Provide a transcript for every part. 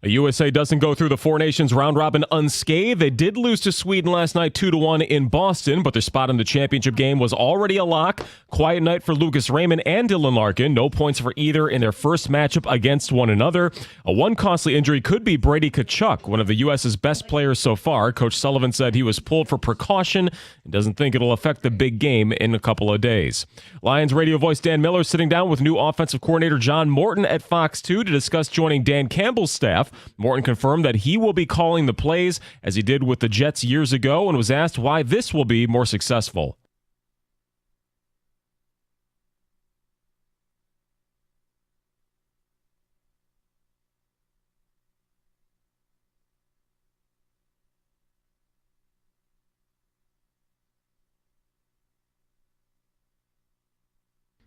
The USA doesn't go through the Four Nations round-robin unscathed. They did lose to Sweden last night 2-1 in Boston, but their spot in the championship game was already a lock. Quiet night for Lucas Raymond and Dylan Larkin. No points for either in their first matchup against one another. One costly injury could be Brady Tkachuk, one of the U.S.'s best players so far. Coach Sullivan said he was pulled for precaution and doesn't think it'll affect the big game in a couple of days. Lions radio voice Dan Miller sitting down with new offensive coordinator John Morton at Fox 2 to discuss joining Dan Campbell's staff. Morton confirmed that he will be calling the plays as he did with the Jets years ago and was asked why this will be more successful.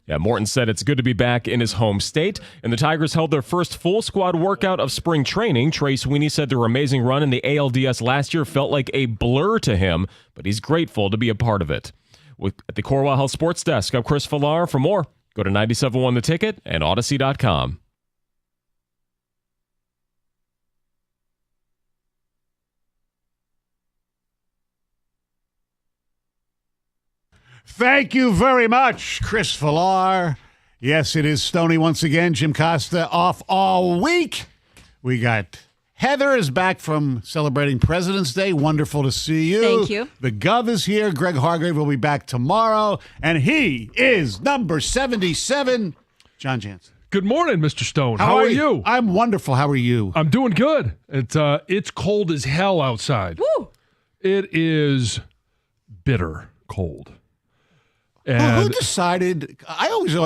Yeah, Morton said it's good to be back in his home state, and the Tigers held their first full squad workout of spring training. Trey Sweeney said their amazing run in the ALDS last year felt like a blur to him, but he's grateful to be a part of it. At the Corwell Health Sports Desk, I'm Chris Villar. For more, go to 97.1 The Ticket and Odyssey.com. Thank you very much, Chris Villar. Yes, it is Stoney once again. Jim Costa off all week. We got Heather is back from celebrating President's Day. Wonderful to see you. Thank you. The Gov is here. Greg Hargrave will be back tomorrow. And he is number 77, John Jansen. Good morning, Mr. Stone. How are you? I'm wonderful. How are you? I'm doing good. It's cold as hell outside. Woo! It is bitter cold. Well, who decided? I was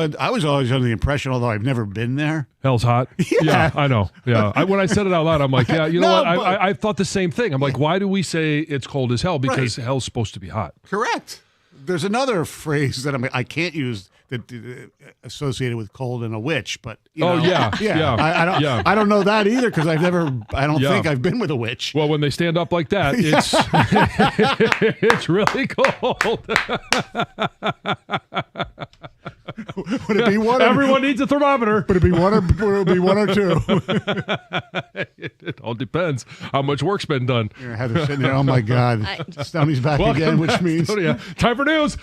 always under the impression, although I've never been there. Hell's hot. Yeah. I know. Yeah. When I said it out loud, I'm like, yeah, you know what? I thought the same thing. I'm like, why do we say it's cold as hell? Because hell's supposed to be hot. Correct. There's another phrase that I can't use that associated with cold and a witch, but you know, I don't know that either because I don't think I've been with a witch. Well, when they stand up like that, it's it's really cold. Would it be one? Everyone needs a thermometer. Would it be one or two? It all depends how much work's been done. Yeah, Heather sitting there. Oh my God, Stoney's back again, which means time for news.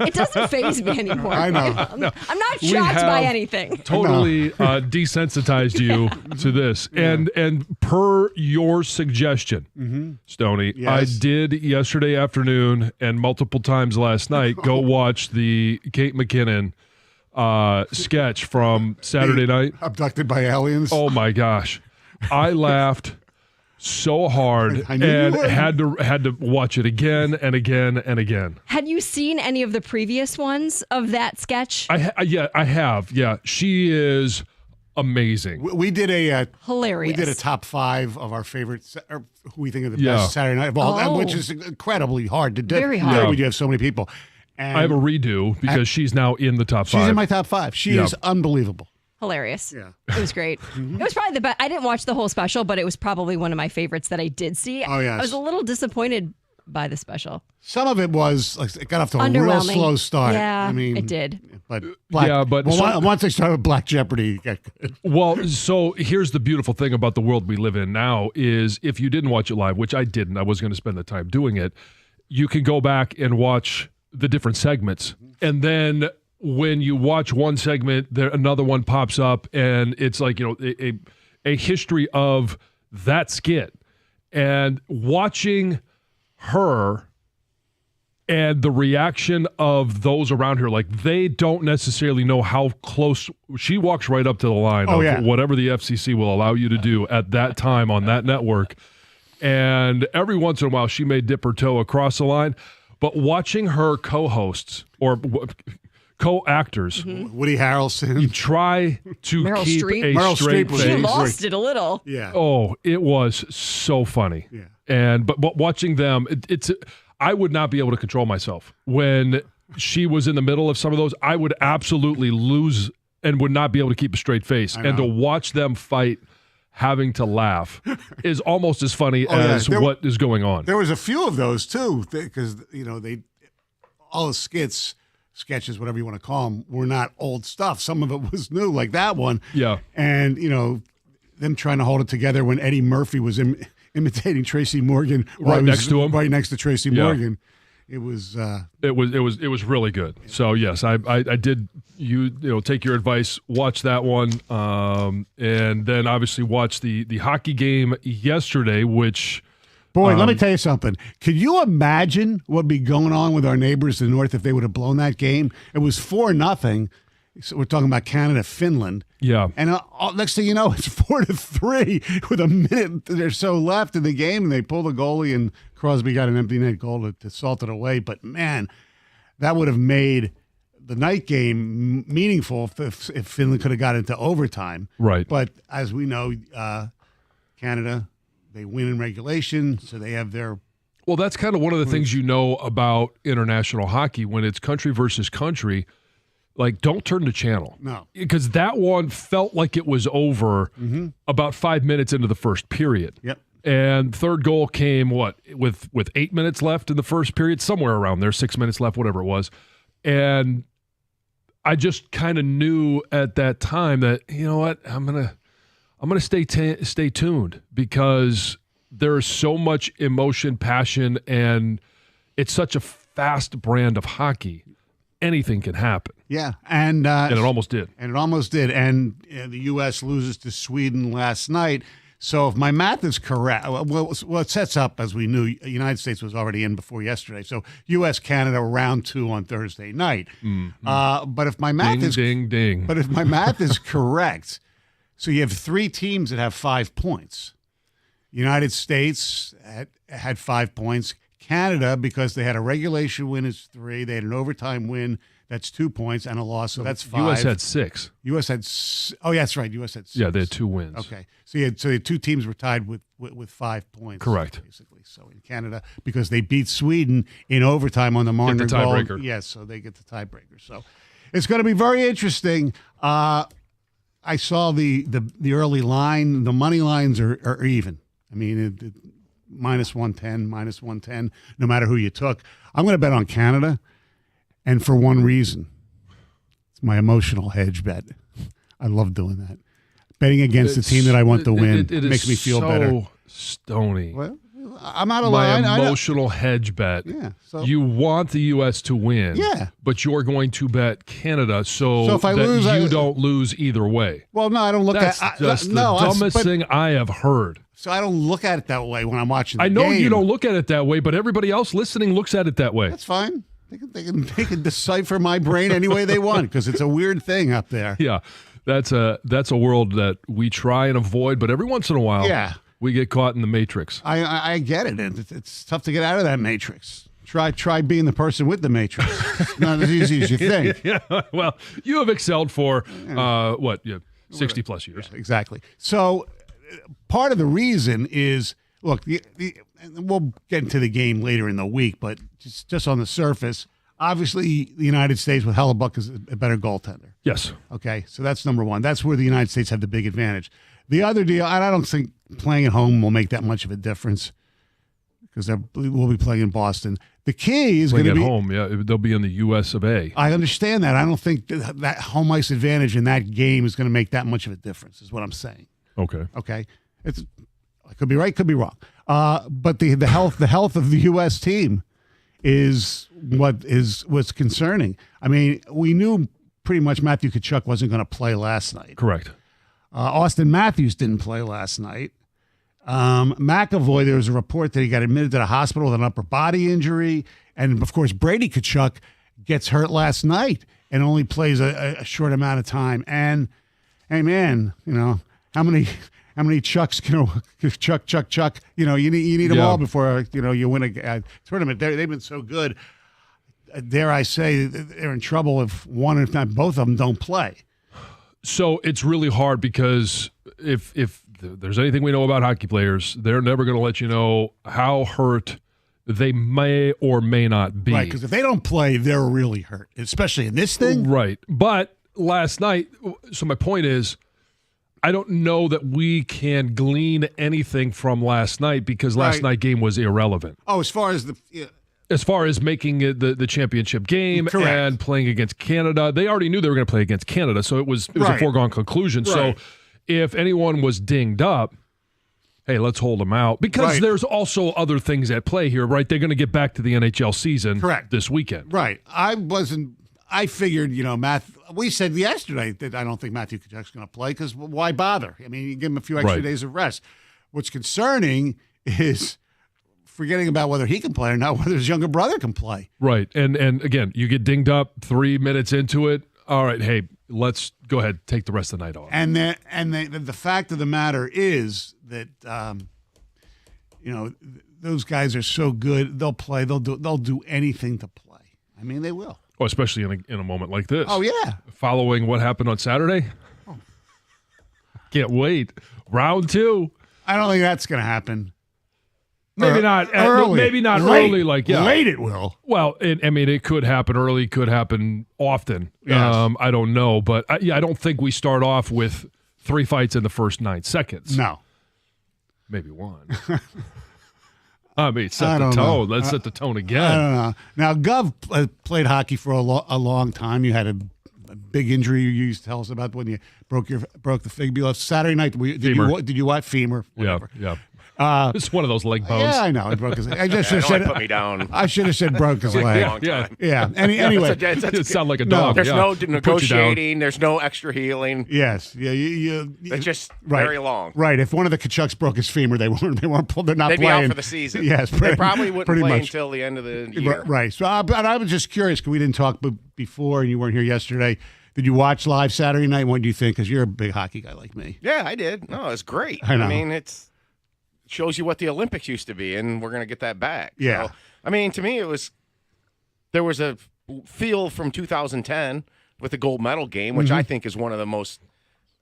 It doesn't faze me anymore. I know. I'm not shocked by anything. Totally desensitized you to this, and per your suggestion, Stoney, Yes. I did yesterday afternoon and multiple times last night go watch the Kate McKinnon sketch from Saturday night. Abducted by aliens. Oh my gosh, I laughed so hard I knew and you would. had to watch it again and again and again. Had you seen any of the previous ones of that sketch? I have. Yeah, she is amazing. We did a Hilarious. We did a top 5 of our favorite, or who we think are the Yeah. best Saturday Night of all, Oh. which is incredibly hard to do. Very hard. Yeah. We do have so many people. And I have a redo because she's now in the top 5. she's in my top 5. She Yeah. is unbelievable. Hilarious. Yeah. It was great. It was probably the best. I didn't watch the whole special, but it was probably one of my favorites that I did see. Oh, yes. I was a little disappointed by the special. Some of it was like it got off to a real Underwhelming. slow start. Yeah, I mean, it did. But once they started with Black Jeopardy, it got good. Well, so here's the beautiful thing about the world we live in now is if you didn't watch it live, which I didn't, I was going to spend the time doing it, you can go back and watch the different segments. And then when you watch one segment, another one pops up, and it's like, you know, a history of that skit. And watching her and the reaction of those around her, like they don't necessarily know how close she walks right up to the line of whatever the FCC will allow you to do at that time on that network. And every once in a while, she may dip her toe across the line. But watching her co-hosts or co-actors, Woody Harrelson, try to Meryl keep Streep. a Meryl straight Streep was- She face. lost it a little. yeah. Oh, it was so funny. Yeah. And but watching them, it's I would not be able to control myself when she was in the middle of some of those. I would absolutely lose and would not be able to keep a straight face. And to watch them fight, having to laugh, is almost as funny as what is going on. There was a few of those too, because you know all the sketches, whatever you want to call them, were not old stuff. Some of it was new, like that one. Yeah. And you know, them trying to hold it together when Eddie Murphy was imitating Tracy Morgan Right next to him. right next to Tracy Yeah. Morgan. It was really good. So yes, I did take your advice, watch that one, and then obviously watch the hockey game yesterday, which. Boy, let me tell you something. Could you imagine what'd be going on with our neighbors to the north if they would have blown that game? It was 4-0. So we're talking about Canada, Finland. Yeah. And next thing you know, it's 4-3 with a minute or so left in the game, and they pull the goalie, and Crosby got an empty net goal to salt it away. But man, that would have made the night game meaningful if Finland could have got into overtime. Right. But as we know, Canada, they win in regulation, so they have their. Well, that's kind of one of the things you know about international hockey when it's country versus country. Like, don't turn the channel. No. Because that one felt like it was over about 5 minutes into the first period. Yep. And third goal came, with 8 minutes left in the first period? Somewhere around there, 6 minutes left, whatever it was. And I just kind of knew at that time that, you know what, I'm gonna stay tuned because there is so much emotion, passion, and it's such a fast brand of hockey. Anything can happen. Yeah, and it almost did. And the U.S. loses to Sweden last night. So if my math is correct, well, it sets up, as we knew, the United States was already in before yesterday. So U.S. Canada round 2 on Thursday night. But if my math ding. But if my math is correct, so you have 3 teams that have 5 points. United States had 5 points. Canada, because they had a regulation win, is 3. They had an overtime win. That's 2 points and a loss, so that's 5. U.S. had 6. U.S. had oh, yeah, that's right. U.S. had 6. Yeah, they had 2 wins. Okay, so you had 2 teams were tied with 5 points. Correct. Basically, so in Canada, because they beat Sweden in overtime on the Marner goal. tiebreaker. Yes, so they get the tiebreaker. So it's going to be very interesting. I saw the early line. The money lines are even. I mean, minus 110, no matter who you took. I'm going to bet on Canada, and for one reason. It's my emotional hedge bet. I love doing that. Betting against the team that I want to win it makes me feel better. Stony. Well, I'm out of My line. emotional hedge bet. Yeah. So You want the U.S. to win. Yeah. But you're going to bet Canada so if I that lose, you don't lose either way. well, no, I don't look That's at just the no, dumbest but- thing I have heard. So I don't look at it that way when I'm watching the I know game. you don't look at it that way, but everybody else listening looks at it that way. That's fine. They can decipher my brain any way they want because it's a weird thing up there. Yeah. That's a world that we try and avoid, but every once in a while we get caught in the matrix. I get it. It's tough to get out of that matrix. Try being the person with the matrix. It's not as easy as you think. Yeah. Well, you have excelled for 60 plus years. Exactly. So part of the reason is, look, we'll get into the game later in the week, but just on the surface, obviously the United States with Hellebuck is a better goaltender. Yes. Okay, so that's number one. That's where the United States have the big advantage. The other deal, and I don't think playing at home will make that much of a difference because we'll be playing in Boston. The key is going to be at home. Yeah, they'll be in the U.S. of A. I understand that. I don't think that home ice advantage in that game is going to make that much of a difference. Is what I'm saying. Okay. Okay, I could be right, could be wrong. But the health of the U.S. team is what's concerning. I mean, we knew pretty much Matthew Tkachuk wasn't going to play last night. Correct. Austin Matthews didn't play last night. McAvoy, there was a report that he got admitted to the hospital with an upper body injury. And, of course, Brady Tkachuk gets hurt last night and only plays a short amount of time. And, hey, man, you know, how many Chucks, Chuck, you know, you need them all before, you know, you win a tournament. They've been so good. Dare I say, they're in trouble if one, if not both of them, don't play. So it's really hard because if there's anything we know about hockey players, they're never going to let you know how hurt they may or may not be. Right, because if they don't play, they're really hurt, especially in this thing. Right. But last night, so my point is, I don't know that we can glean anything from last night because last night game was irrelevant. Oh, as far as as far as making it the championship game Correct. and playing against Canada, they already knew they were going to play against Canada, so it was a foregone conclusion. Right. So if anyone was dinged up, hey, let's hold them out. Because Right. there's also other things at play here, right? They're going to get back to the NHL season Correct. this weekend. Right. I figured, we said yesterday that I don't think Matthew Tkachuk's going to play because why bother? I mean, you give him a few extra Right. days of rest. What's concerning is forgetting about whether he can play or not, whether his younger brother can play. Right. And again, you get dinged up 3 minutes into it. All right, hey, let's go ahead, take the rest of the night off. And the fact of the matter is that those guys are so good. They'll play. They'll do anything to play. I mean, they will. Oh, especially in a moment like this. Oh yeah. Following what happened on Saturday. Can't wait. Round 2. I don't think that's going to happen. Maybe not early. Maybe not Late. early. Late it will. Well, it could happen early, could happen often. Yes. I don't know, but I don't think we start off with 3 fights in the first 9 seconds. No. Maybe 1. I mean, set I the don't tone. know. Let's set the tone I again. don't know. Now, Gov played hockey for a long time. You had a big injury you used to tell us about when you broke the fibula. Saturday night, did you watch femur? Whatever. Yeah. It's one of those leg bones. Yeah, I know. It broke his leg. I just should have Don't said put me down. I should have said broke his It's a leg. long time. Yeah. Anyway. You sound like a No. dog. There's yeah. no Put you down. negotiating. There's no extra healing. Yes. Yeah. You It's just right. very long. Right. If one of the Kachucks broke his femur, they weren't pulled. They're not They'd be playing out for the season. Yes. They probably wouldn't pretty play much. until the end of the year. Right. So, but I was just curious because we didn't talk before, and you weren't here yesterday. Did you watch live Saturday night? What do you think? Because you're a big hockey guy like me. Yeah, I did. No, it's great. I know. mean, it shows you what the Olympics used to be, and we're going to get that back. Yeah. So, I mean, to me, there was a feel from 2010 with the gold medal game, which I think is one of the most.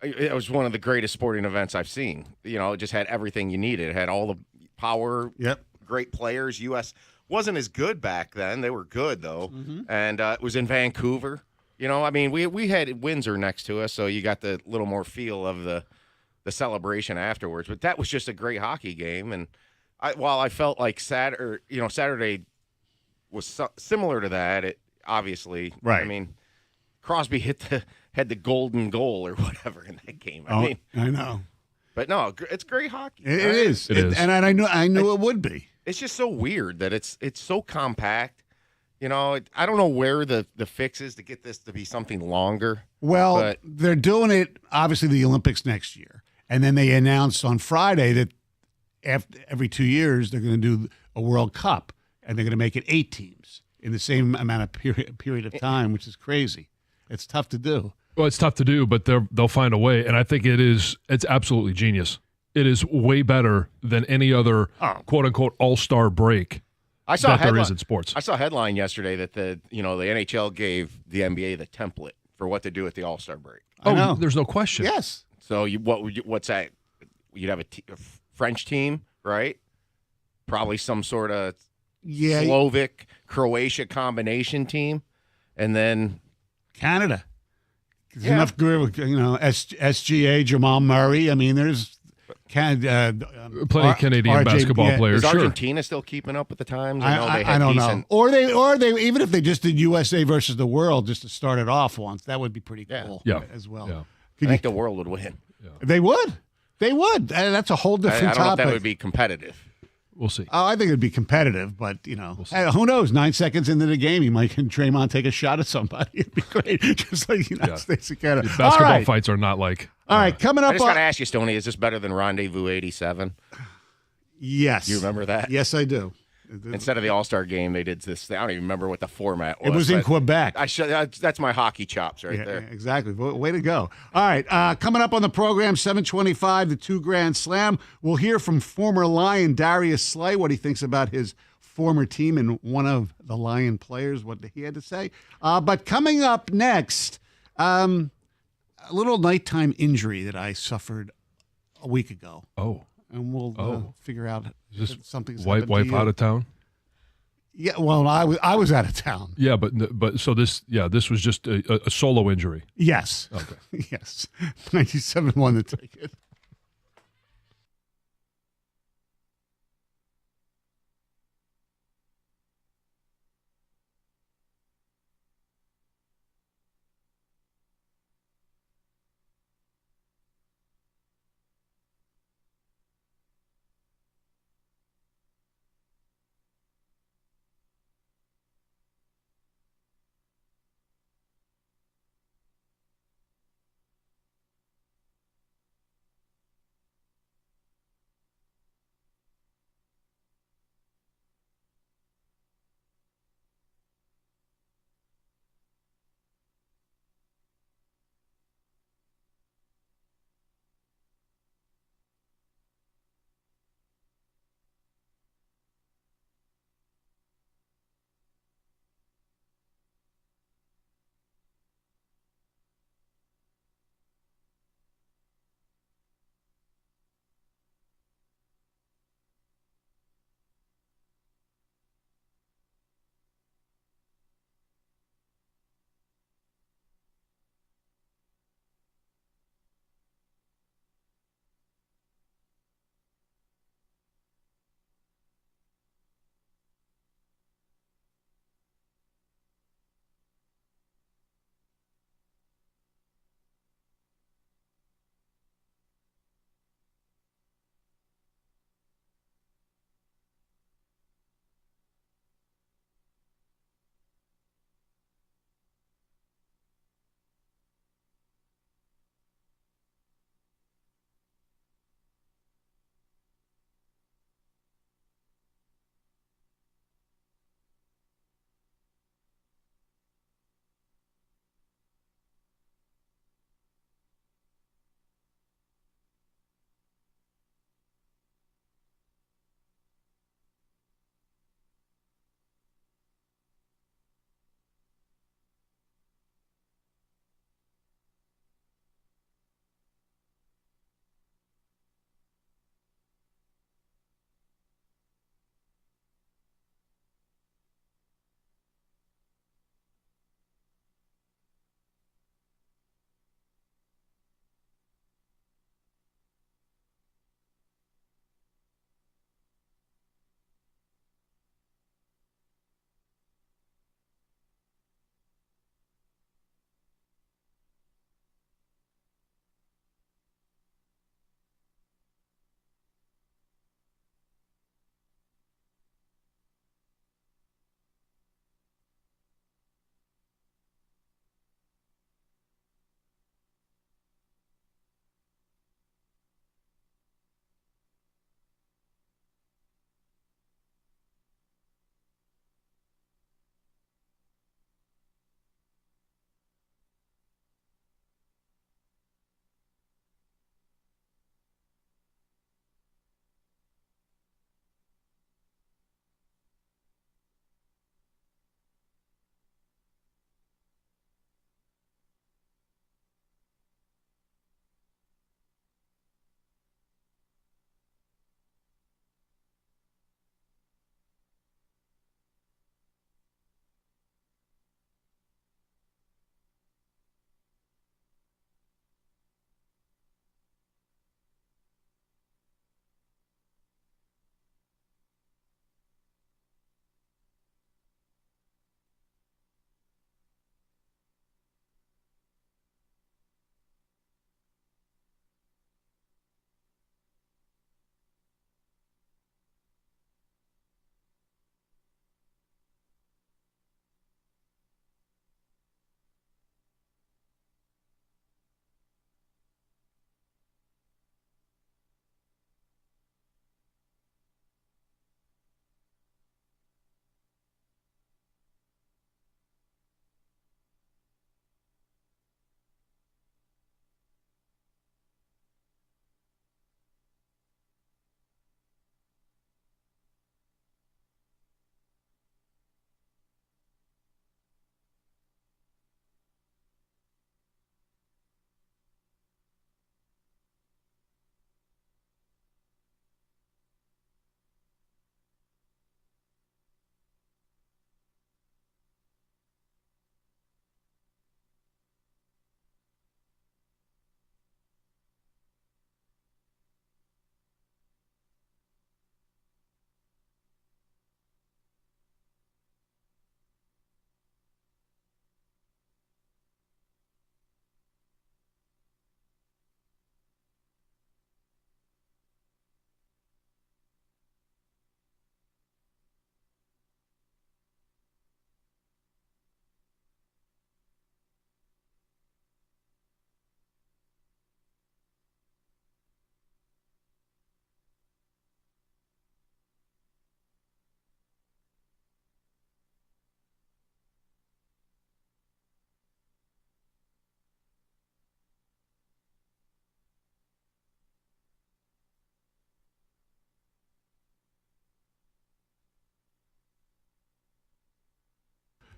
It was one of the greatest sporting events I've seen. It just had everything you needed. It had all the power. Yep. Great players. U.S. wasn't as good back then. They were good though, and it was in Vancouver. I mean, we had Windsor next to us, so you got the little more feel of the celebration afterwards. But that was just a great hockey game, and while I felt like Saturday was similar to that, it obviously, Right. I mean, Crosby had the golden goal or whatever in that game. I know. but no, it's great hockey. It is. It is. And I knew it would be. It's just so weird that it's so compact. I don't know where the fix is to get this to be something longer. Well, but they're doing it, obviously, the Olympics next year. And then they announced on Friday that every 2 years they're going to do a World Cup, and they're going to make it 8 teams in the same amount of period of time, which is crazy. It's tough to do. Well, it's tough to do, but they'll find a way, and I think it's absolutely genius. It is way better than any other quote unquote all-star break I saw that there is in sports. I saw a headline yesterday that the NHL gave the NBA the template for what to do at the All-Star break. I know. There's no question. Yes. So what's that? You'd have a French team, right? Probably some sort of Yeah. Slovak Croatia combination team, and then Canada. There's Yeah. enough good, SGA, Jamal Murray. I mean, there's Canada. Plenty of Canadian basketball players. is Sure. Argentina still keeping up with the times? I know they I had don't decent. know. Or they even if they just did USA versus the world just to start it off once, that would be pretty cool Yeah. as well. Yeah. I think the world would win. They would. They would. That's a whole I different don't know if topic. that would be competitive. We'll see. Oh, I think it'd be competitive, but who knows? 9 seconds into the game, you might Draymond take a shot at somebody. It'd be great, just like United States and Canada. Basketball All right. fights are not like. All right, coming I up just on got to ask you, Stoney, is this better than Rendezvous 87? yes. Do you remember that? Yes, I do. Instead of the All-Star game, they did this. I don't even remember what the format was. It was in but Quebec. that's my hockey chops right Yeah, there. exactly. Way to go. All right. Coming up on the program, 7:25, the 2 Grand Slam. We'll hear from former Lion Darius Slay, what he thinks about his former team and one of the Lion players, what he had to say. But coming up next, a little nighttime injury that I suffered a week ago. Oh. And we'll figure out Is if this something's wife happened to you. out of town? Yeah, well, I was out of town. Yeah, but so this was just a solo injury. Yes. Okay. Yes. 97 won the ticket.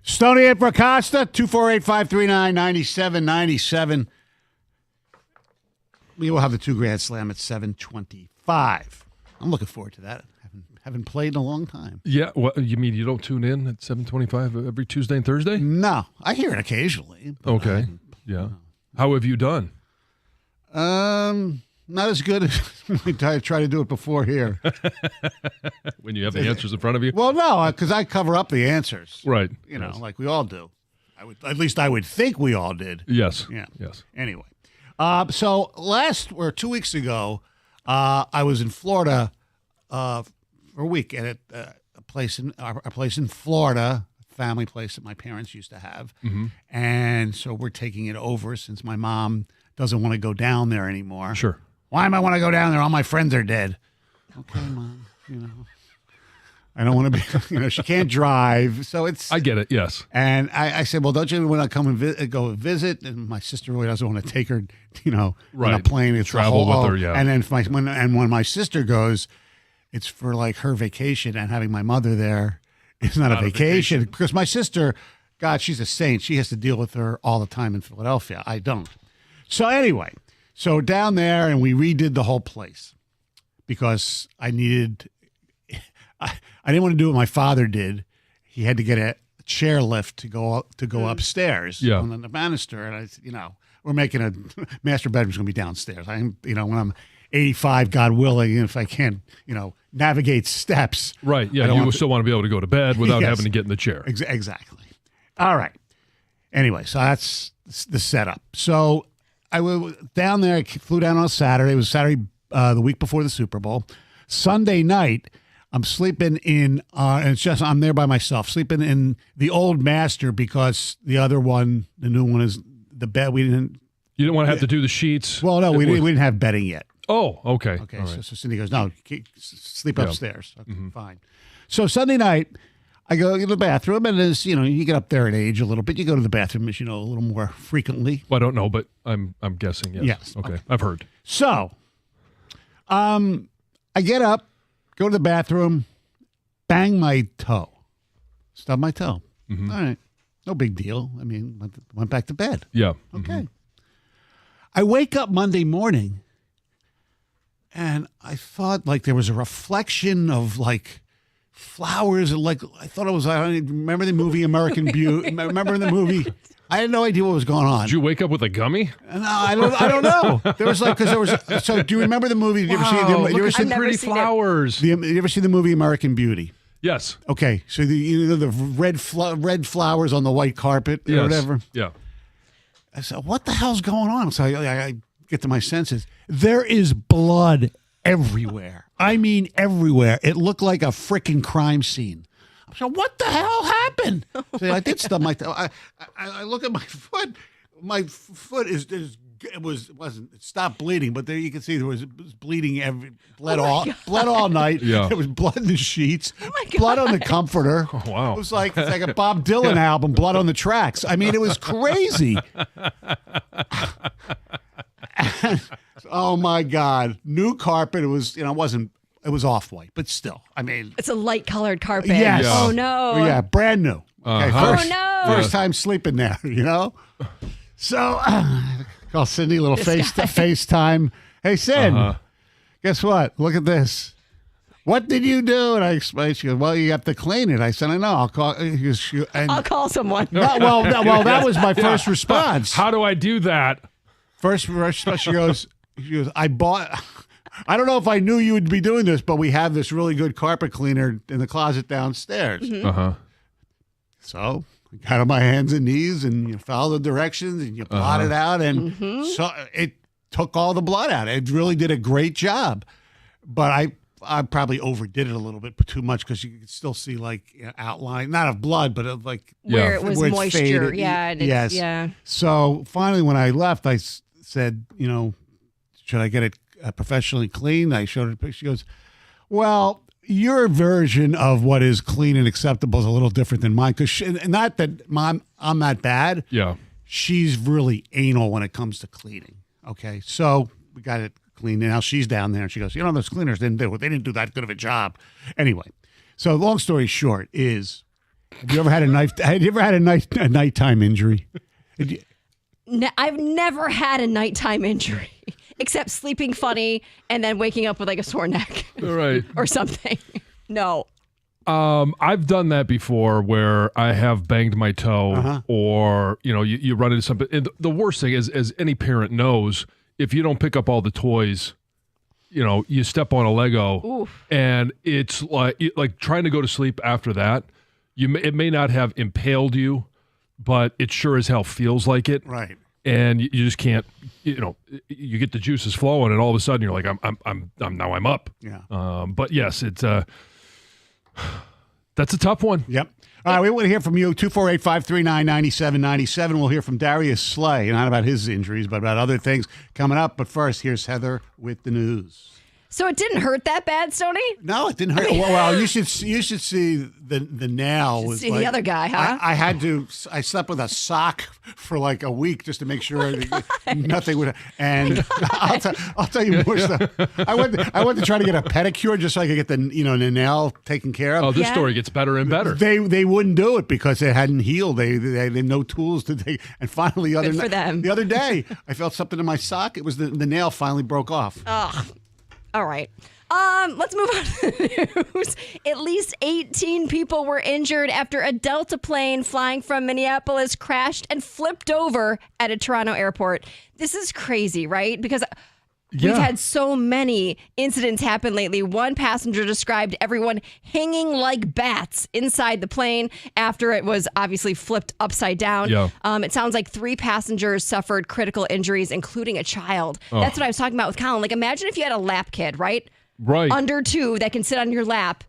Stoney and Acosta, 248-539-9797. We will have the 2 Grand Slam at 7:25. I'm looking forward to that. Haven't played in a long time. Yeah, well, you mean you don't tune in at 7:25 every Tuesday and Thursday? No, I hear it occasionally. but Okay. Yeah. How have you done? Not as good as we try to do it before here. When you have the answers in front of you? Well, no, because I cover up the answers. Right. You know, like we all do. At least I would think we all did. Yes. Yeah. Yes. Anyway, so 2 weeks ago, I was in Florida for a week at a place in our place in Florida, family place that my parents used to have, and so we're taking it over since my mom doesn't want to go down there anymore. Sure. Why am I want to go down there? All my friends are dead. Okay, Mom. You know, I don't want to be. You know, she can't drive, so it's. I get it. Yes. And I said, well, don't you want to come and go visit? And my sister really doesn't want to take her, you know, on a Right. plane. It's Travel with her, yeah. And then when my sister goes, it's for like her vacation, and having my mother there is not a vacation. Because my sister, God, she's a saint. She has to deal with her all the time in Philadelphia. I don't. So anyway, down there, and we redid the whole place because I needed. I didn't want to do what my father did. He had to get a chairlift to go upstairs on the banister, and I, you know, we're making a master bedroom's going to be downstairs. When I'm 85, God willing, if I can, you know, navigate steps. Right. Yeah. You still want to be able to go to bed without Yes. having to get in the chair. Exactly. All right. Anyway, so that's the setup. So I was down there. I flew down on Saturday. It was Saturday, the week before the Super Bowl. Sunday night, I'm sleeping in, and it's just I'm there by myself, sleeping in the old master because the other one, the new one, is the bed. You didn't want to have to do the sheets. Well, no, we didn't have bedding yet. Oh, okay. Okay, All so right. Cindy goes, no, sleep upstairs. Okay, fine. So Sunday night, I go to the bathroom, and as you know, you get up there in age a little bit. You go to the bathroom, as you know, a little more frequently. Well, I don't know, but I'm guessing. Yes. Yes. Okay. I've heard. So, I get up, go to the bathroom, bang my toe, stub my toe. All right, no big deal. I mean, went back to bed. Yeah. Okay. I wake up Monday morning, and I thought like there was a reflection of like flowers, and like I thought it was. I remember the movie American Beauty. Remember the movie? I had no idea what was going on. Did you wake up with a gummy? No, I don't know. There was like because there was. So do you remember the movie? Did you ever see? Wow, You ever look at see some never pretty seen it. flowers. you ever see the movie American Beauty? Yes. Okay, so the red flowers on the white carpet or Yes. whatever. Yeah. I said, "What the hell's going on?" So I get to my senses. There is blood everywhere. I mean, everywhere. It looked like a freaking crime scene. So what the hell happened? So I did stub my toe. I look at my foot. My foot it stopped bleeding, but there you can see it was bleeding bled all night. Yeah. There was blood in the sheets, my blood on the comforter. Oh, wow. It was like it's like a Bob Dylan album, Blood on the Tracks. I mean, it was crazy. Oh my God. New carpet. It was, it was off-white, but still. I mean, It's a light colored carpet. yes. Oh no. Yeah, brand new. Okay, Uh-huh. first, Oh, no. first time sleeping there, So, call Cindy, a little FaceTime. Hey, Sid, guess what? Look at this. What did you do? And I explained. She goes, well, you have to clean it. I said, I know. I'll call. I'll call someone. Well, that was my first response. How do I do that? First, she goes, I bought. I don't know if I knew you would be doing this, but we have this really good carpet cleaner in the closet downstairs. So I got on my hands and knees and you follow the directions and you blot it out, and so it took all the blood out. It really did a great job, but I probably overdid it a little bit too much because you could still see like outline, not of blood, but of like Where it was where it's moisture. faded. Yeah. And Yes. Yeah. So finally, when I left, I said, should I get it professionally cleaned? I showed her a picture. She goes, well, your version of what is clean and acceptable is a little different than mine. Because not that I'm that bad. Yeah. She's really anal when it comes to cleaning. Okay. So we got it cleaned. And now she's down there and she goes, those cleaners didn't do it. They didn't do that good of a job. Anyway. So long story short is Have you ever had a nighttime injury? I've never had a nighttime injury except sleeping funny and then waking up with like a sore neck Right. or something. No. I've done that before where I have banged my toe or, you run into something. And the worst thing is, as any parent knows, if you don't pick up all the toys, you step on a Lego. Oof. And it's like trying to go to sleep after that. It may not have impaled you, but it sure as hell feels like it. Right. And you just can't, you get the juices flowing and all of a sudden you're like, I'm up. Yeah. But yes, it's, that's a tough one. Yep. All right, we want to hear from you. 248-539-9797. We'll hear from Darius Slay, not about his injuries, but about other things coming up. But first, here's Heather with the news. So it didn't hurt that bad, Stoney? No, it didn't hurt. Well, you should see the nail. Was see like, the other guy, huh? I slept with a sock for like a week just to make sure nothing would. And I'll tell you more stuff. I went to try to get a pedicure just so I could get the nail taken care of. Oh, this story gets better and better. They wouldn't do it because it hadn't healed. They had no tools to take. And finally, the other day, I felt something in my sock. It was the nail finally broke off. Ugh. All right. Let's move on to the news. At least 18 people were injured after a Delta plane flying from Minneapolis crashed and flipped over at a Toronto airport. This is crazy, right? Because we've had so many incidents happen lately. One passenger described everyone hanging like bats inside the plane after it was obviously flipped upside down. Yeah. It sounds like 3 passengers suffered critical injuries, including a child. Oh. That's what I was talking about with Colin. Like, imagine if you had a lap kid, right? Right. Under 2 that can sit on your lap,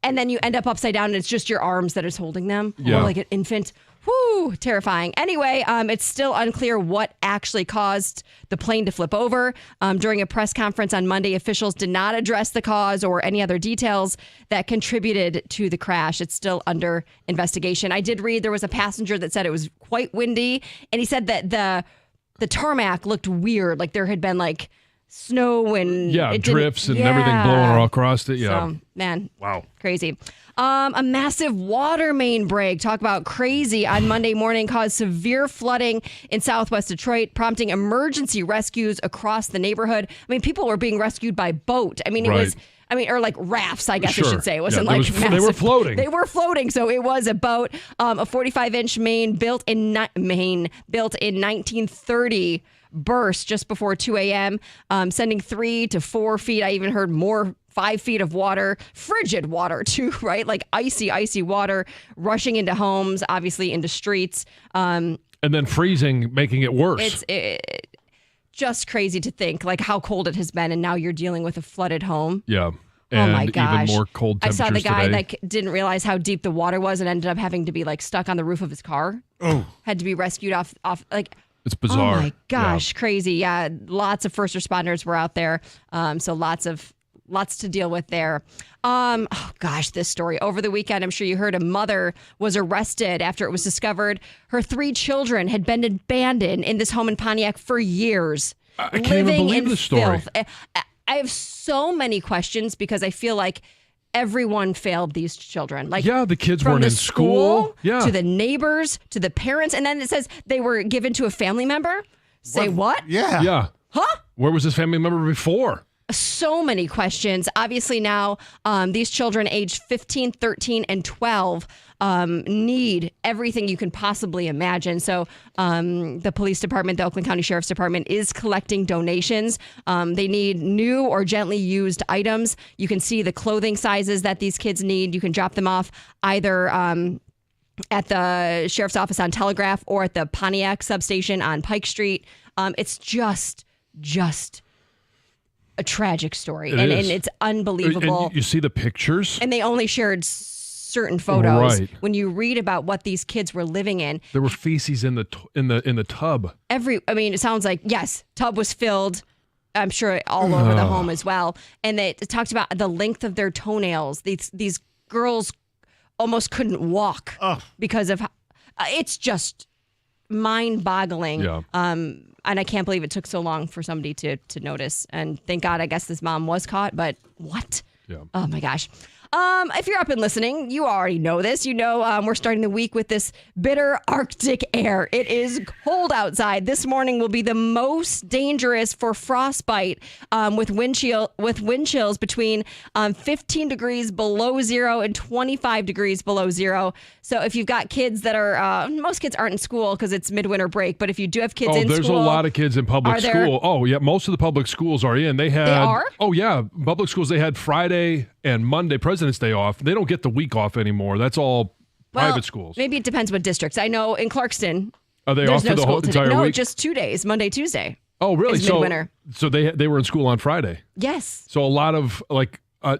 and then you end up upside down and it's just your arms that is holding them. Yeah. Or like an infant. Whoo, terrifying. Anyway, it's still unclear what actually caused the plane to flip over. During a press conference on Monday, officials did not address the cause or any other details that contributed to the crash. It's still under investigation. I did read there was a passenger that said it was quite windy, and he said that the tarmac looked weird, like there had been like snow and drifts and everything blowing all across it. Yeah. So, man, wow, crazy. A massive water main break, talk about crazy, on Monday morning caused severe flooding in southwest Detroit, prompting emergency rescues across the neighborhood. I mean, people were being rescued by boat. I mean, it was, or like rafts, I guess I should say. It wasn't massive. They were floating. They were floating, so it was a boat. A 45-inch main built in 1930 burst just before 2 a.m., sending 3 to 4 feet. I even heard more 5 feet of water, frigid water too, right? Like icy water rushing into homes, obviously into streets. And then freezing, making it worse. It's just crazy to think like how cold it has been, and now you're dealing with a flooded home. Yeah. And oh my gosh. Even more cold temperatures I saw the guy today. that didn't realize how deep the water was and ended up having to be like stuck on the roof of his car. Oh. Had to be rescued off like. It's bizarre. Oh my gosh, crazy. Yeah, lots of first responders were out there. So lots to deal with there. Oh gosh, this story. Over the weekend, I'm sure you heard, a mother was arrested after it was discovered her 3 children had been abandoned in this home in Pontiac for years. I can't even believe the story. Filth. I have so many questions because I feel like everyone failed these children. Like, the kids from weren't the in school. Yeah. To the neighbors, to the parents, and then it says they were given to a family member. Say what? Yeah. Yeah. Huh? Where was this family member before? So many questions. Obviously now, these children aged 15, 13, and 12 need everything you can possibly imagine. So the police department, the Oakland County Sheriff's Department, is collecting donations. They need new or gently used items. You can see the clothing sizes that these kids need. You can drop them off either at the sheriff's office on Telegraph or at the Pontiac substation on Pike Street. It's just a tragic story, and it's unbelievable. And you see the pictures, and they only shared certain photos. Right. When you read about what these kids were living in, there were feces in the tub. It sounds like, yes, tub was filled. I'm sure all over the home as well. And it talked about the length of their toenails. These girls almost couldn't walk because of it's just mind-boggling. Yeah. And I can't believe it took so long for somebody to notice. And thank God, I guess this mom was caught. But what? Yeah. Oh my gosh. If you're up and listening, you already know this. You know we're starting the week with this bitter Arctic air. It is cold outside. This morning will be the most dangerous for frostbite with wind chills between 15 degrees below zero and 25 degrees below zero. So if you've got kids that are, most kids aren't in school because it's midwinter break, but if you do have kids in school. Oh, there's a lot of kids in public school. Oh, yeah, most of the public schools are in. They are? Oh, yeah, public schools, they had Friday and Monday, President's Day off. They don't get the week off anymore. That's all private schools. Maybe it depends what districts. I know in Clarkston, Are they there's off for the whole today. entire No, week? just 2 days, Monday, Tuesday. Oh, really? Is midwinter. So they were in school on Friday. Yes. So a lot of,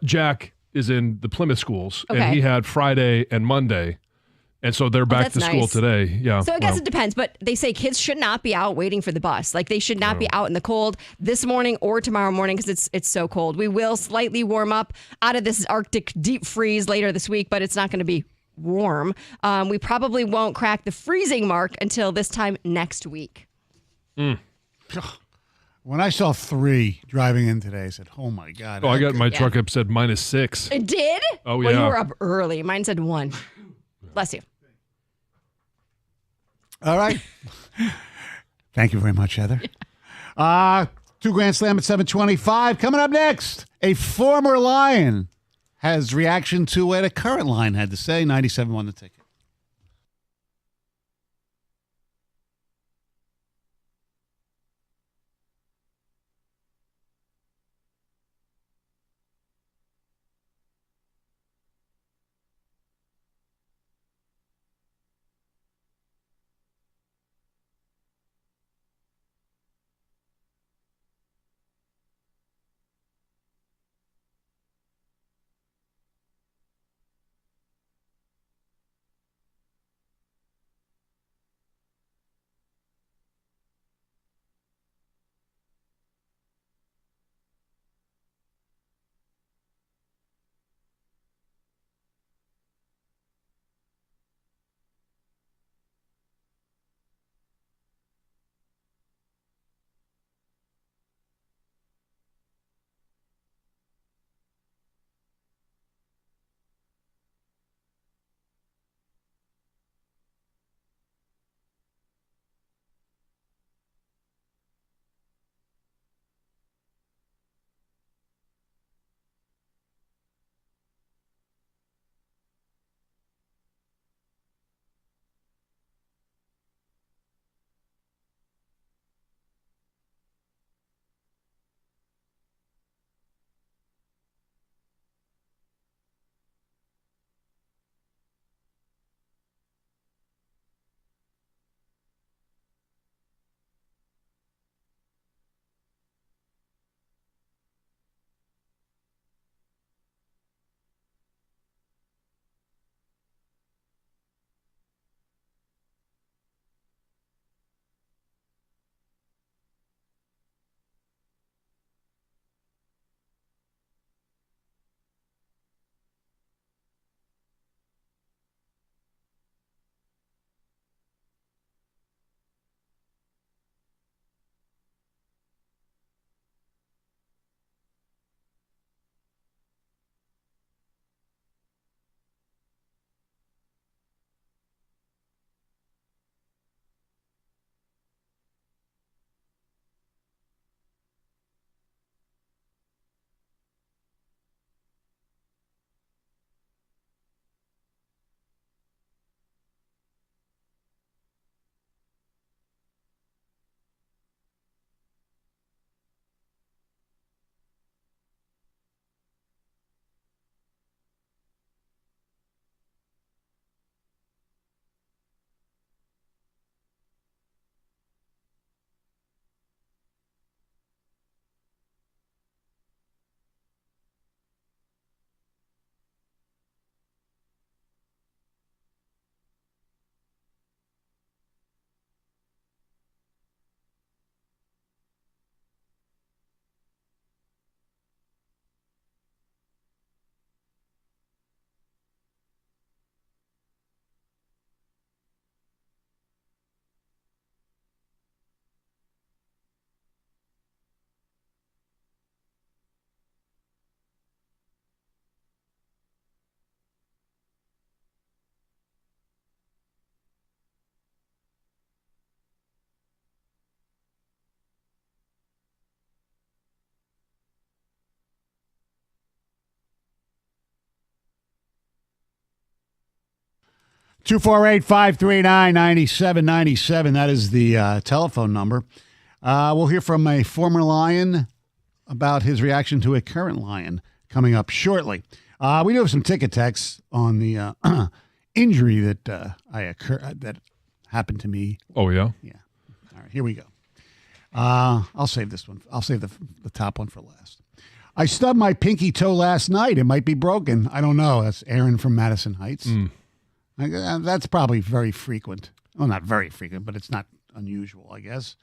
Jack is in the Plymouth schools, Okay. and he had Friday and Monday. And so they're back that's to school nice. today. Yeah. So I guess it depends, but they say kids should not be out waiting for the bus. Like they should not be out in the cold this morning or tomorrow morning because it's so cold. We will slightly warm up out of this Arctic deep freeze later this week, but it's not going to be warm. We probably won't crack the freezing mark until this time next week. When I saw 3 driving in today, I said, "Oh my God!" I got my truck up said -6. It did? Oh, Well, you yeah. were up early. Mine said 1. Bless you. All right. Thank you very much, Heather. 2 Grand Slam at 7:25. Coming up next, a former Lion has reaction to what a current Lion had to say. 97 won the ticket. 248-539-9797. That is the telephone number. We'll hear from a former Lion about his reaction to a current Lion coming up shortly. We do have some ticket texts on the injury that that happened to me. Oh, yeah? Yeah. All right, here we go. I'll save this one. I'll save the top one for last. I stubbed my pinky toe last night. It might be broken. I don't know. That's Aaron from Madison Heights. That's probably very frequent. Well, not very frequent, but it's not unusual, I guess.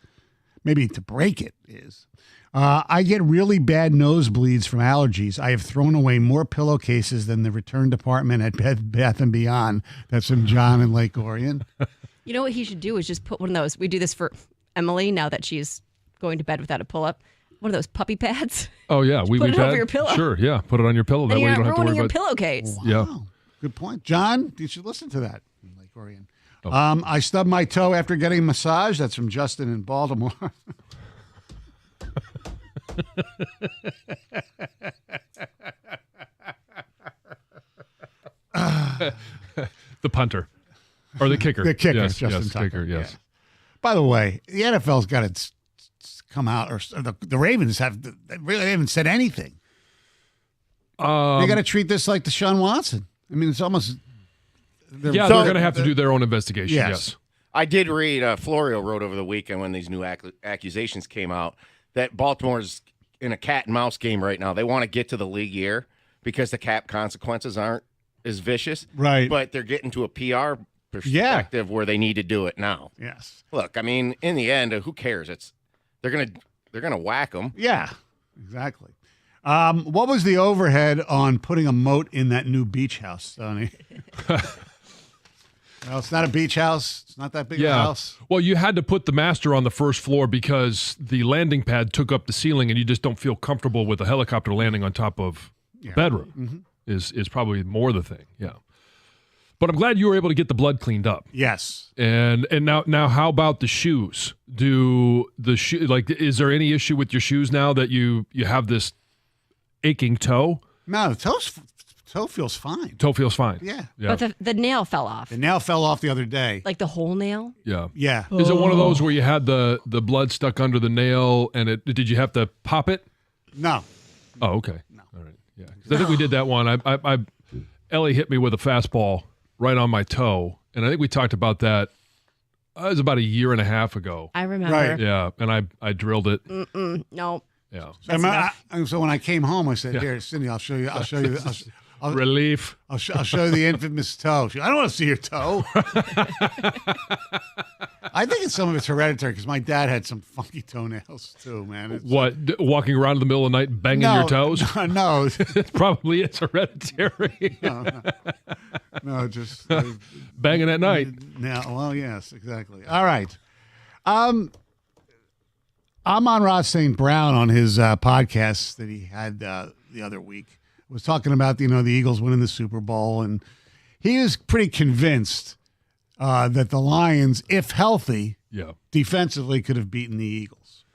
Maybe to break it is. I get really bad nosebleeds from allergies. I have thrown away more pillowcases than the return department at Bed Bath & Beyond. That's from John in Lake Orion. You know what he should do is just put one of those. We do this for Emily now that she's going to bed without a pull-up. One of those puppy pads. Oh, yeah. Put it over your pillow. Sure, yeah. Put it on your pillow. That Then way you're you don't not have to ruining worry your about pillowcase. Wow. Yeah. Good point. John, you should listen to that in Lake Orion. I stubbed my toe after getting a massage. That's from Justin in Baltimore. the punter. Or the kicker. The kicker, yes, Justin yes, Tucker. kicker, yes. Yeah. By the way, the NFL's got to come out, or the Ravens really haven't said anything. They got to treat this like Deshaun Watson. I mean, it's almost. They're going to have to do their own investigation. Yes. I did read, Florio wrote over the weekend when these new accusations came out that Baltimore's in a cat and mouse game right now. They want to get to the league year because the cap consequences aren't as vicious. Right. But they're getting to a PR perspective where they need to do it now. Yes. Look, I mean, in the end, who cares? They're gonna whack them. Yeah, exactly. What was the overhead on putting a moat in that new beach house, Tony? Well, it's not a beach house. It's not that big of a house. Well, you had to put the master on the first floor because the landing pad took up the ceiling, and you just don't feel comfortable with a helicopter landing on top of the bedroom. Mm-hmm. Is probably more the thing. Yeah. But I'm glad you were able to get the blood cleaned up. Yes. And now how about the shoes? Is there any issue with your shoes now that you have this aching toe? No, the toe feels fine. Toe feels fine. Yeah. But the nail fell off. The nail fell off the other day. Like the whole nail? Yeah. Yeah. Is it one of those where you had the blood stuck under the nail and did you have to pop it? No. Oh, okay. No. All right. Yeah. 'Cause I think we did that one. Ellie hit me with a fastball right on my toe, and I think we talked about that. It was about a year and a half ago. I remember. Right. Yeah, and I drilled it. No. Yeah. So when I came home, I said, "Here, Cindy, I'll show you. Relief. I'll show you the infamous toe." She, I don't want to see your toe. I think some of it's hereditary because my dad had some funky toenails too, man. Walking around in the middle of the night banging your toes? No. It probably is hereditary. No, just banging at night. Well, yes, exactly. All right. I'm on Ross St. Brown on his podcast that he had the other week. Was talking about the Eagles winning the Super Bowl, and he was pretty convinced that the Lions, if healthy, defensively could have beaten the Eagles.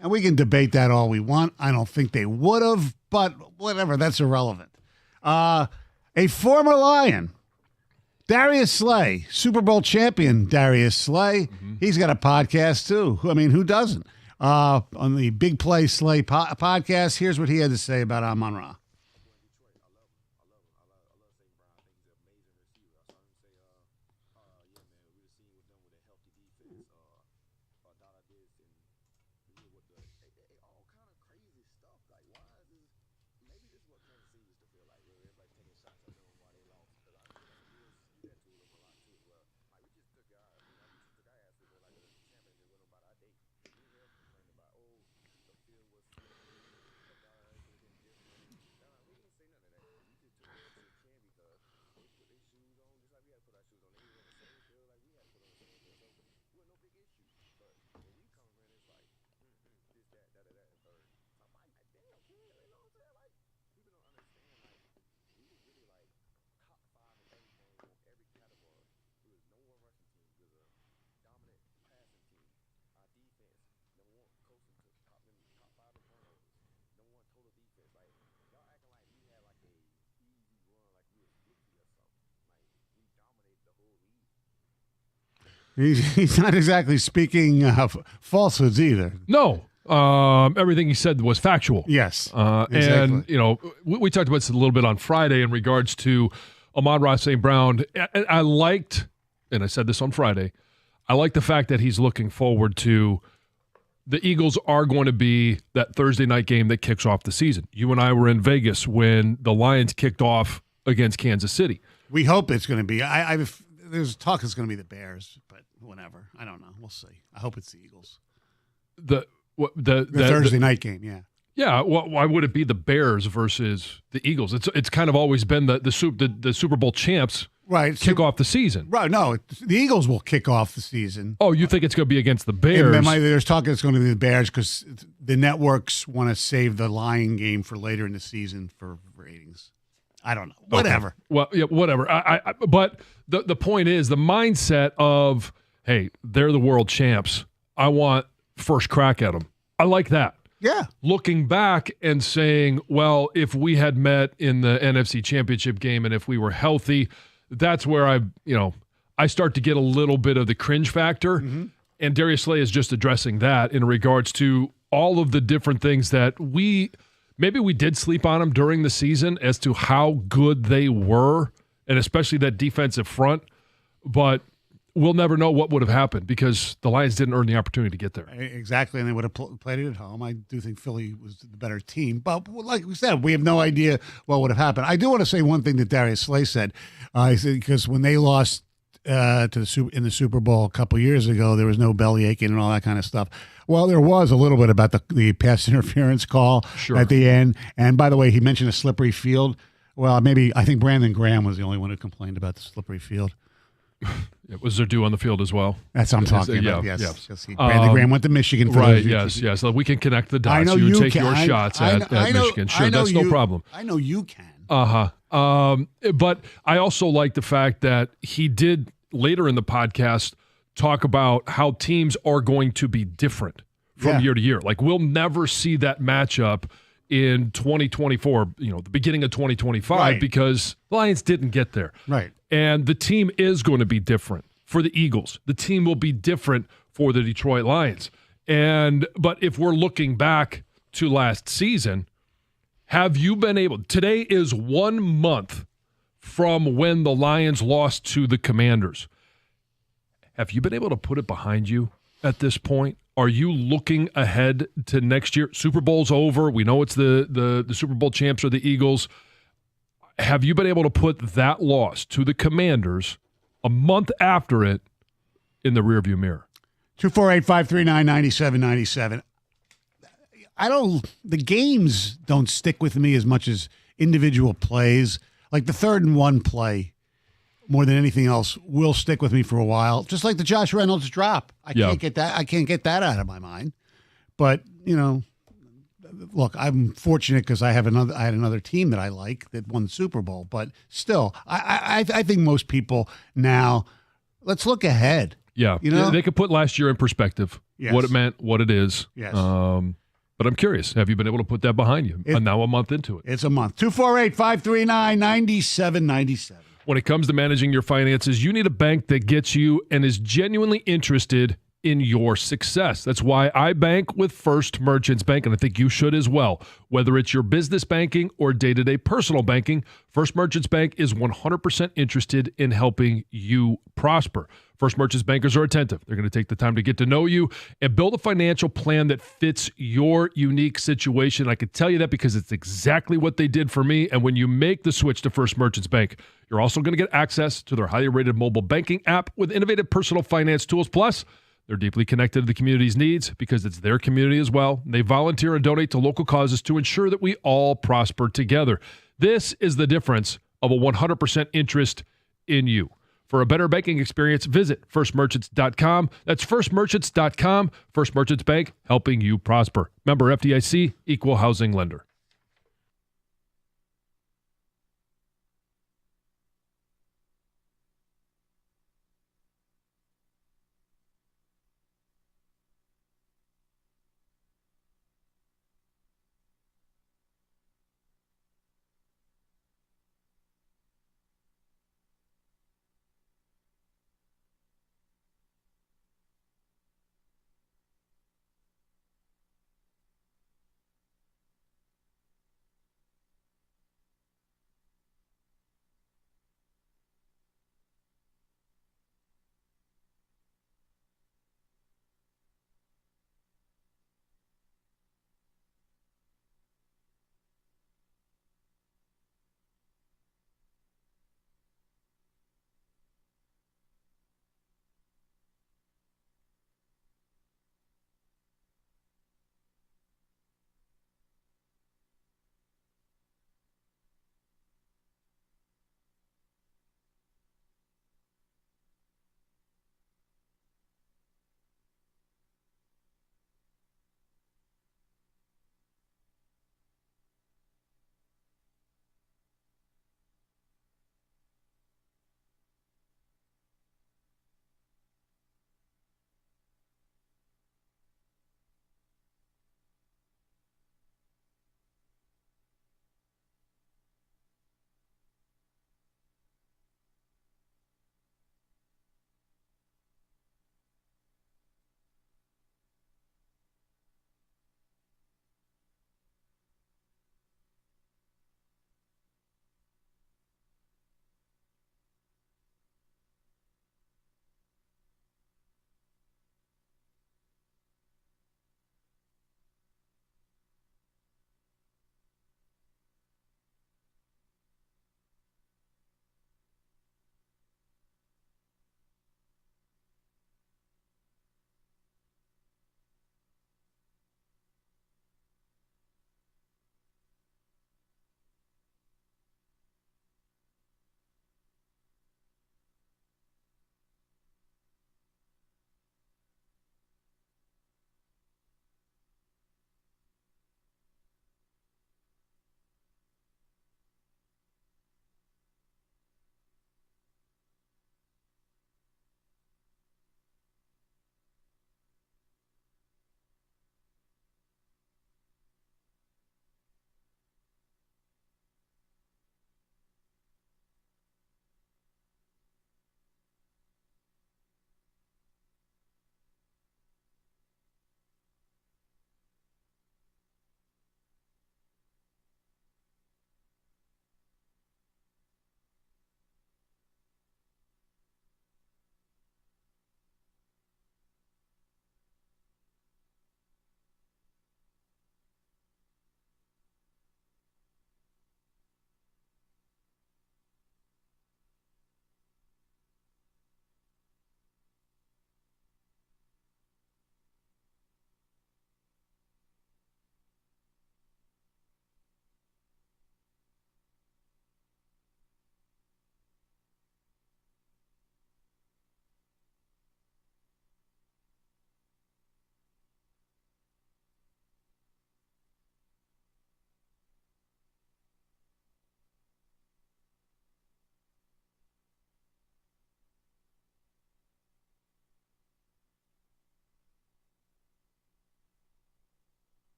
And we can debate that all we want. I don't think they would have, but whatever, that's irrelevant. A former Lion, Darius Slay, Super Bowl champion Darius Slay, he's got a podcast too. I mean, who doesn't? On the Big Play Slay podcast, here's what he had to say about Amon-Ra. He's not exactly speaking falsehoods either. No. Everything he said was factual. Yes. And, Exactly. you know, we talked about this a little bit on Friday in regards to Amon-Ra St. Brown. I liked, and I said this on Friday, I like the fact that he's looking forward to the Eagles are going to be that Thursday night game that kicks off the season. You and I were in Vegas when the Lions kicked off against Kansas City. We hope it's going to be. There's talk it's going to be the Bears, but whatever. I don't know. We'll see. I hope it's the Eagles. The Thursday night game, yeah. Yeah, well, why would it be the Bears versus the Eagles? It's kind of always been the Super Bowl champs kick off the season. Right, no, the Eagles will kick off the season. Oh, you think it's going to be against the Bears? And there's talk it's going to be the Bears because the networks want to save the Lion game for later in the season for ratings. I don't know. Whatever. Okay. Well, yeah, whatever. But the point is the mindset of, hey, they're the world champs. I want first crack at them. I like that. Yeah. Looking back and saying, well, if we had met in the NFC Championship game and if we were healthy, that's where I start to get a little bit of the cringe factor. Mm-hmm. And Darius Slay is just addressing that in regards to all of the different things that maybe we did sleep on them during the season as to how good they were, and especially that defensive front. But we'll never know what would have happened because the Lions didn't earn the opportunity to get there. Exactly, and they would have played it at home. I do think Philly was the better team. But like we said, we have no idea what would have happened. I do want to say one thing that Darius Slay said. He said because when they lost in the Super Bowl a couple years ago, there was no belly aching and all that kind of stuff. Well, there was a little bit about the pass interference call at the end. And by the way, he mentioned a slippery field. Well, I think Brandon Graham was the only one who complained about the slippery field. Was there dew on the field as well? That's what I'm talking about. Yeah, yes. Brandon Graham went to Michigan. For right, yes. So we can connect the dots. I know you take can. your shots at Michigan. Sure, that's no problem. I know you can. But I also like the fact that he did later in the podcast talk about how teams are going to be different from year to year. Like we'll never see that matchup in 2024, the beginning of 2025, because the Lions didn't get there. Right. And the team is going to be different for the Eagles. The team will be different for the Detroit Lions. But if we're looking back to last season, have you been able – today is 1 month from when the Lions lost to the Commanders. Have you been able to put it behind you at this point? Are you looking ahead to next year? Super Bowl's over. We know it's the Super Bowl champs are the Eagles. Have you been able to put that loss to the Commanders a month after it in the rearview mirror? 248-539-9797. The games don't stick with me as much as individual plays. Like the 3rd and 1 play, more than anything else, will stick with me for a while. Just like the Josh Reynolds drop. I can't get that out of my mind. But, look, I'm fortunate because I had another team that I like that won the Super Bowl. But still, I think most people now, let's look ahead. Yeah, they could put last year in perspective, what it meant, what it is. Yes. But I'm curious, have you been able to put that behind you? And now a month into it. It's a month. 248-539-9797. When it comes to managing your finances, you need a bank that gets you and is genuinely interested in your success. That's why I bank with First Merchants Bank, and I think you should as well. Whether it's your business banking or day-to-day personal banking, First Merchants Bank is 100% interested in helping you prosper. First Merchants bankers are attentive. They're going to take the time to get to know you and build a financial plan that fits your unique situation. I can tell you that because it's exactly what they did for me. And when you make the switch to First Merchants Bank, you're also going to get access to their highly rated mobile banking app with innovative personal finance tools. Plus, they're deeply connected to the community's needs because it's their community as well. They volunteer and donate to local causes to ensure that we all prosper together. This is the difference of a 100% interest in you. For a better banking experience, visit firstmerchants.com. That's firstmerchants.com. First Merchants Bank, helping you prosper. Member FDIC, equal housing lender.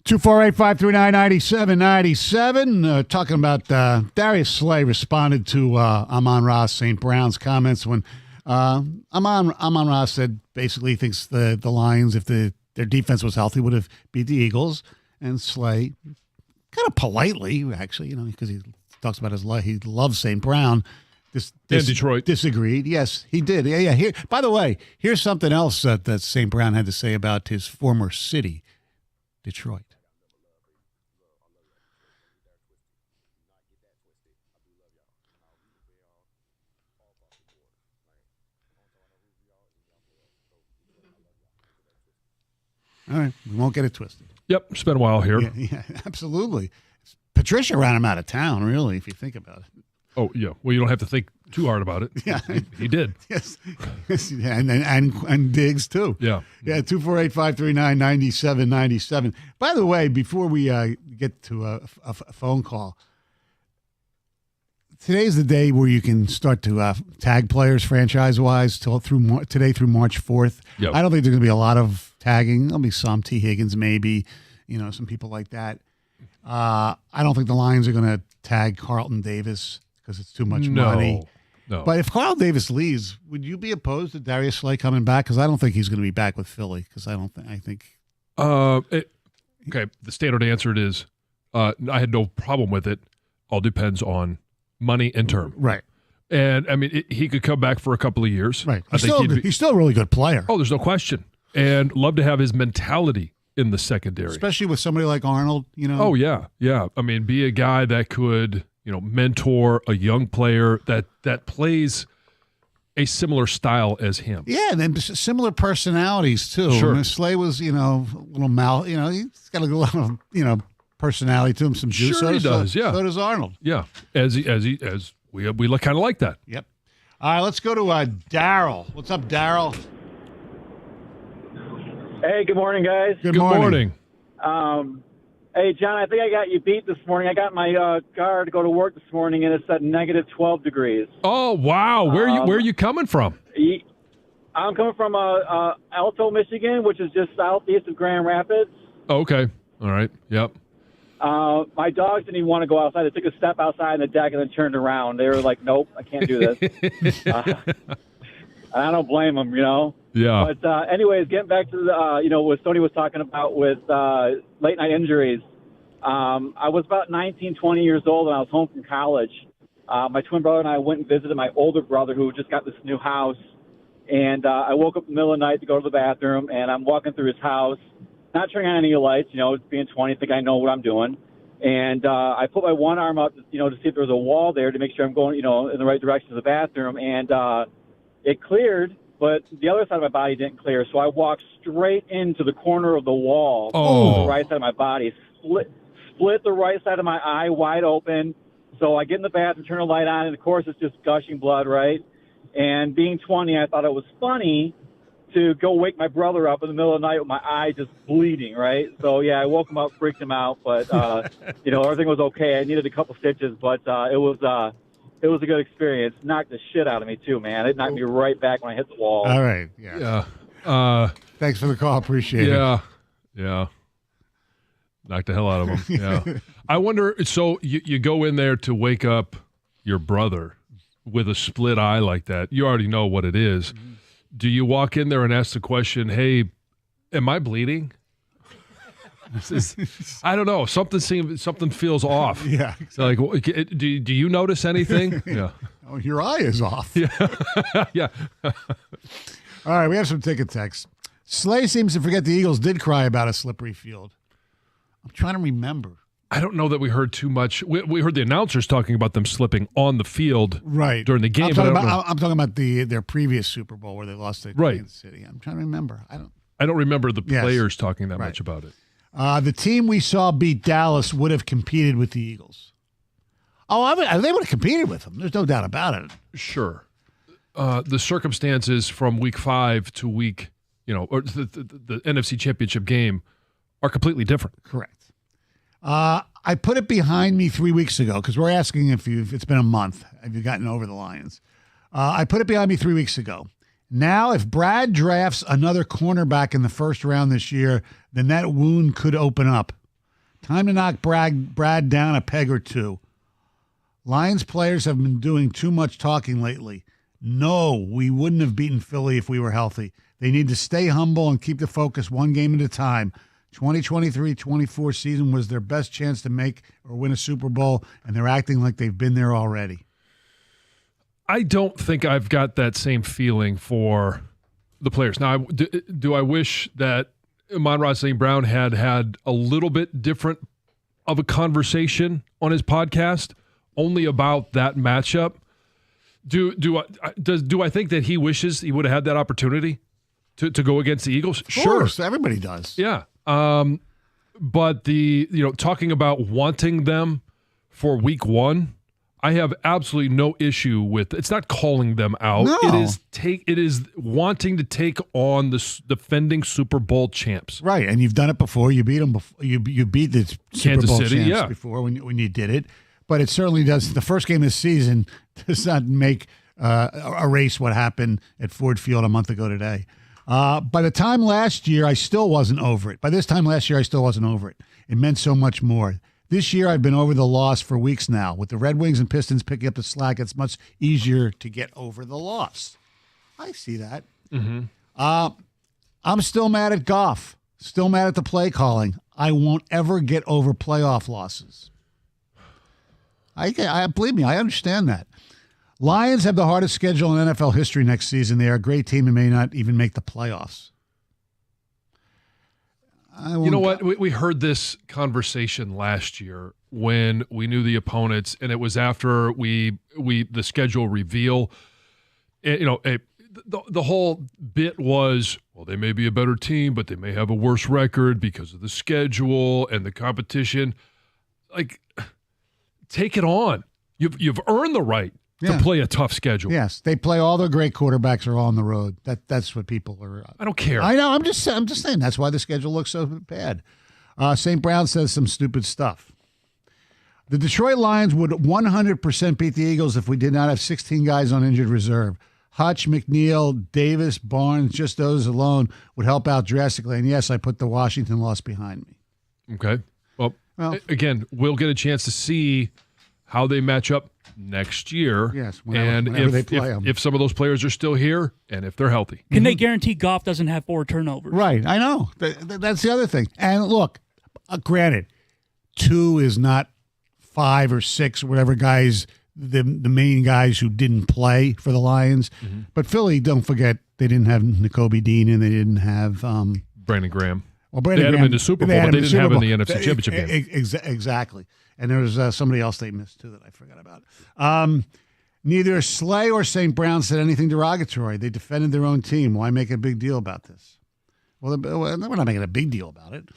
248-539-9797. Talking about Darius Slay responded to Amon-Ra St. Brown's comments when Amon-Ra said basically he thinks the Lions, if their defense was healthy, would have beat the Eagles. And Slay, kind of politely, actually, because he talks about he loves St. Brown. And Detroit. Disagreed. Yes, he did. Yeah. Here, by the way, here's something else that St. Brown had to say about his former city, Detroit. All right, we won't get it twisted. Yep, it's been a while here. Yeah, absolutely. Patricia ran him out of town, really, if you think about it. Oh, yeah. Well, you don't have to think too hard about it. Yeah. He did. Yes. And Diggs, too. Yeah. Yeah, 248-539-9797. By the way, before we get to a phone call, today's the day where you can start to tag players franchise-wise today through March 4th. Yep. I don't think there's going to be a lot of tagging. There'll be some T. Higgins, maybe, some people like that. I don't think the Lions are going to tag Carlton Davis because it's too much money. No. But if Carl Davis leaves, would you be opposed to Darius Slay coming back? Because I don't think he's going to be back with Philly. Because I think. Okay. The standard answer is I had no problem with it. All depends on money and term. Right. And I mean, he could come back for a couple of years. Right. He's still a really good player. Oh, there's no question. And love to have his mentality in the secondary, especially with somebody like Arnold. Oh yeah. I mean, be a guy that could mentor a young player that plays a similar style as him. Yeah, and then similar personalities too. Sure. And Slay was, a little he's got a little, personality to him, some juice. Sure, he does. Yeah. So does Arnold. Yeah, as we look kind of like that. Yep. All right, let's go to Daryl. What's up, Daryl? Hey, good morning, guys. Good morning. Hey, John, I think I got you beat this morning. I got my car to go to work this morning, and it said negative 12 degrees. Oh, wow. Where are you coming from? I'm coming from Alto, Michigan, which is just southeast of Grand Rapids. Oh, okay. All right. Yep. My dogs didn't even want to go outside. They took a step outside on the deck and then turned around. They were like, nope, I can't do this. I don't blame them, Yeah. But anyways, getting back to the, what Stoney was talking about with late night injuries. I was about 19, 20 years old, and I was home from college. My twin brother and I went and visited my older brother who just got this new house. And I woke up in the middle of the night to go to the bathroom, and I'm walking through his house, not turning on any lights, being 20, think I know what I'm doing. And I put my one arm up, to see if there was a wall there to make sure I'm going, in the right direction to the bathroom. And it cleared, but the other side of my body didn't clear. So I walked straight into the corner of the wall, the right side of my body, split the right side of my eye wide open. So I get in the bathroom, turn the light on, and of course it's just gushing blood, right? And being 20, I thought it was funny to go wake my brother up in the middle of the night with my eye just bleeding, right? So, yeah, I woke him up, freaked him out, but, everything was okay. I needed a couple stitches, but it was a good experience. Knocked the shit out of me, too, man. It knocked me right back when I hit the wall. All right. Yeah. Thanks for the call. Appreciate it. Yeah. Knocked the hell out of him. Yeah. I wonder, so you go in there to wake up your brother with a split eye like that. You already know what it is. Mm-hmm. Do you walk in there and ask the question, hey, am I bleeding? I don't know. Something feels off. Yeah. So like, do you notice anything? Yeah. Oh, your eye is off. Yeah. Yeah. All right, we have some ticket texts. Slay seems to forget the Eagles did cry about a slippery field. I'm trying to remember. I don't know that we heard too much. We heard the announcers talking about them slipping on the field during the game. I'm talking about their previous Super Bowl where they lost to Kansas City. I'm trying to remember. I don't remember the players talking that much about it. The team we saw beat Dallas would have competed with the Eagles. Oh, they would have competed with them. There's no doubt about it. Sure. The circumstances from week 5 to week, or the NFC Championship game are completely different. Correct. I put it behind me 3 weeks ago because we're asking if it's been a month. Have you gotten over the Lions? I put it behind me 3 weeks ago. Now, if Brad drafts another cornerback in the first round this year, then that wound could open up. Time to knock Brad down a peg or two. Lions players have been doing too much talking lately. No, we wouldn't have beaten Philly if we were healthy. They need to stay humble and keep the focus one game at a time. 2023-24 season was their best chance to make or win a Super Bowl, and they're acting like they've been there already. I don't think I've got that same feeling for the players. Now, do I wish that Amon-Ra St. Brown had a little bit different of a conversation on his podcast only about that matchup? Do I think that he wishes he would have had that opportunity to go against the Eagles? Of course, everybody does. Yeah. But talking about wanting them for week one, I have absolutely no issue with. It's not calling them out. No. It is wanting to take on the defending Super Bowl champs. Right, and you've done it before. You beat them before. You beat the Super Kansas Bowl City, champs yeah. before when you did it. But it certainly does. The first game of the season does not make erase what happened at Ford Field a month ago today. By the time last year, I still wasn't over it. By this time last year, I still wasn't over it. It meant so much more. This year, I've been over the loss for weeks now. With the Red Wings and Pistons picking up the slack, it's much easier to get over the loss. I see that. Mm-hmm. I'm still mad at Goff. Still mad at the play calling. I won't ever get over playoff losses. I believe me, I understand that. Lions have the hardest schedule in NFL history next season. They are a great team and may not even make the playoffs. You know what? We heard this conversation last year when we knew the opponents, and it was after the schedule reveal. The whole bit was, well, they may be a better team, but they may have a worse record because of the schedule and the competition. Like, take it on. You've earned the right to play a tough schedule. Yes, they play. All their great quarterbacks are all on the road. That's what people are. I don't care. I know. I'm just saying. That's why the schedule looks so bad. St. Brown says some stupid stuff. The Detroit Lions would 100% beat the Eagles if we did not have 16 guys on injured reserve. Hutch, McNeil, Davis, Barnes, just those alone would help out drastically. And yes, I put the Washington loss behind me. Okay. Well, again, we'll get a chance to see how they match up next year. Yes, whenever they play them. If some of those players are still here and if they're healthy. Can they guarantee Goff doesn't have 4 turnovers? Right, I know. That's the other thing. And look, granted, 2 is not 5 or 6 or whatever guys, the main guys who didn't play for the Lions. Mm-hmm. But Philly, don't forget, they didn't have Nakobe Dean and they didn't have Brandon Graham. Well, they had him in the Super Bowl, but they didn't have him in the NFC Championship game. Exactly. And there was somebody else they missed, too, that I forgot about. Neither Slay or St. Brown said anything derogatory. They defended their own team. Why make a big deal about this? Well, we're not making a big deal about it.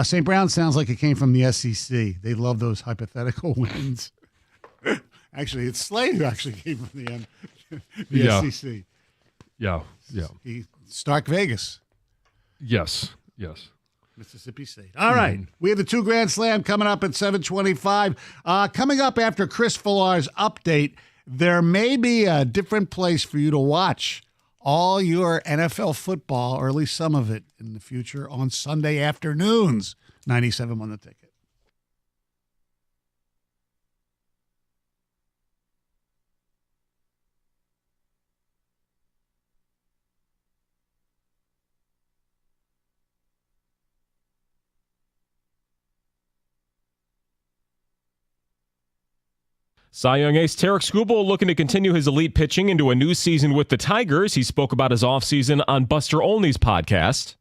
St. Brown sounds like it came from the SEC. They love those hypothetical wins. Actually, it's Slay who actually came from the SEC. Yeah. Stark Vegas. Yes. Mississippi State. All right. We have the 2 Grand Slam coming up at 7:25. Coming up after Chris Villar's update, there may be a different place for you to watch all your NFL football, or at least some of it in the future, on Sunday afternoons. 97 on the ticket. Cy Young ace Tarek Skubal looking to continue his elite pitching into a new season with the Tigers. He spoke about his offseason on Buster Olney's podcast.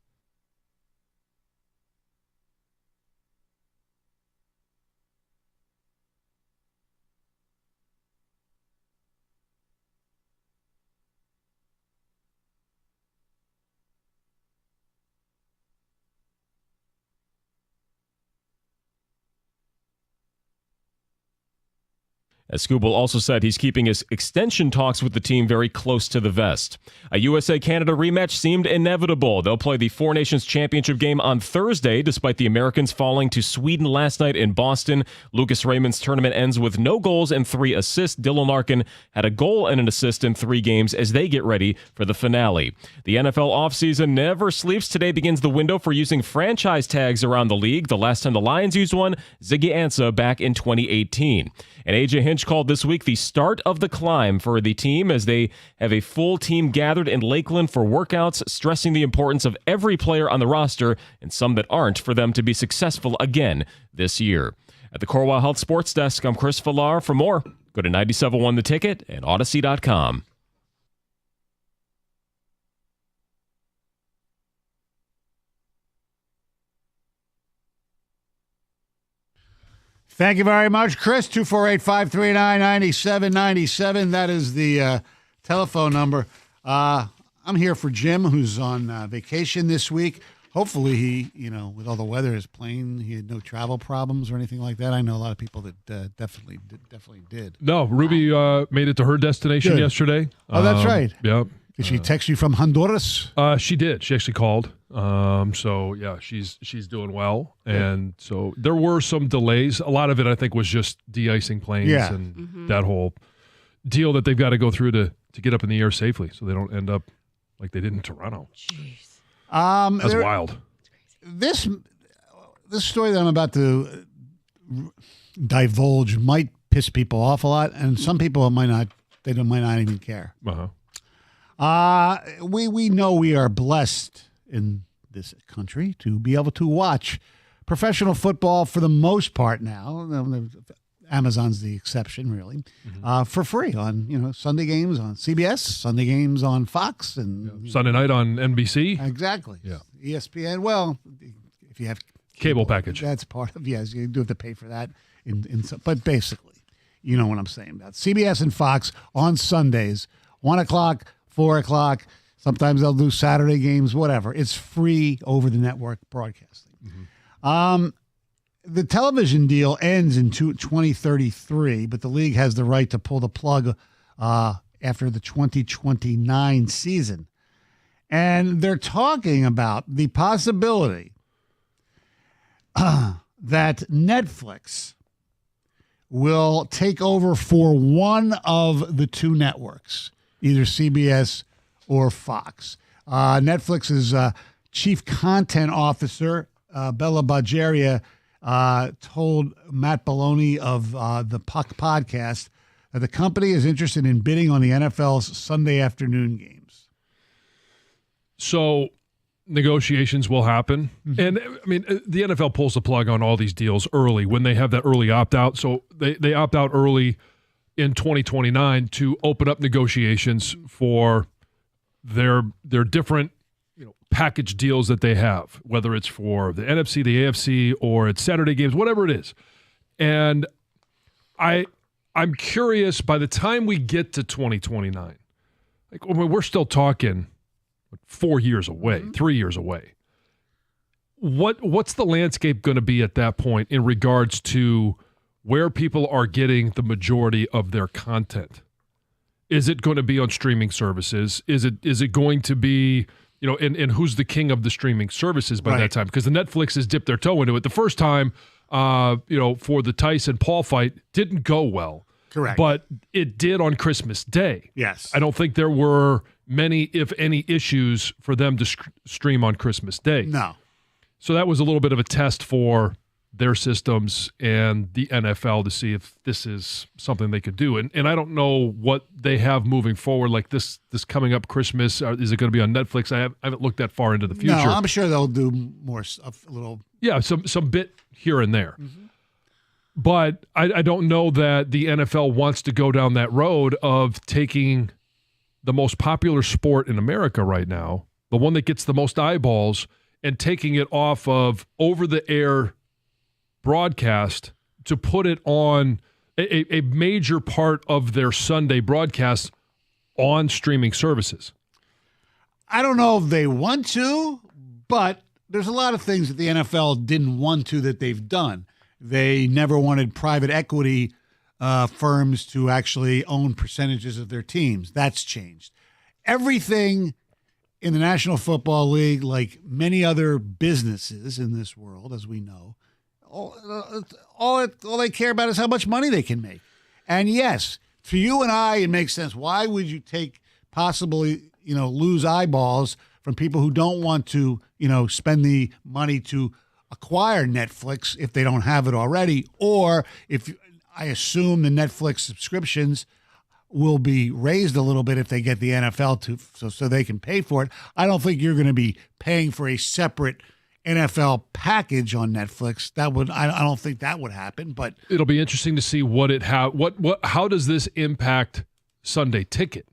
As Skubal also said, he's keeping his extension talks with the team very close to the vest. A USA-Canada rematch seemed inevitable. They'll play the Four Nations Championship game on Thursday, despite the Americans falling to Sweden last night in Boston. Lucas Raymond's tournament ends with no goals and 3 assists. Dylan Larkin had a goal and an assist in 3 games as they get ready for the finale. The NFL offseason never sleeps. Today begins the window for using franchise tags around the league. The last time the Lions used one, Ziggy Ansah back in 2018. And AJ Hinch called this week the start of the climb for the team as they have a full team gathered in Lakeland for workouts, stressing the importance of every player on the roster and some that aren't for them to be successful again this year. At the Corwell Health Sports Desk, I'm Chris Villar. For more, go to 97.1 The Ticket and Odyssey.com. Thank you very much, Chris. 248-539-9797. That is the telephone number. I'm here for Jim, who's on vacation this week. Hopefully he, with all the weather, his plane, he had no travel problems or anything like that. I know a lot of people that definitely did. No, Ruby made it to her destination yesterday. Oh, that's right. Yeah. Did she text you from Honduras? She did. She actually called. So yeah, she's doing well. And so there were some delays. A lot of it, I think, was just de-icing planes and that whole deal that they've got to go through to get up in the air safely, so they don't end up like they did in Toronto. Jeez. That's wild. This story that I'm about to divulge might piss people off a lot, and some people might not. They might not even care. We know we are blessed in this country to be able to watch professional football for the most part now. Amazon's the exception, really, for free on Sunday games on CBS, Sunday games on Fox, and Sunday night on NBC. Exactly. Yeah. ESPN. Well, if you have cable package, that's part of you do have to pay for that. But basically, you know what I'm saying about CBS and Fox on Sundays, 1 o'clock, 4 o'clock. Sometimes they'll do Saturday games, whatever. It's free over the network broadcasting. The television deal ends in 2033, but the league has the right to pull the plug after the 2029 season. And they're talking about the possibility that Netflix will take over for one of the 2 networks, either CBS or Fox. Netflix's chief content officer, Bella Bajaria, told Matt Belloni of the Puck podcast that the company is interested in bidding on the NFL's Sunday afternoon games. So negotiations will happen. And, I mean, the NFL pulls the plug on all these deals early when they have that early opt-out. So they opt out early in 2029 to open up negotiations for their different package deals that they have, whether it's for the NFC, the AFC, or it's Saturday games, whatever it is. And I'm curious, by the time we get to 2029, we're still talking 4 years away, 3 years away. What's the landscape going to be at that point in regards to where people are getting the majority of their content? Is it going to be on streaming services? Is it going to be, and who's the king of the streaming services by that time? Because the Netflix has dipped their toe into it. The first time, for the Tyson Paul fight didn't go well. Correct. But it did on Christmas Day. Yes. I don't think there were many, if any, issues for them to stream on Christmas Day. No. So that was a little bit of a test for their systems and the NFL to see if this is something they could do. And I don't know what they have moving forward, like this coming up Christmas. Is it going to be on Netflix? I haven't looked that far into the future. No, I'm sure they'll do more stuff, a little. Yeah, some bit here and there. But I don't know that the NFL wants to go down that road of taking the most popular sport in America right now, the one that gets the most eyeballs, and taking it off of over-the-air broadcast to put it on a major part of their Sunday broadcast on streaming services. I don't know if they want to, but there's a lot of things that the NFL didn't want to that they've done. They never wanted private equity firms to actually own percentages of their teams. That's changed. Everything in the National Football League, like many other businesses in this world, as we know, all they care about is how much money they can make. And yes, for you and I, it makes sense. Why would you possibly lose eyeballs from people who don't want to, spend the money to acquire Netflix if they don't have it already, or if I assume the Netflix subscriptions will be raised a little bit if they get the NFL so they can pay for it. I don't think you're going to be paying for a separate NFL package on Netflix. I don't think that would happen, but it'll be interesting to see how does this impact Sunday Ticket?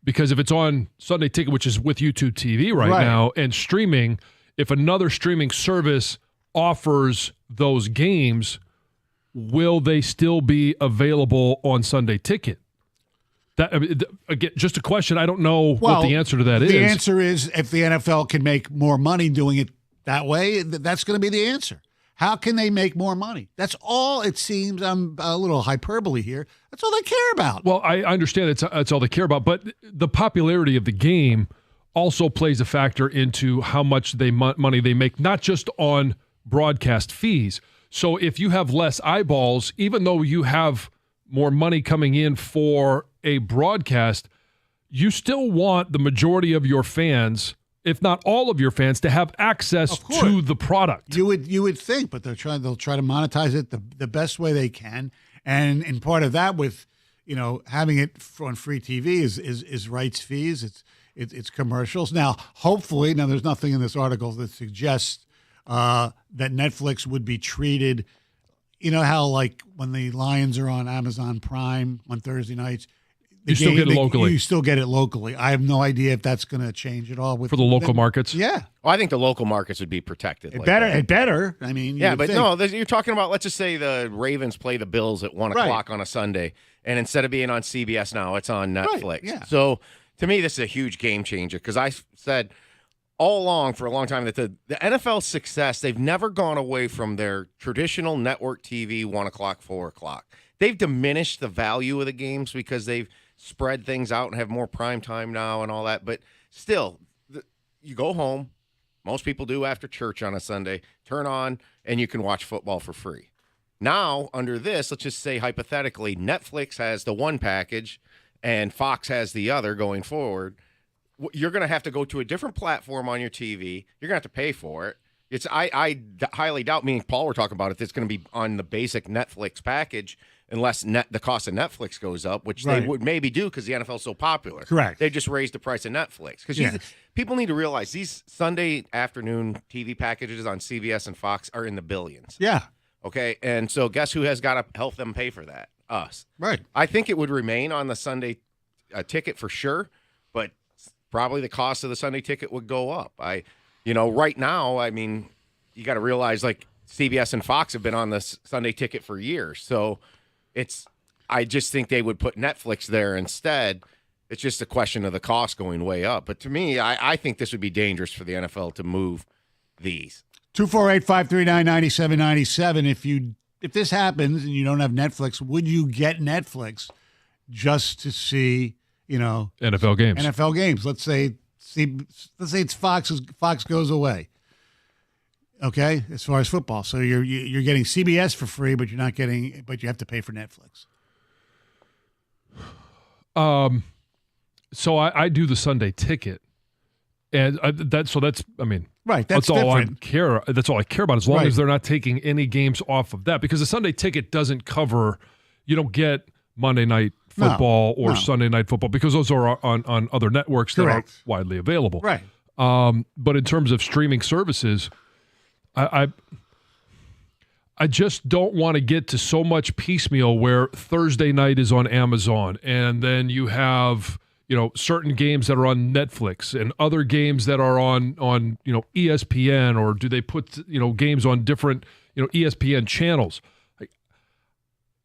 Because if it's on Sunday Ticket, which is with YouTube TV right now, and streaming, if another streaming service offers those games, will they still be available on Sunday Ticket? Again, just a question. I don't know what the answer to that is. The answer is if the NFL can make more money doing it that way, that's going to be the answer. How can they make more money? That's all it seems. I'm a little hyperbole here. That's all they care about. Well, I understand it's all they care about, but the popularity of the game also plays a factor into how much money they make, not just on broadcast fees. So if you have less eyeballs, even though you have more money coming in for a broadcast, you still want the majority of your fans, if not all of your fans, to have access to the product. You would think, but they'll try to monetize it the best way they can, and part of that with having it on free TV is rights fees. It's commercials. Now, hopefully, there's nothing in this article that suggests that Netflix would be treated. You know how like when the Lions are on Amazon Prime on Thursday nights. You still get it locally. You still get it locally. I have no idea if that's going to change at all. For the local markets? Yeah. Well, I think the local markets would be protected. It better. I mean, yeah, but no, you're talking about, let's just say the Ravens play the Bills at 1 o'clock on a Sunday, and instead of being on CBS now, it's on Netflix. Right, yeah. So to me, this is a huge game changer because I said all along for a long time that the NFL's success, they've never gone away from their traditional network TV 1 o'clock, 4 o'clock. They've diminished the value of the games because they've spread things out and have more prime time now and all that. But still, you go home, most people do after church on a Sunday, turn on, and you can watch football for free. Now, under this, let's just say hypothetically, Netflix has the one package and Fox has the other going forward. You're going to have to go to a different platform on your TV. You're going to have to pay for it. I highly doubt, me and Paul were talking about it, it's going to be on the basic Netflix package unless the cost of Netflix goes up, which they would maybe do because the NFL is so popular. Correct. They just raised the price of Netflix. Because people need to realize these Sunday afternoon TV packages on CBS and Fox are in the billions. Yeah. Okay, and so guess who has got to help them pay for that? Us. Right. I think it would remain on the Sunday ticket for sure, but probably the cost of the Sunday ticket would go up. Right now, I mean, you got to realize like CBS and Fox have been on the Sunday ticket for years, so I just think they would put Netflix there instead. It's just a question of the cost going way up. But to me, I think this would be dangerous for the NFL to move these. 248-539-9797. If this happens and you don't have Netflix, would you get Netflix just to see, NFL games? NFL games. Let's say it's Fox goes away. Okay, as far as football, so you're getting CBS for free, but you have to pay for Netflix. So I do the Sunday ticket, and that's right. That's all different. I care. That's all I care about, as long as they're not taking any games off of that, because the Sunday ticket doesn't cover. You don't get Monday Night Football or Sunday Night Football because those are on other networks that are widely available. Right. But in terms of streaming services, I just don't want to get to so much piecemeal where Thursday night is on Amazon and then you have certain games that are on Netflix and other games that are on ESPN, or do they put games on different ESPN channels?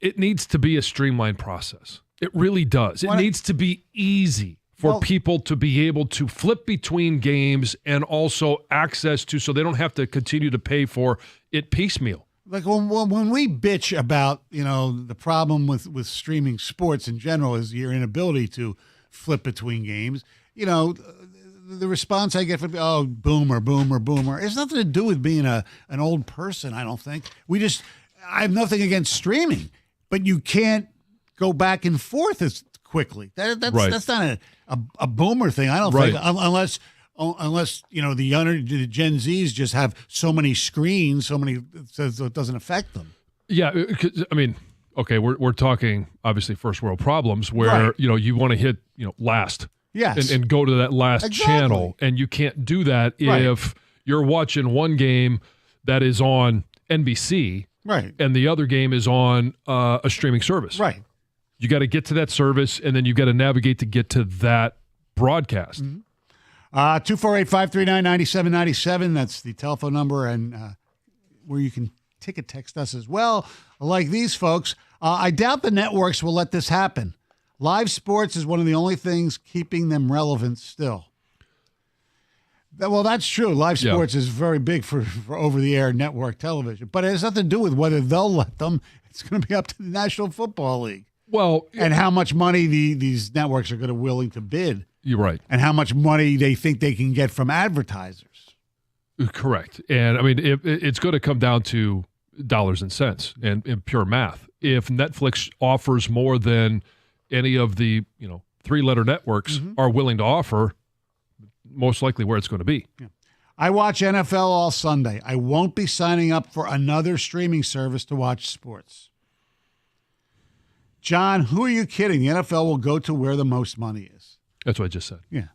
It needs to be a streamlined process. It really does. It needs to be easy for people to be able to flip between games and also access to, so they don't have to continue to pay for it piecemeal. Like when we bitch about, the problem with streaming sports in general is your inability to flip between games, the response I get from, oh, boomer, boomer, boomer. It has nothing to do with being an old person, I don't think. I have nothing against streaming, but you can't go back and forth as quickly. That's not a boomer thing, I don't think, unless the Gen Zs just have so many screens, so it doesn't affect them. Yeah, I mean, okay, we're talking obviously first world problems where you want to hit last, yes, and go to that last channel, and you can't do that if you're watching one game that is on NBC, right, and the other game is on a streaming service, right. You got to get to that service, and then you got to navigate to get to that broadcast. 248-539-9797. That's the telephone number, and where you can ticket text us as well. Like these folks, I doubt the networks will let this happen. Live sports is one of the only things keeping them relevant still. Well, that's true. Live sports is very big for over-the-air network television, but it has nothing to do with whether they'll let them. It's going to be up to the National Football League. Well, and how much money these networks are going to willing to bid. You're right. And how much money they think they can get from advertisers. Correct. And I mean, it's going to come down to dollars and cents and pure math. If Netflix offers more than any of the 3-letter networks are willing to offer, most likely where it's going to be. Yeah. I watch NFL all Sunday. I won't be signing up for another streaming service to watch sports. John, who are you kidding? The NFL will go to where the most money is. That's what I just said. Yeah.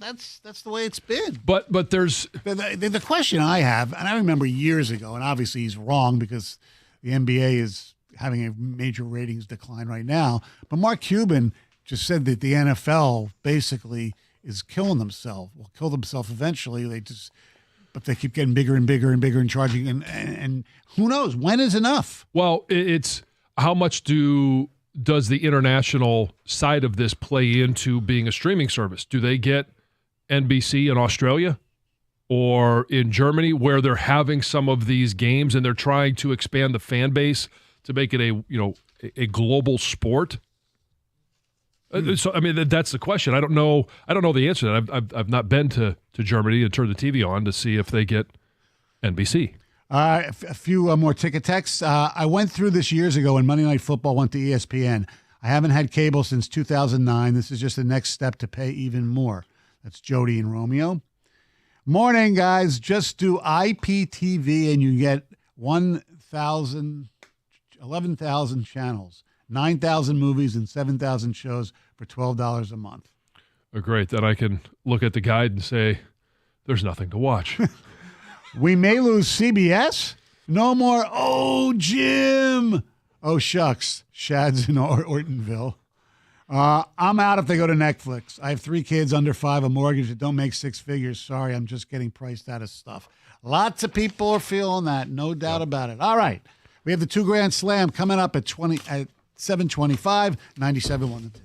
That's the way it's been. But there's the question I have, and I remember years ago, and obviously he's wrong because the NBA is having a major ratings decline right now. But Mark Cuban just said that the NFL basically is killing themselves. Will kill themselves eventually. But they keep getting bigger and bigger and bigger and charging. And who knows? When is enough? Well, it's how much does the international side of this play into being a streaming service? Do they get NBC in Australia or in Germany where they're having some of these games and they're trying to expand the fan base to make it a global sport? So I mean that's the question. I don't know the answer to that. I've not been to Germany and turned the TV on to see if they get NBC. A few more ticket texts. I went through this years ago when Monday Night Football went to ESPN. I haven't had cable since 2009. This is just the next step to pay even more. That's Jody and Romeo. Morning, guys. Just do IPTV and you get 11,000 channels, 9,000 movies, and 7,000 shows for $12 a month. Oh, great. Then I can look at the guide and say, there's nothing to watch. We may lose CBS. No more, oh, Jim. Oh, shucks. Shad's in Ortonville. I'm out if they go to Netflix. I have 3 kids under 5, a mortgage that don't make 6 figures. Sorry, I'm just getting priced out of stuff. Lots of people are feeling that, no doubt about it. All right. We have the $2 Grand Slam coming up at 7:25, 97.1 the ticket.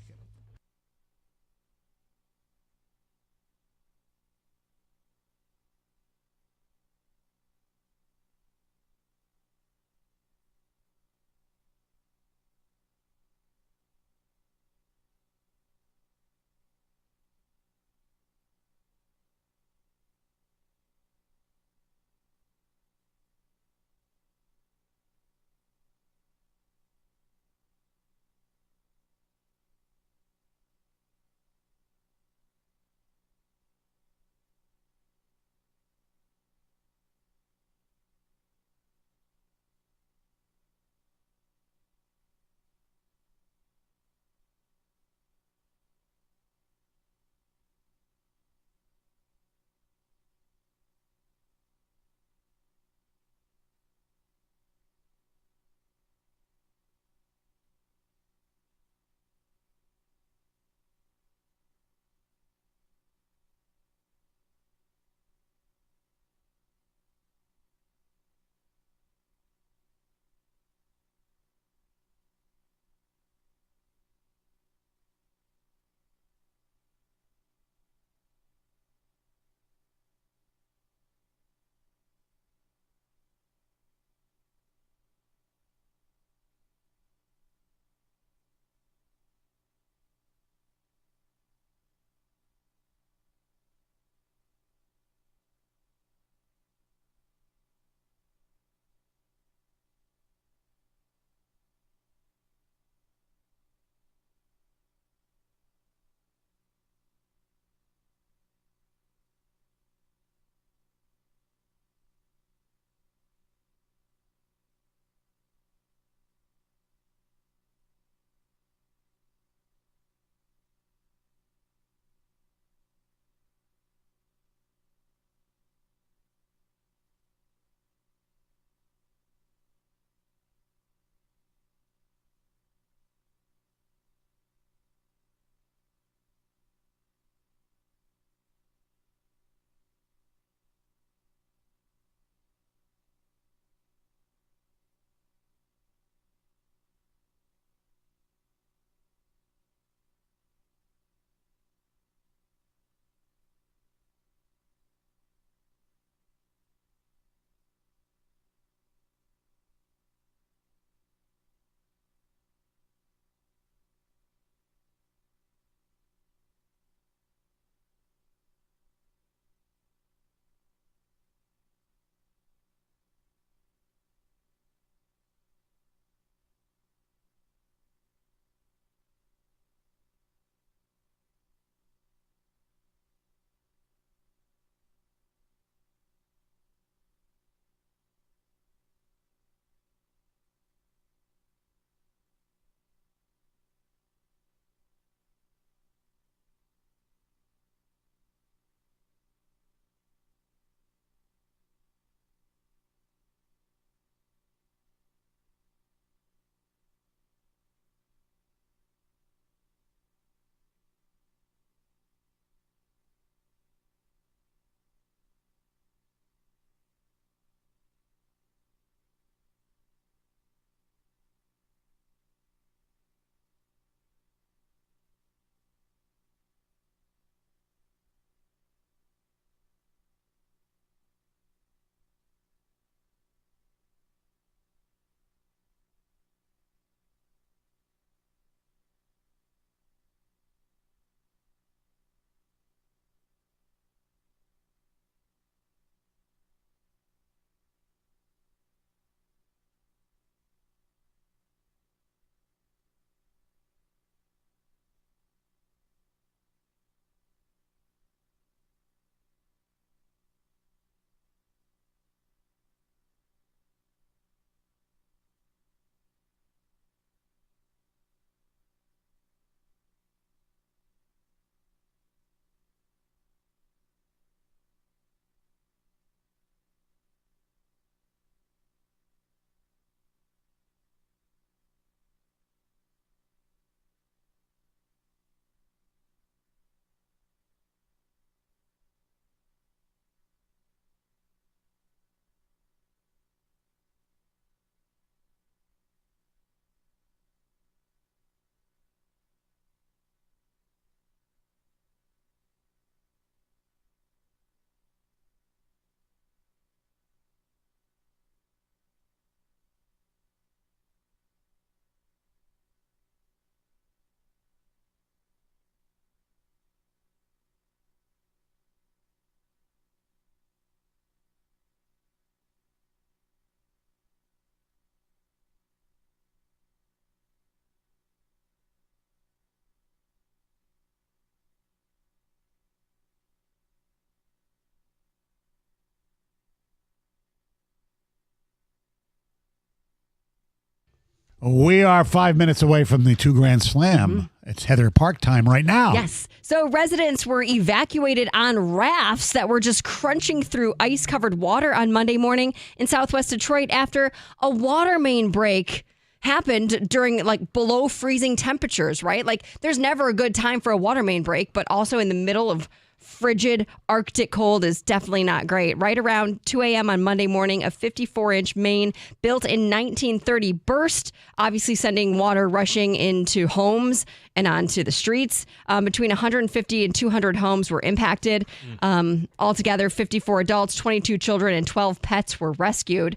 We are 5 minutes away from the 2 Grand Slam. It's Heather Park time right now. Yes. So residents were evacuated on rafts that were just crunching through ice-covered water on Monday morning in southwest Detroit after a water main break happened during like below freezing temperatures, right? Like there's never a good time for a water main break, but also in the middle of frigid Arctic cold is definitely not great. Right around 2 a.m. on Monday morning, a 54-inch main built in 1930 burst, obviously sending water rushing into homes and onto the streets. Between 150 and 200 homes were impacted. Altogether, 54 adults, 22 children, and 12 pets were rescued.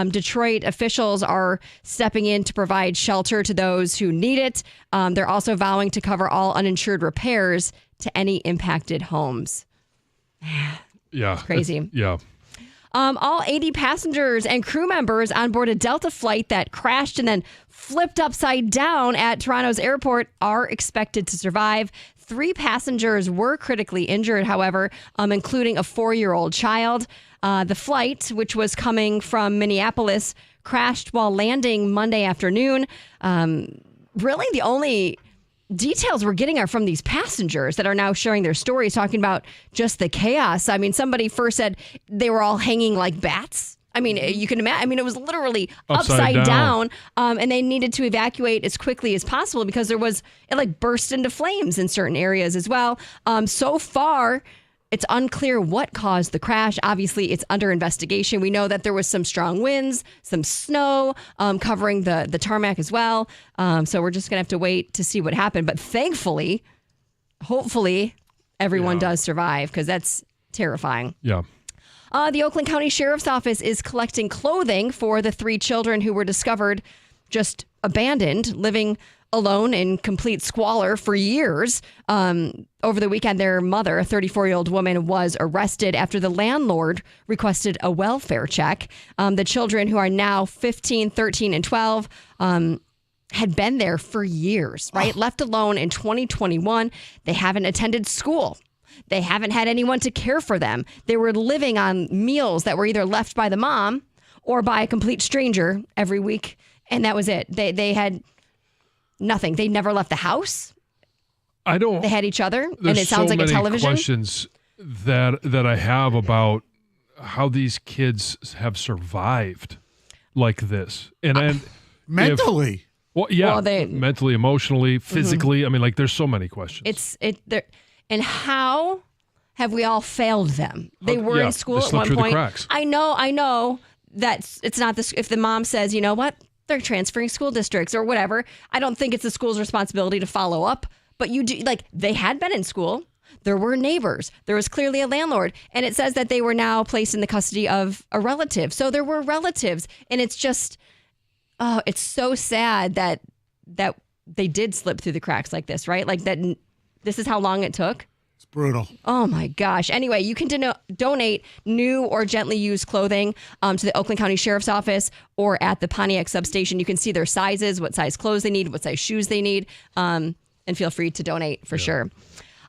Detroit officials are stepping in to provide shelter to those who need it. They're also vowing to cover all uninsured repairs to any impacted homes. Yeah. Crazy. Yeah. All 80 passengers and crew members on board a Delta flight that crashed and then flipped upside down at Toronto's airport are expected to survive. 3 passengers were critically injured, however, including a 4-year-old child. The flight, which was coming from Minneapolis, crashed while landing Monday afternoon. Really, the only details we're getting are from these passengers that are now sharing their stories, talking about just the chaos. I mean, somebody first said they were all hanging like bats. I mean, you can imagine. I mean, it was literally upside down. And they needed to evacuate as quickly as possible because it like burst into flames in certain areas as well. So far, it's unclear what caused the crash. Obviously, it's under investigation. We know that there was some strong winds, some snow covering the tarmac as well. So we're just going to have to wait to see what happened. But thankfully, hopefully, everyone does survive because that's terrifying. Yeah. The Oakland County Sheriff's Office is collecting clothing for the 3 children who were discovered just abandoned, living alone in complete squalor for years. Over the weekend, their mother, a 34-year-old woman, was arrested after the landlord requested a welfare check. The children, who are now 15, 13, and 12, had been there for years, right? Left alone in 2021. They haven't attended school. They haven't had anyone to care for them. They were living on meals that were either left by the mom or by a complete stranger every week. And that was it. They had nothing. They never left the house. They had each other, and it sounds like a television. There's so many questions that I have about how these kids have survived like this, and Mentally. Mentally, emotionally, physically. I mean, like, there's so many questions. And how have we all failed them? They were in school at one point. I know that it's not this. If the mom says, you know what, they're transferring school districts or whatever, I don't think it's the school's responsibility to follow up. But you do, like, they had been in school. There were neighbors. There was clearly a landlord. And it says that they were now placed in the custody of a relative. So there were relatives. And it's just, it's so sad that they did slip through the cracks like this, right? Like that. This is how long it took. It's brutal. Oh my gosh. Anyway, you can donate new or gently used clothing to the Oakland County Sheriff's Office or at the Pontiac substation. You can see their sizes, what size clothes they need, what size shoes they need, and feel free to donate for sure.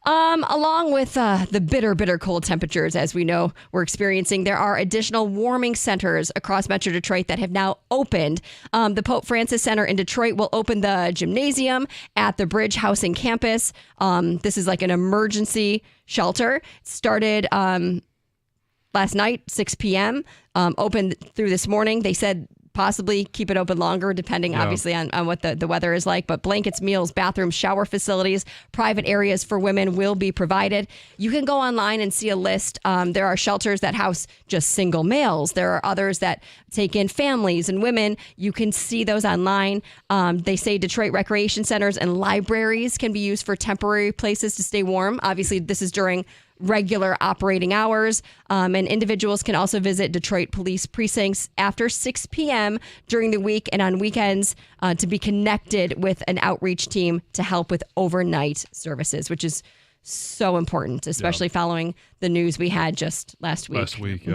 Along with the bitter cold temperatures, as we know we're experiencing, there are additional warming centers across Metro Detroit that have now opened. The Pope Francis Center in Detroit will open the gymnasium at the Bridge Housing campus. This is like an emergency shelter. It started last night, 6 p.m., opened through this morning. They said possibly keep it open longer, depending obviously on what the weather is like. But blankets, meals, bathrooms, shower facilities, private areas for women will be provided. You can go online and see a list. There are shelters that house just single males. There are others that take in families and women. You can see those online. They say Detroit recreation centers and libraries can be used for temporary places to stay warm. Obviously, this is during regular operating hours. And individuals can also visit Detroit police precincts after 6 p.m. during the week and on weekends to be connected with an outreach team to help with overnight services, which is so important, especially following the news we had just last week.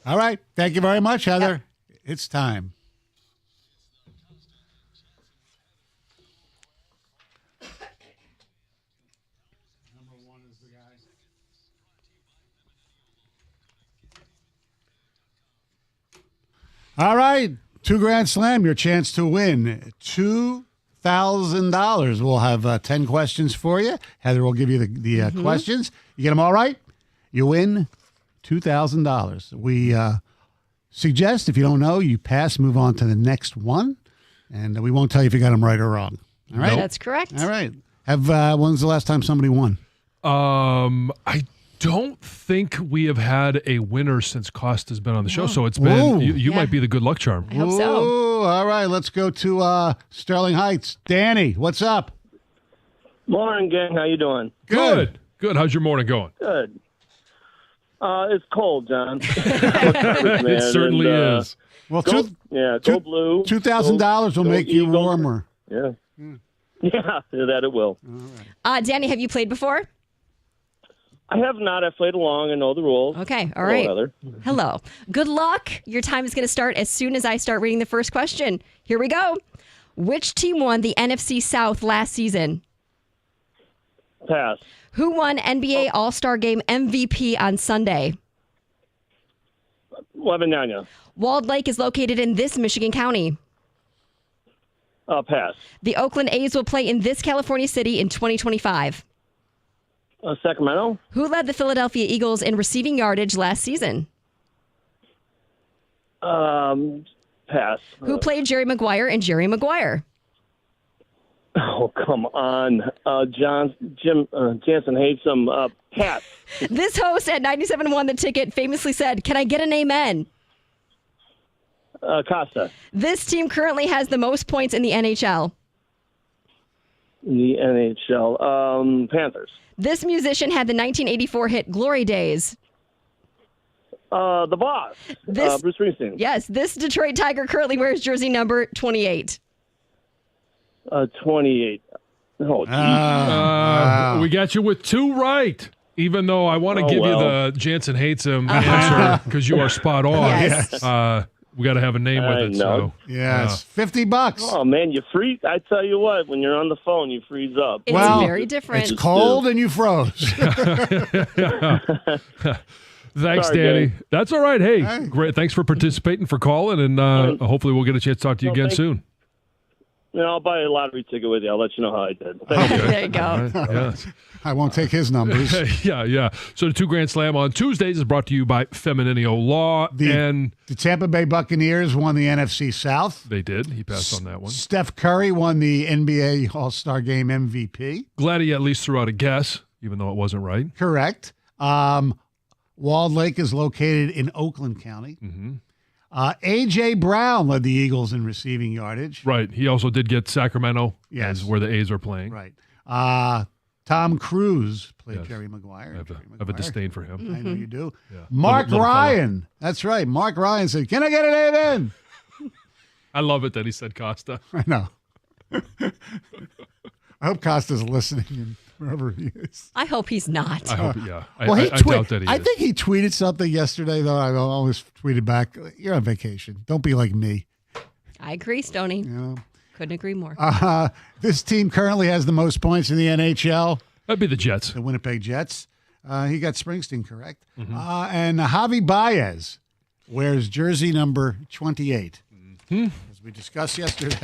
All right. Thank you very much, Heather. It's time. All right, 2 Grand Slam, your chance to win $2,000. We'll have 10 questions for you. Heather will give you the questions. You get them all right, you win $2,000. We suggest, if you don't know, you pass, move on to the next one, and we won't tell you if you got them right or wrong. All right? That's correct. All right. When's the last time somebody won? I don't think we have had a winner since Costa's been on the show, so it's been Whoa. you Yeah. might be the good luck charm. I hope so. Ooh, all right, let's go to Sterling Heights. Danny, what's up? Morning, gang. How you doing? Good. How's your morning going? Good. It's cold, John. It certainly is. Well, Go blue. $2,000 will Go make you Eagles. warmer. Yeah. Yeah, that it will. Danny, have you played before? I have not. I've played along. I know the rules. Okay, all Hello, right. Heather. Hello. Good luck. Your time is going to start as soon as I start reading the first question. Here we go. Which team won the NFC South last season? Pass. Who won NBA All-Star Game MVP on Sunday? Lebanon. Walled Lake is located in this Michigan county. Pass. The Oakland A's will play in this California city in 2025. Sacramento. Who led the Philadelphia Eagles in receiving yardage last season? Pass. Who played Jerry Maguire and Jerry Maguire? Oh, come on. Jansen hates him. Pass. This host at 97.1 The Ticket famously said, "Can I get an amen?" Costa. This team currently has the most points in the NHL. The NHL. Panthers. This musician had the 1984 hit Glory Days. The Boss. This- Bruce Springsteen. Yes, this Detroit Tiger currently wears jersey number 28. 28. Oh, geez. We got you with 2 right. Even though I want to give you the Jansen hates him answer because you are spot on. Yes. We got to have a name with I it. know. Yes, $50. Oh, man, you freeze. I tell you what, when you're on the phone, you freeze up. It's Well, very different. It's cold and you froze. Thanks, Sorry, Danny. gang. That's all right. Hey, great. Thanks for participating, for calling, and hopefully we'll get a chance to talk to you again soon. I'll buy a lottery ticket with you. I'll let you know how I did. Thank you. There you go. Yes. I won't take his numbers. Yeah. So the 2 Grand Slam on Tuesdays is brought to you by Femininio Law, and The Tampa Bay Buccaneers won the NFC South. they did. He passed on that one. Steph Curry won the NBA All-Star Game MVP. Glad he at least threw out a guess, even though it wasn't right. Correct. Walled Lake is located in Oakland County. Mm-hmm. A.J. Brown led the Eagles in receiving yardage. Right. He also did get Sacramento, Yes. as where the A's are playing. Right. Tom Cruise played Yes. Jerry Maguire. I have Jerry a Maguire. disdain for him. I know you do. Yeah. Mark Little fella. Ryan. That's right. Mark Ryan said, "Can I get an amen?" I love it that he said Costa. I know. I hope Costa's listening and wherever he is. I hope he's not. I hope, yeah. Well, I doubt that he I is. think he tweeted something yesterday, though. I always tweeted back, "You're on vacation. Don't be like me." I agree, Stoney. You know? Couldn't agree more. This team currently has the most points in the NHL, That'd be the Jets. the Winnipeg Jets. He got Springsteen correct. Mm-hmm. And Javi Baez wears jersey number 28, as we discussed yesterday.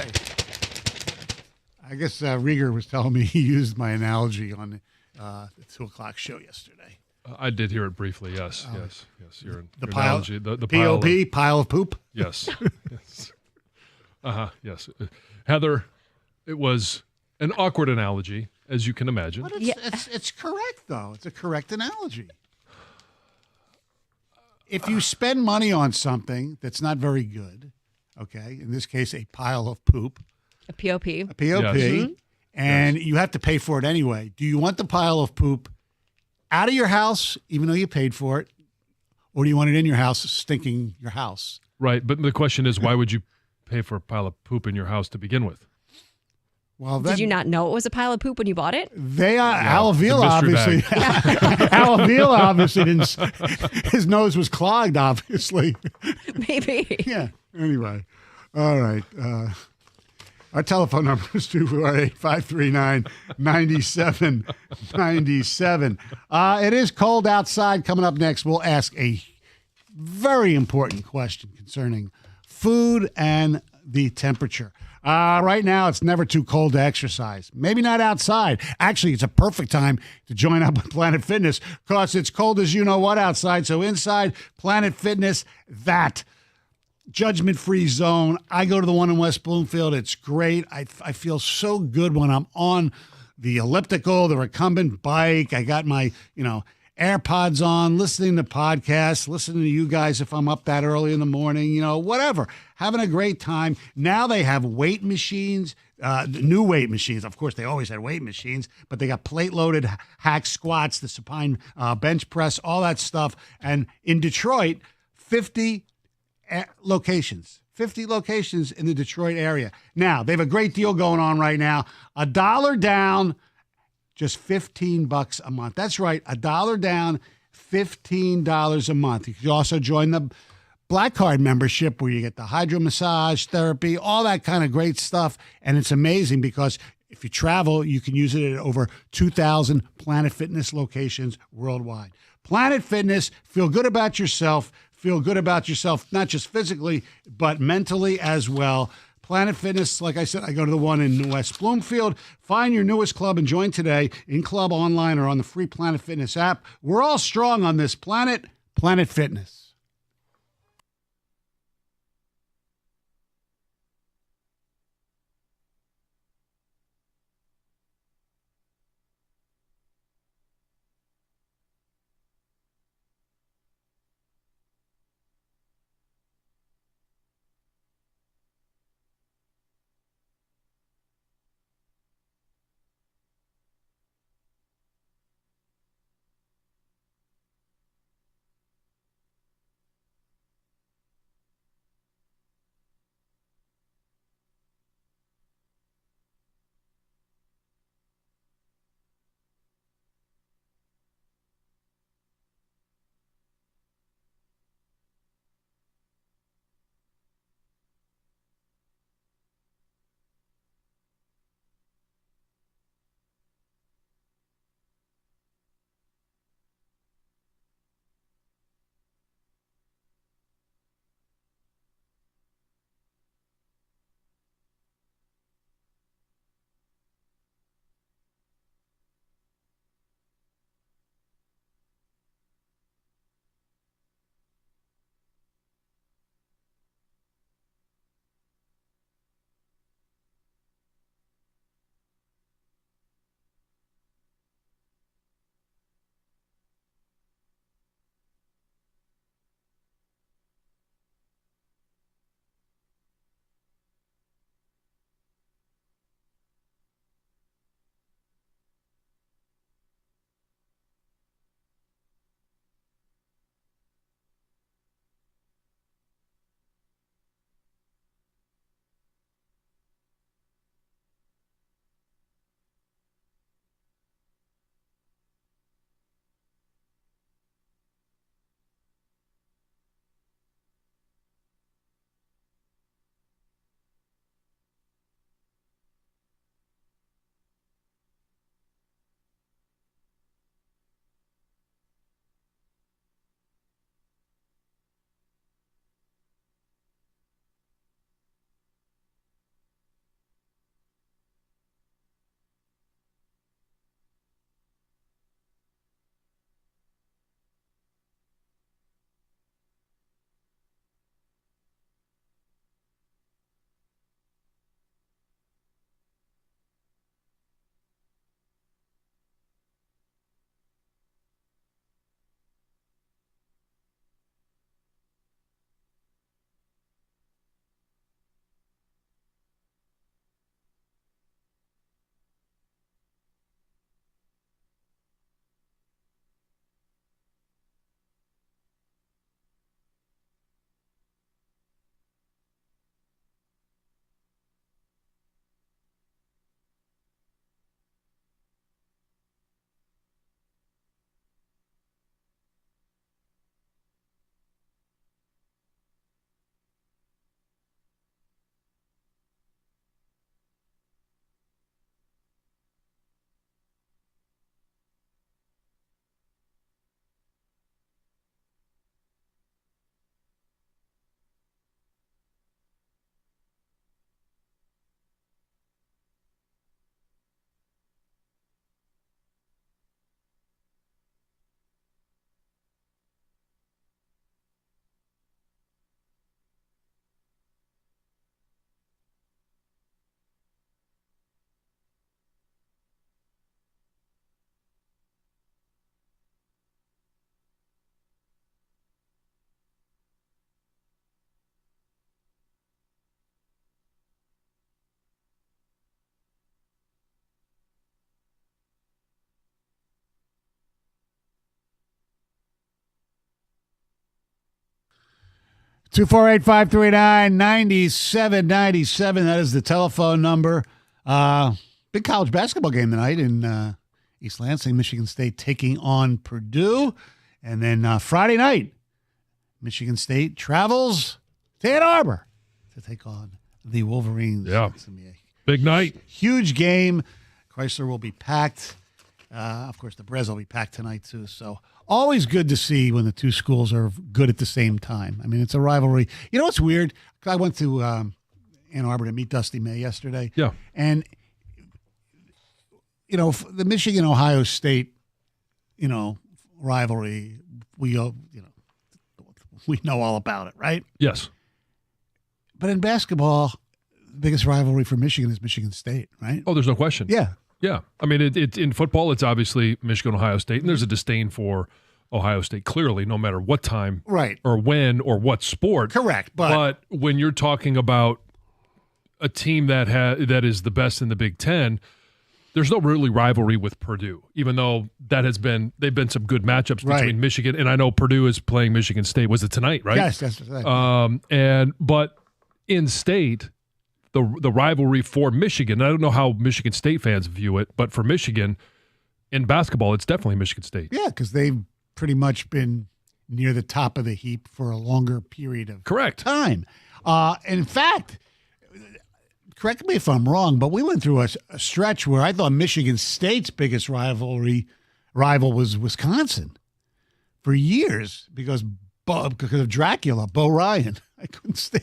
I guess Rieger was telling me he used my analogy on the 2 o'clock show yesterday. I did hear it briefly. Yes. Your The your pile, analogy, the pile. POP, pile of poop. Yes. Yes. Yes. Heather, it was an awkward analogy, as you can imagine. But it's correct, though. It's a correct analogy. If you spend money on something that's not very good, okay, in this case, a pile of poop, A POP. a POP, Yes. and you have to pay for it anyway, do you want the pile of poop out of your house, even though you paid for it, or do you want it in your house, stinking your house? Right. But the question is, why would you pay for a pile of poop in your house to begin with? Well, Did you not know it was a pile of poop when you bought it? They are the Alavila, mystery obviously. Alavila, obviously, didn't. His nose was clogged, obviously. Maybe. Yeah. Anyway, all right. Our telephone number is 248-539-9797. It is cold outside. Coming up next, we'll ask a very important question concerning food and the temperature. Right now, it's never too cold to exercise. Maybe not outside. Actually, it's a perfect time to join up with Planet Fitness because it's cold as you know what outside. So inside, Planet Fitness, that judgment-free zone. I go to the one in West Bloomfield. It's great. I feel so good when I'm on the elliptical, the recumbent bike. I got my, AirPods on, listening to podcasts, listening to you guys if I'm up that early in the morning, whatever. Having a great time. Now they have weight machines, new weight machines. Of course, they always had weight machines, but they got plate-loaded hack squats, the supine bench press, all that stuff. And in Detroit, 50 locations. 50 locations in the Detroit area. Now, they have a great deal going on right now. $1 down, just $15 a month. That's right, $1 down, $15 a month. You can also join the Black Card membership where you get the hydro massage, therapy, all that kind of great stuff. And it's amazing because if you travel, you can use it at over 2,000 Planet Fitness locations worldwide. Planet Fitness, feel good about yourself. Feel good about yourself, not just physically, but mentally as well. Planet Fitness, like I said, I go to the one in West Bloomfield. Find your newest club and join today in club, online, or on the free Planet Fitness app. We're all strong on this planet, Planet Fitness. 248-539-9797. That is the telephone number. Big college basketball game tonight in East Lansing, Michigan State taking on Purdue. And then Friday night, Michigan State travels to Ann Arbor to take on the Wolverines. Yeah. Big night. Huge game. Chrysler will be packed. Of course, the Brez will be packed tonight, too. So always good to see when the two schools are good at the same time. I mean, it's a rivalry. You know what's weird? I went to Ann Arbor to meet Dusty May yesterday. Yeah. And, you know, the Michigan-Ohio State, you know, rivalry, we know all about it, right? Yes. But in basketball, the biggest rivalry for Michigan is Michigan State, right? Oh, there's no question. Yeah. Yeah. I mean, it in football, it's obviously Michigan-Ohio State, and there's a disdain for Ohio State, clearly, no matter what time Right. or when or what sport. Correct. But when you're talking about a team that is the best in the Big Ten, there's no really rivalry with Purdue, even though they've been some good matchups between Right. Michigan, and I know Purdue is playing Michigan State. Was it tonight, right? Yes, that's right. But in state, the rivalry for Michigan, I don't know how Michigan State fans view it, but for Michigan, in basketball, it's definitely Michigan State. Yeah, because they've pretty much been near the top of the heap for a longer period of time. In fact, correct me if I'm wrong, but we went through a stretch where I thought Michigan State's biggest rival was Wisconsin for years because of Dracula, Bo Ryan. I couldn't stay.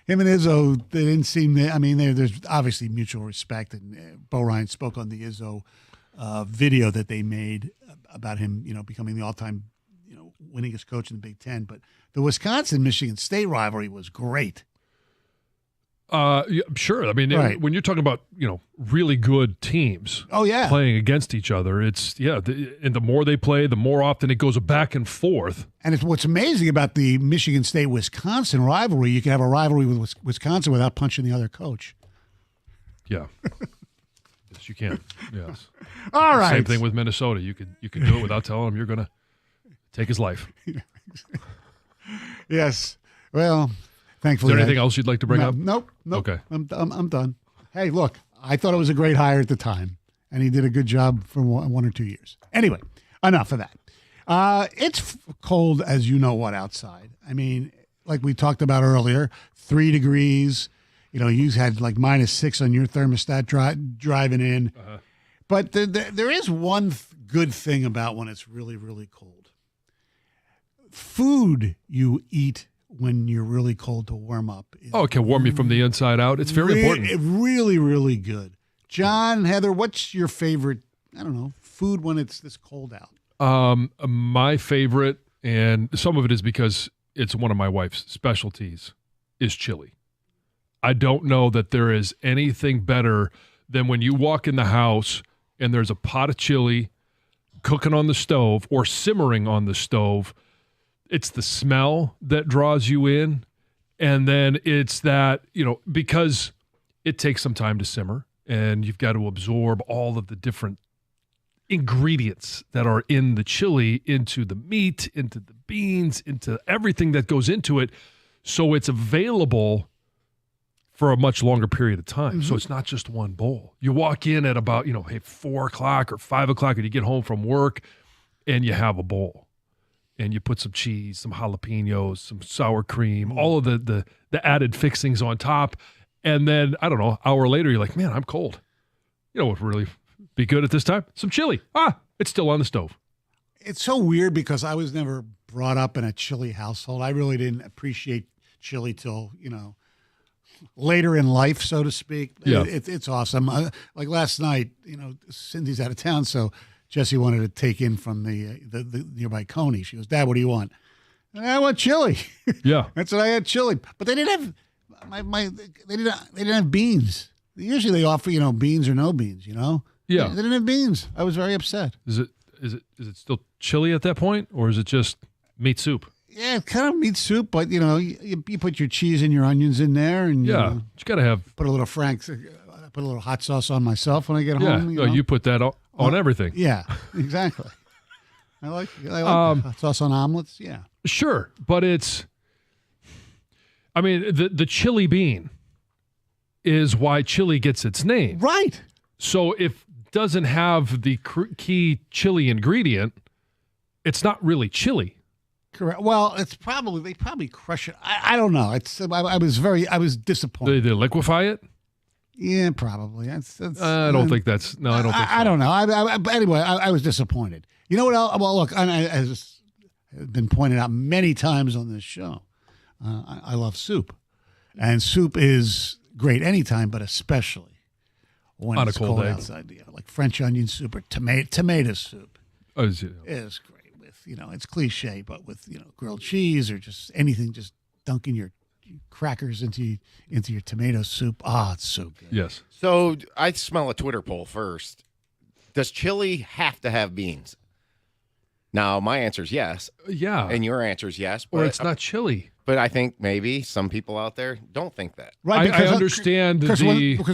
Him and Izzo, they didn't seem to, I mean, there's obviously mutual respect, and Bo Ryan spoke on the Izzo video that they made about him, you know, becoming the all-time, you know, winningest coach in the Big Ten. But the Wisconsin-Michigan State rivalry was great. Yeah, sure. I mean, Right. when you're talking about, you know, really good teams playing against each other, it's, and the more they play, the more often it goes back and forth. And it's what's amazing about the Michigan State-Wisconsin rivalry, you can have a rivalry with Wisconsin without punching the other coach. Yeah. Yes, you can. Yes. All right. Same thing with Minnesota. You could do it without telling him you're going to take his life. Yes. Well, Is thankfully. there anything else you'd like to bring up? Nope. Okay. I'm done. Hey, look, I thought it was a great hire at the time, and he did a good job for 1 or 2 years. Anyway, enough of that. It's cold as you know what outside. I mean, like we talked about earlier, 3 degrees. You know, you had like -6 on your thermostat driving in. Uh-huh. But there is one good thing about when it's really, really cold. Food you eat when you're really cold to warm up. It can warm you from the inside out. It's very important. Really, really good. John, Heather, what's your favorite, I don't know, food when it's this cold out? My favorite, and some of it is because it's one of my wife's specialties, is chili. I don't know that there is anything better than when you walk in the house and there's a pot of chili cooking on the stove or simmering on the stove. It's the smell that draws you in. And then it's that, you know, because it takes some time to simmer and you've got to absorb all of the different ingredients that are in the chili into the meat, into the beans, into everything that goes into it. So it's available for a much longer period of time. So it's not just one bowl. You walk in at about, 4 o'clock or 5 o'clock and you get home from work and you have a bowl. And you put some cheese, some jalapenos, some sour cream, all of the added fixings on top. And then, I don't know, an hour later, you're like, man, I'm cold. You know what would really be good at this time? Some chili. It's still on the stove. It's so weird because I was never brought up in a chili household. I really didn't appreciate chili till, later in life, so to speak. Yeah. It's awesome. Like last night, Cindy's out of town, so Jesse wanted to take in from the nearby Coney. She goes, Dad, what do you want? And I want chili. Yeah. That's what I had, chili. But they didn't have they didn't have beans. Usually they offer, beans or no beans, Yeah. They didn't have beans. I was very upset. Is it still chili at that point, or is it just meat soup? Yeah, it's kind of meat soup, but you put your cheese and your onions in there, and You got to have. put a little Frank's, put a little hot sauce on myself when I get Yeah, home. you put that on everything. Yeah, exactly. I like hot sauce on omelets. Yeah, Sure, but it's I mean, the chili bean is why chili gets its name. Right. So if it doesn't have the key chili ingredient, it's not really chili. Correct. Well, they probably crush it. I don't know. I was disappointed. They liquefy it? Yeah, probably. I don't think that's. No, I don't think so. I don't know. But anyway, I was disappointed. You know what else? Well, look, as has been pointed out many times on this show, I love soup. And soup is great anytime, but especially when on it's a cold day. outside. Like French onion soup or tomato soup Is great with, it's cliche, but with, grilled cheese or just anything, just dunking your crackers into your tomato soup. It's so good. Yes. So I smell a Twitter poll first. Does chili have to have beans? Now, my answer is yes. Yeah. And your answer is yes. But, Or it's not chili. But I think maybe some people out there don't think that. Right, I understand because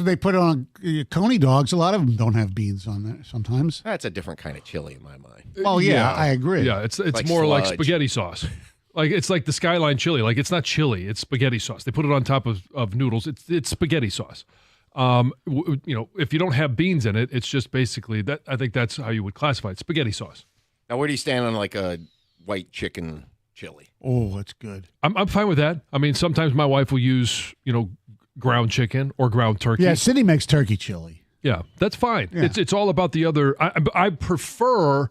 they put it on Coney dogs. A lot of them don't have beans on there sometimes. That's a different kind of chili in my mind. Oh yeah, I agree. Yeah, it's like more like sludge. spaghetti sauce. Like it's like the Skyline chili. Like it's not chili, it's spaghetti sauce. They put it on top of noodles. It's spaghetti sauce. If you don't have beans in it, it's just basically that. I think that's how you would classify it. Spaghetti sauce. Now, where do you stand on like a white chicken chili? Oh, that's good. I'm fine with that. I mean, sometimes my wife will use ground chicken or ground turkey. Yeah, Sydney makes turkey chili. Yeah, that's fine. Yeah. It's all about the other. I prefer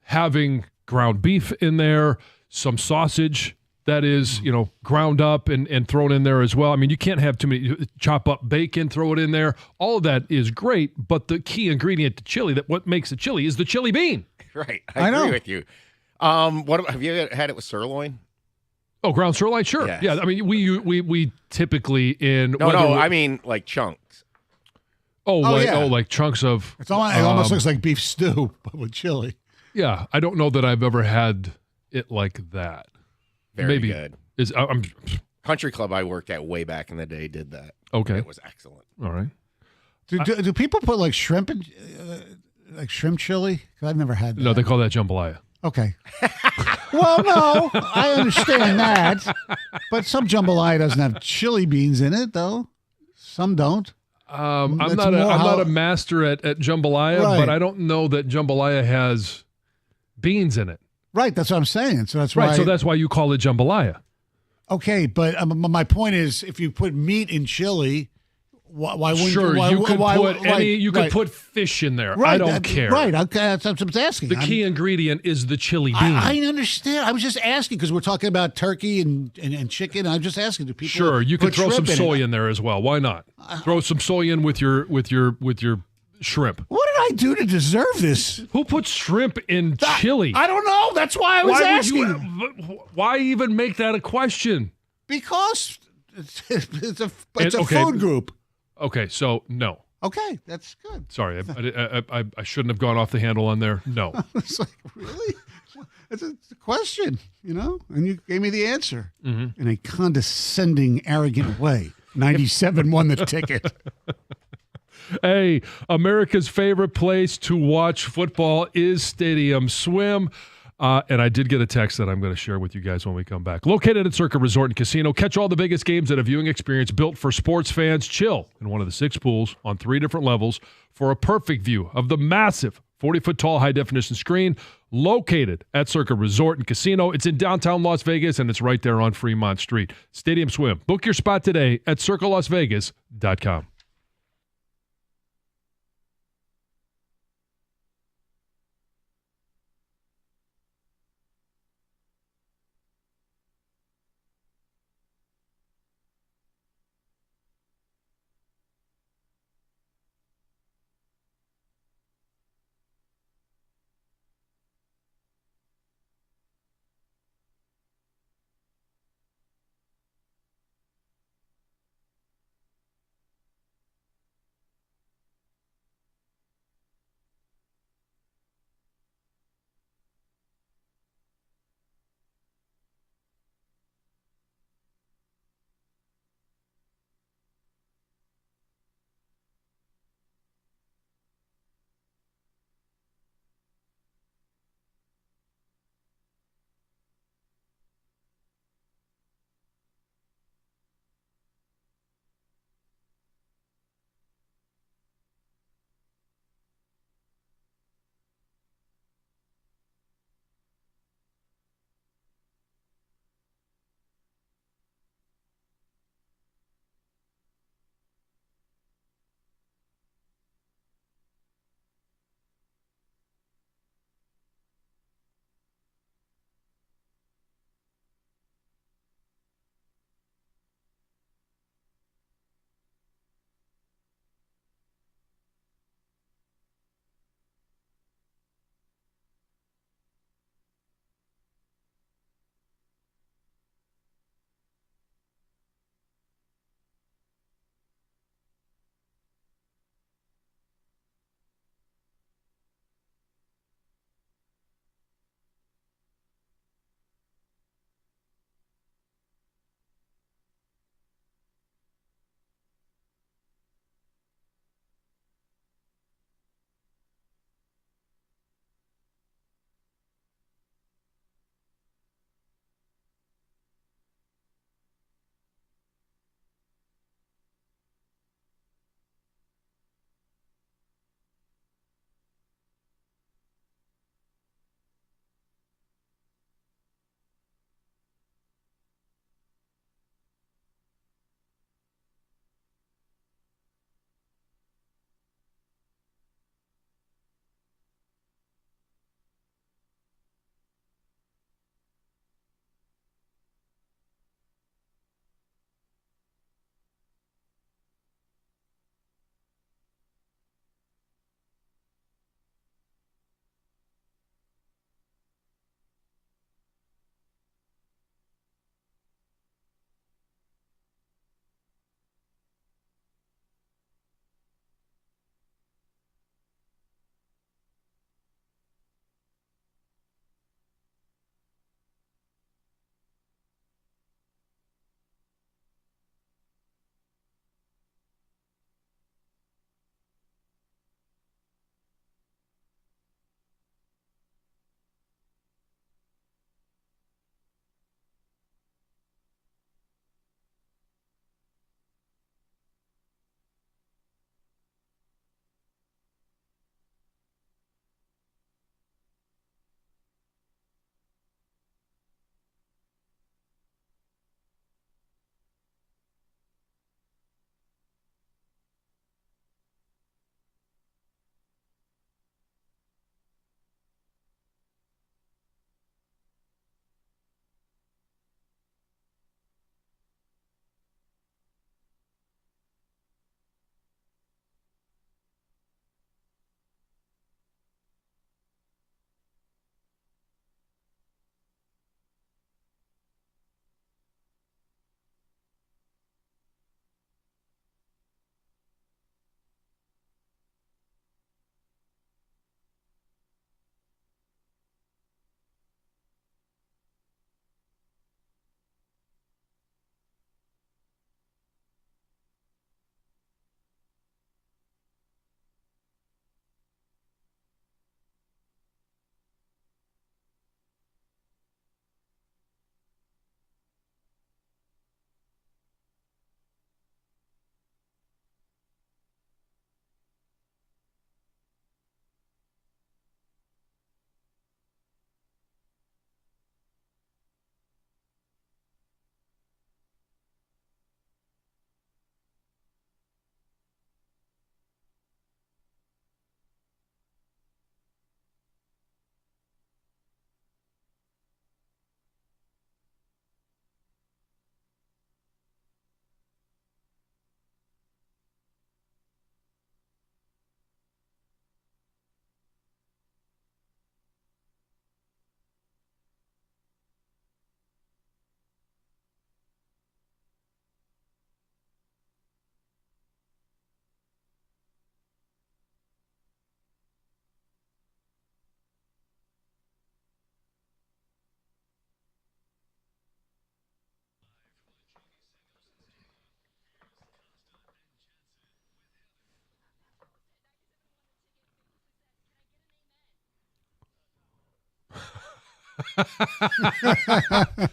having ground beef in there, some sausage that is ground up and thrown in there as well. I mean, you can't have too many. Chop up bacon, throw it in there. All of that is great, but the key ingredient to chili, that what makes it chili, is the chili bean. Right, I agree know. with you. What have you had it with sirloin? Oh, ground sirloin, sure. Yes. Yeah, I mean, we typically in I mean like chunks. like chunks of. It almost looks like beef stew, but with chili. Yeah, I don't know that I've ever had it like that. Very Maybe good. I'm Country club I worked at way back in the day did that. okay. It was excellent. All right. Do people put like shrimp in, like shrimp chili? 'Cause I've never had that. No, they call that jambalaya. Okay. Well, no, I understand that, but some jambalaya doesn't have chili beans in it, though. Some don't. I'm That's not more a master at jambalaya, Right. but I don't know that jambalaya has beans in it. Right, that's what I'm saying. So that's why. Right, so that's why you call it jambalaya. Okay, but my point is, if you put meat in chili, why wouldn't Sure, why, you could why, put why, you could right, put fish in there. right, I don't care. Right, okay, that's what I'm asking. The key ingredient is the chili bean. I understand. I was just asking because we're talking about turkey and chicken. I'm just asking, do people? Sure, you could put throw some shrimp soy it? in there as well. Why not? Throw some soy in with your shrimp. What did I do to deserve this? Who puts shrimp in chili? I don't know. That's why I was asking. Why even make that a question? Because it's a Okay. food group. Okay, so no. Okay, that's good. Sorry, I shouldn't have gone off the handle on there. No. It's like, really? It's a question, and you gave me the answer in a condescending, arrogant way. 97 won the ticket. Hey, America's favorite place to watch football is Stadium Swim. And I did get a text that I'm going to share with you guys when we come back. Located at Circa Resort and Casino, catch all the biggest games at a viewing experience built for sports fans. Chill in one of the 6 pools on 3 different levels for a perfect view of the massive 40-foot tall high-definition screen located at Circa Resort and Casino. It's in downtown Las Vegas, and it's right there on Fremont Street. Stadium Swim. Book your spot today at circalasvegas.com.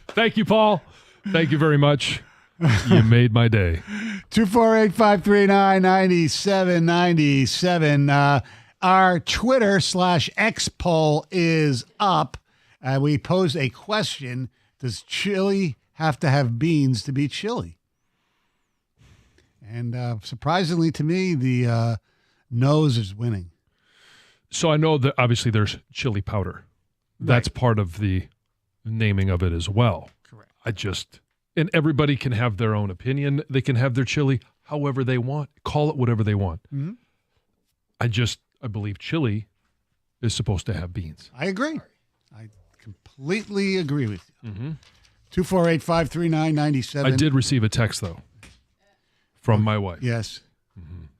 Thank you, Paul. Thank you very much. You made my day. 248-539-9797. Our Twitter/X poll is up. We posed a question: does chili have to have beans to be chili? And surprisingly to me, the nose is winning. So I know that obviously there's chili powder. That's part of the naming of it as well. Correct. And everybody can have their own opinion. They can have their chili however they want. Call it whatever they want. Mm-hmm. I believe chili is supposed to have beans. I agree. I completely agree with you. Mm-hmm. 248-539-97. I did receive a text, though, from my wife. Yes.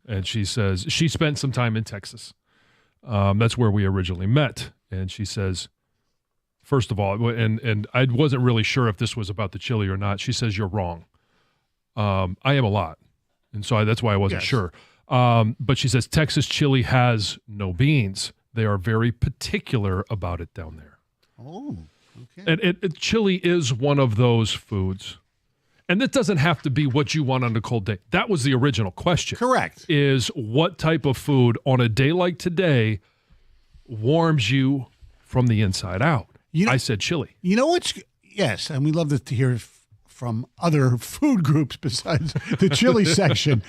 And she says she spent some time in Texas. That's where we originally met. And she says, first of all, and I wasn't really sure if this was about the chili or not. She says, you're wrong. I am a lot. And so that's why I wasn't sure. But she says, Texas chili has no beans. They are very particular about it down there. Oh, okay. And chili is one of those foods. And it doesn't have to be what you want on a cold day. That was the original question. Correct. Is what type of food on a day like today warms you from the inside out? I said chili. You know what's yes, and we love to hear from other food groups besides the chili section.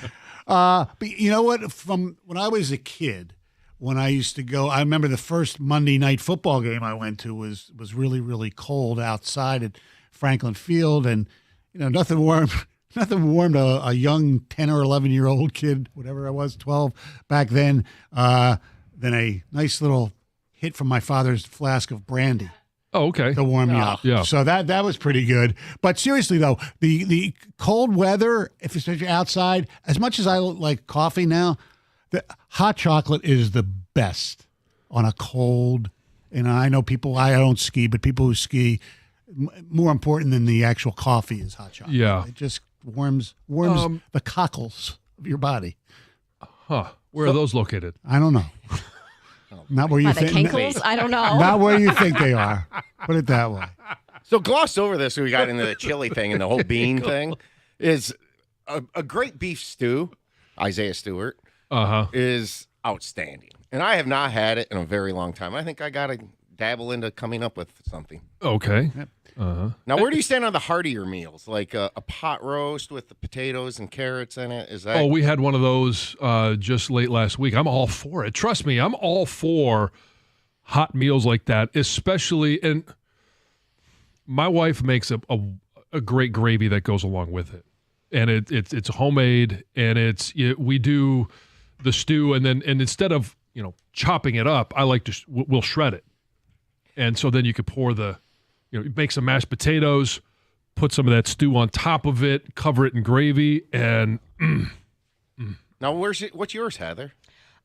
But you know what? From when I was a kid, when I used to go, I remember the first Monday night football game I went to was really, really cold outside at Franklin Field, and nothing warmed a young 10 or 11-year-old kid, whatever I was, 12 back then, than a nice little hit from my father's flask of brandy. Oh, okay. To warm you up. Yeah. So that was pretty good. But seriously, though, the cold weather, if especially outside, as much as I like coffee now, the hot chocolate is the best on a cold. And I know I don't ski, but people who ski, more important than the actual coffee is hot chocolate. Yeah. It just warms the cockles of your body. Huh. Where are those located? I don't know. Not where you the think. cankles? I don't know. Not where you think they are. Put it that way. So glossed over this, we got into the chili thing and the whole bean thing. Is a great beef stew, Isaiah Stewart, is outstanding. And I have not had it in a very long time. I think I got to dabble into coming up with something. Okay. Yep. Now, where do you stand on the heartier meals? Like a pot roast with the potatoes and carrots in it? Is that? Oh, we had one of those just late last week. I'm all for it. Trust me, I'm all for hot meals like that, especially, and my wife makes a great gravy that goes along with it. And it's homemade, and we do the stew, and instead of chopping it up, I like to we'll shred it, and so then you could pour make some mashed potatoes, put some of that stew on top of it, cover it in gravy, and Now, what's yours, Heather?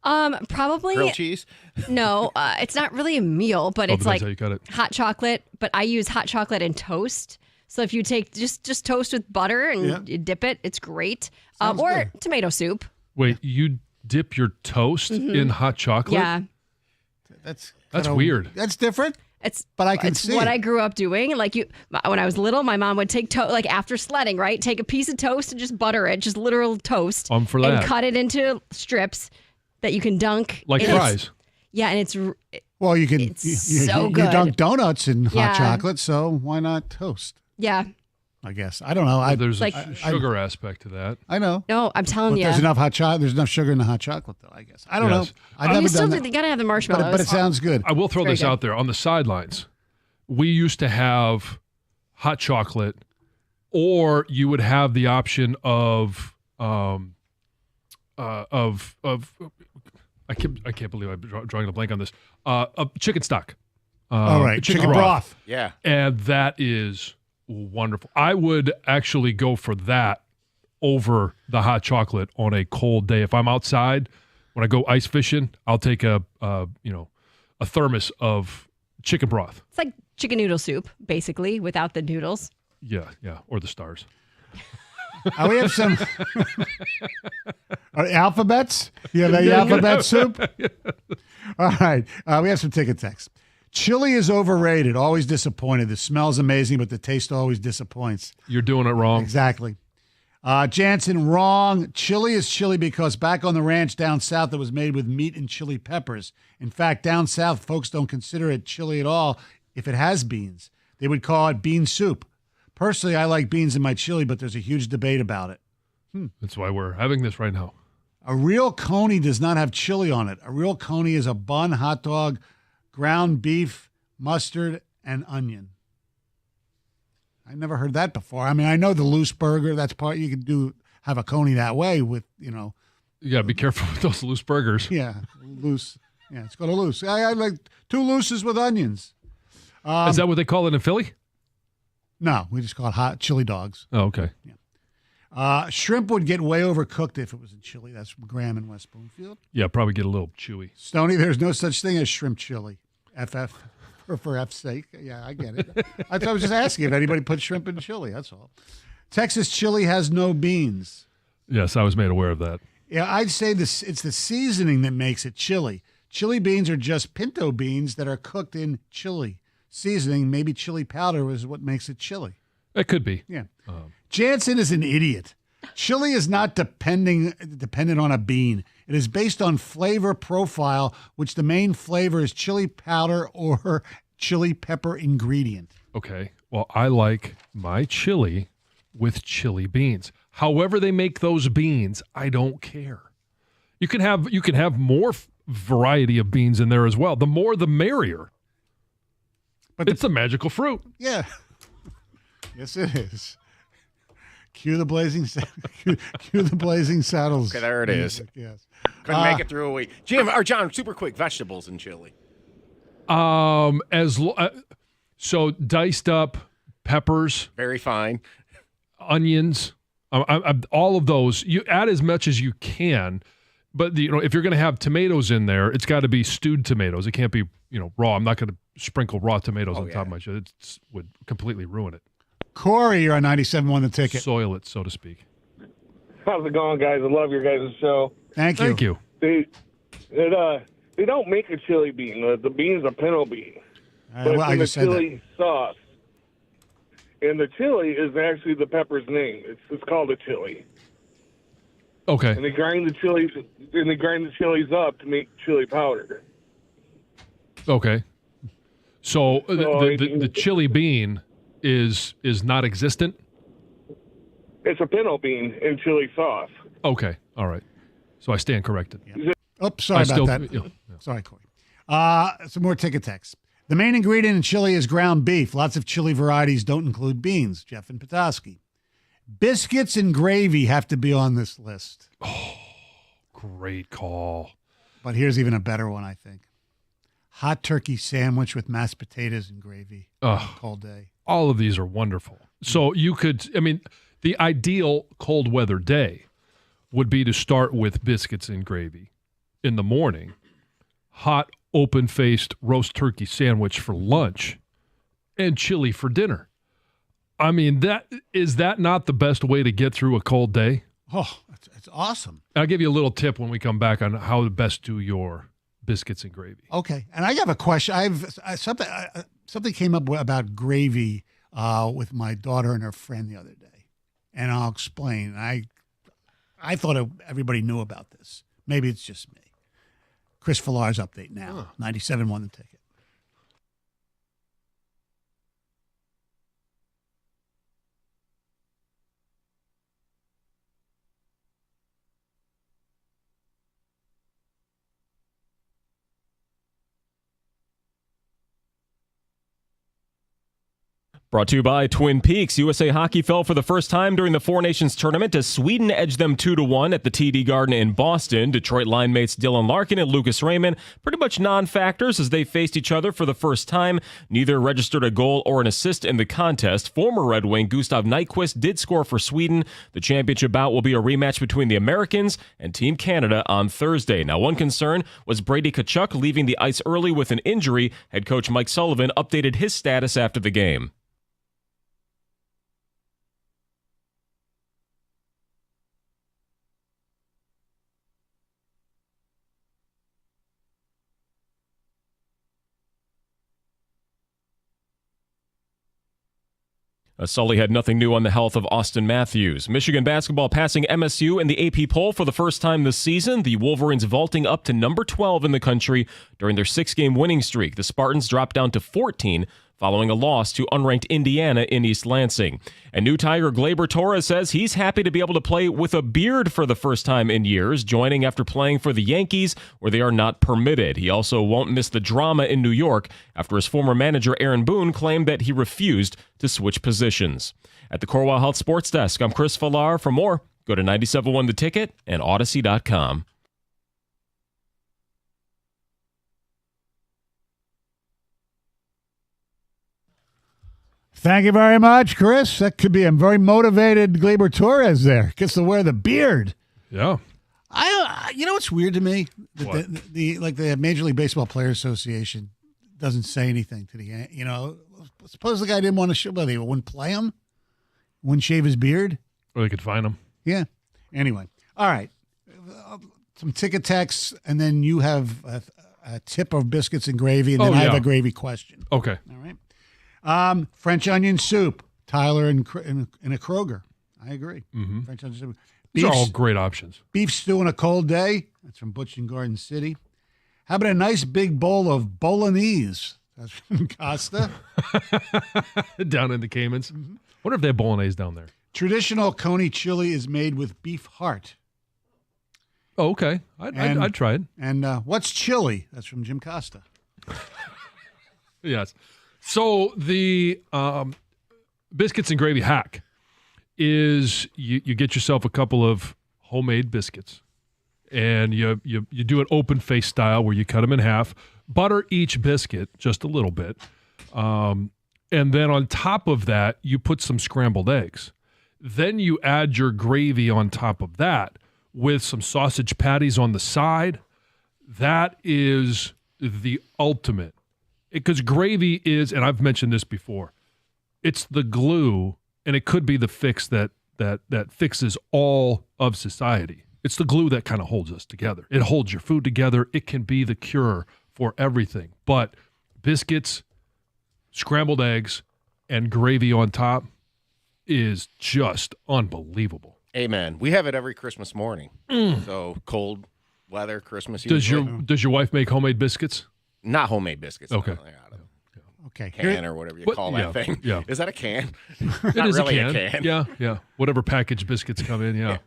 Probably Grilled cheese? No, it's not really a meal, but it's like how you cut it. hot chocolate. But I use hot chocolate and toast. So if you take just toast with butter and you dip it, it's great. Or good. tomato soup. Wait, you dip your toast in hot chocolate? Yeah, That's weird. That's different. it's But I can it's see what it. I grew up doing. Like when I was little, my mom would take like after sledding, right? Take a piece of toast and just butter it, just literal toast, I'm for and that. cut it into strips that you can dunk Like and it's- fries. Yeah, and it's Well, you can. It's you, so you good. dunk donuts in hot Yeah. chocolate, so why not toast? yeah. I guess I don't know. There's like- a sugar aspect to that. I know. No, I'm telling But you. there's enough hot chocolate. There's enough sugar in the hot chocolate, though. I guess I don't Yes. know. I've you never still done do, that. you gotta have the marshmallows. But it sounds good. I will throw Very this good. out there on the sidelines. We used to have hot chocolate, or you would have the option of I can't believe I'm drawing a blank on this. Chicken stock. All right, chicken broth. Yeah. And that is wonderful. I would actually go for that over the hot chocolate on a cold day. If I'm outside, when I go ice fishing, I'll take a thermos of chicken broth. It's like chicken noodle soup, basically, without the noodles. Yeah, or the stars. We have some alphabets. You have the alphabet soup. All right, we have some ticket text. Chili is overrated. Always disappointed. The smell's amazing, but the taste always disappoints. You're doing it wrong. Exactly. Jansen, wrong. Chili is chili because back on the ranch down south, it was made with meat and chili peppers. In fact, down south, folks don't consider it chili at all if it has beans. They would call it bean soup. Personally, I like beans in my chili, but there's a huge debate about it. That's why we're having this right now. A real coney does not have chili on it. A real coney is a bun, hot dog, ground beef, mustard, and onion. I never heard that before. I mean, I know the loose burger. That's part you can have a coney that way with, You got to be careful with those loose burgers. Yeah, loose. Yeah, it's got a loose. I like 2 looses with onions. Is that what they call it in Philly? No, we just call it hot chili dogs. Oh, okay. Shrimp would get way overcooked if it was in chili. That's Graham in West Bloomfield. Yeah, probably get a little chewy. Stoney, there's no such thing as shrimp chili. FF, for F's sake. Yeah, I get it. I was just asking if anybody put shrimp in chili. That's all. Texas chili has no beans. Yes, I was made aware of that. Yeah, I'd say it's the seasoning that makes it chili. Chili beans are just pinto beans that are cooked in chili seasoning. Maybe chili powder is what makes it chili. It could be. Yeah. Jansen is an idiot. Chili is not dependent on a bean. It is based on flavor profile, which the main flavor is chili powder or chili pepper ingredient. Okay. Well, I like my chili with chili beans. However they make those beans, I don't care. You can have more variety of beans in there as well. The more, the merrier. But it's a magical fruit. Yeah. Yes, it is. Cue the blazing saddles. Okay, there it is. Yes. Couldn't make it through a week. Jim or John, super quick, vegetables and chili. So diced up peppers, Very fine. onions, all of those. You add as much as you can, but if you're going to have tomatoes in there, it's got to be stewed tomatoes. It can't be raw. I'm not going to sprinkle raw tomatoes on top of my shit. It would completely ruin it. Corey, you're on 97.1 The Ticket. Soil it, so to speak. How's it going, guys? I love your guys' show. Thank you. They don't make a chili bean. The bean's a pinto bean. But I it's in the just said chili sauce. And the chili is actually the pepper's name. It's called a chili. Okay. And they grind the chilies up to make chili powder. Okay. So the chili bean is not existent? It's a pinto bean in chili sauce. Okay. All right. So I stand corrected. Yeah. Oops, sorry about that. Yeah. Sorry, Corey. Some more ticket text. The main ingredient in chili is ground beef. Lots of chili varieties don't include beans. Jeff and Petoskey. Biscuits and gravy have to be on this list. Oh, great call. But here's even a better one, I think. Hot turkey sandwich with mashed potatoes and gravy on a cold day. All of these are wonderful. So the ideal cold weather day would be to start with biscuits and gravy in the morning, hot open-faced roast turkey sandwich for lunch, and chili for dinner. I mean, is that not the best way to get through a cold day? Oh, it's awesome. I'll give you a little tip when we come back on how to best do your biscuits and gravy. Okay, and I have a question. Something came up about gravy with my daughter and her friend the other day, and I'll explain. I thought everybody knew about this. Maybe it's just me. Chris Villar's update now. 97.1 The Ticket. Brought to you by Twin Peaks. USA Hockey fell for the first time during the Four Nations tournament as Sweden edged them 2-1 at the TD Garden in Boston. Detroit line mates Dylan Larkin and Lucas Raymond pretty much non-factors as they faced each other for the first time. Neither registered a goal or an assist in the contest. Former Red Wing Gustav Nyquist did score for Sweden. The championship bout will be a rematch between the Americans and Team Canada on Thursday. Now, one concern was Brady Tkachuk leaving the ice early with an injury. Head coach Mike Sullivan updated his status after the game. Sully had nothing new on the health of Austin Matthews. Michigan basketball passing MSU in the AP poll for the first time this season. The Wolverines vaulting up to number 12 in the country during their 6-game winning streak. The Spartans dropped down to 14 following a loss to unranked Indiana in East Lansing. And new Tiger Gleyber Torres says he's happy to be able to play with a beard for the first time in years, joining after playing for the Yankees, where they are not permitted. He also won't miss the drama in New York after his former manager Aaron Boone claimed that he refused to switch positions. At the Corewell Health Sports Desk, I'm Chris Villar. For more, go to 97.1 The Ticket and Odyssey.com. Thank you very much, Chris. That could be a very motivated Gleyber Torres there. Gets to wear the beard. Yeah. You know what's weird to me? What? The Major League Baseball Players Association doesn't say anything to the, suppose the guy didn't want to show, but they wouldn't play him, wouldn't shave his beard. Or they could find him. Yeah. Anyway. All right. Some ticket texts, and then you have a tip of biscuits and gravy, and then I have a gravy question. Okay. All right. French onion soup, Tyler in a Kroger. I agree. Mm-hmm. French onion soup. These are all great options. Beef stew on a cold day. That's from Butch in Garden City. How about a nice big bowl of bolognese? That's from Costa. Down in the Caymans. Mm-hmm. Wonder if they have bolognese down there. Traditional Coney chili is made with beef heart. Oh, okay. I'd try it. And what's chili? That's from Jim Costa. Yes. So the biscuits and gravy hack is you get yourself a couple of homemade biscuits, and you do it open face style where you cut them in half, butter each biscuit just a little bit, and then on top of that you put some scrambled eggs. Then you add your gravy on top of that with some sausage patties on the side. That is the ultimate. Because gravy is, and I've mentioned this before, it's the glue, and it could be the fix that fixes all of society. It's the glue that kind of holds us together. It holds your food together. It can be the cure for everything. But biscuits, scrambled eggs, and gravy on top is just unbelievable. Amen. We have it every Christmas morning. So cold weather, Christmas. Does your wife make homemade biscuits? Not homemade biscuits. Okay. Okay. Can or whatever you call that thing. Yeah. Is that a can? It Not is really a can. Yeah. Whatever packaged biscuits come in. Yeah.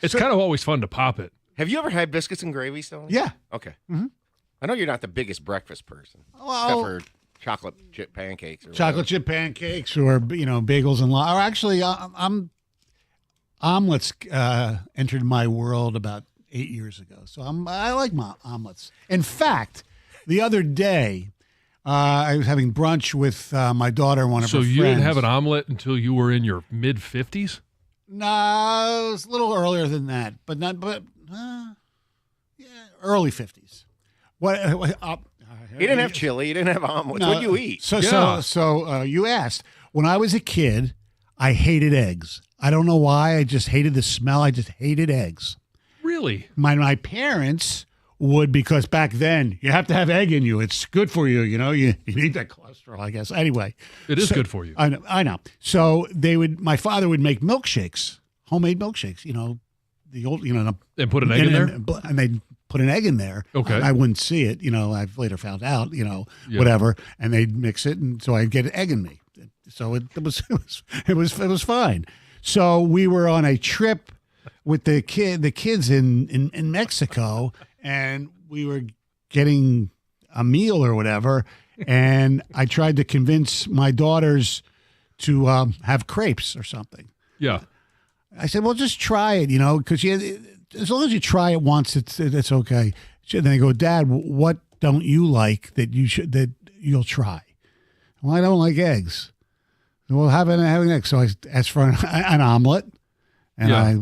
It's kind of always fun to pop it. Have you ever had biscuits and gravy, Stoney? Yeah. Okay. Mm-hmm. I know you're not the biggest breakfast person. Well, except for chocolate chip pancakes. Or chocolate chip pancakes or, bagels and or actually, omelets entered my world about 8 years ago. So I like my omelets. In fact, the other day, I was having brunch with my daughter and one of her friends. So you didn't have an omelet until you were in your mid-50s? No, it was a little earlier than that, but early 50s. You didn't have chili. You didn't have omelets. What do you eat? So you asked. When I was a kid, I hated eggs. I don't know why. I just hated the smell. I just hated eggs. Really? My parents would, because back then you have to have egg in you. It's good for you. You need that cholesterol, I guess. Anyway, it is good for you. I know. So my father would make milkshakes, homemade milkshakes. The old, and put an egg in there, and they'd put an egg in there. Okay, I wouldn't see it. I've later found out. Whatever, and they'd mix it, and so I'd get an egg in me. So it was fine. So we were on a trip with the kids in Mexico, and we were getting a meal or whatever, and I tried to convince my daughters to have crepes or something. Yeah. I said, well, just try it, because as long as you try it once, it's okay. And they go, Dad, what don't you like that you'll try? Well, I don't like eggs. Well, have an egg. So I asked for an omelet, and I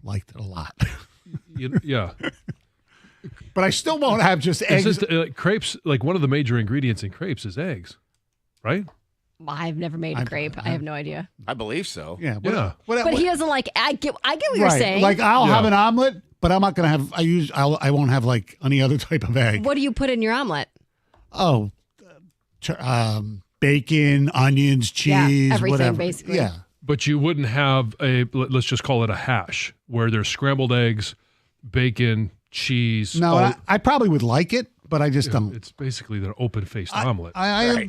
liked it a lot. Yeah. But I still won't have just eggs. Crepes, like one of the major ingredients in crepes is eggs, right? I've never made a crepe. I have no idea. I believe so. Yeah. But he doesn't like. I get what you're saying. Like I'll have an omelet, but I'm not gonna have. I won't have like any other type of egg. What do you put in your omelet? Oh, bacon, onions, cheese, everything, whatever. basically. Yeah. But you wouldn't have let's just call it a hash, where there's scrambled eggs, bacon, cheese. No, I probably would like it, but I just don't. It's basically an open-faced omelet. I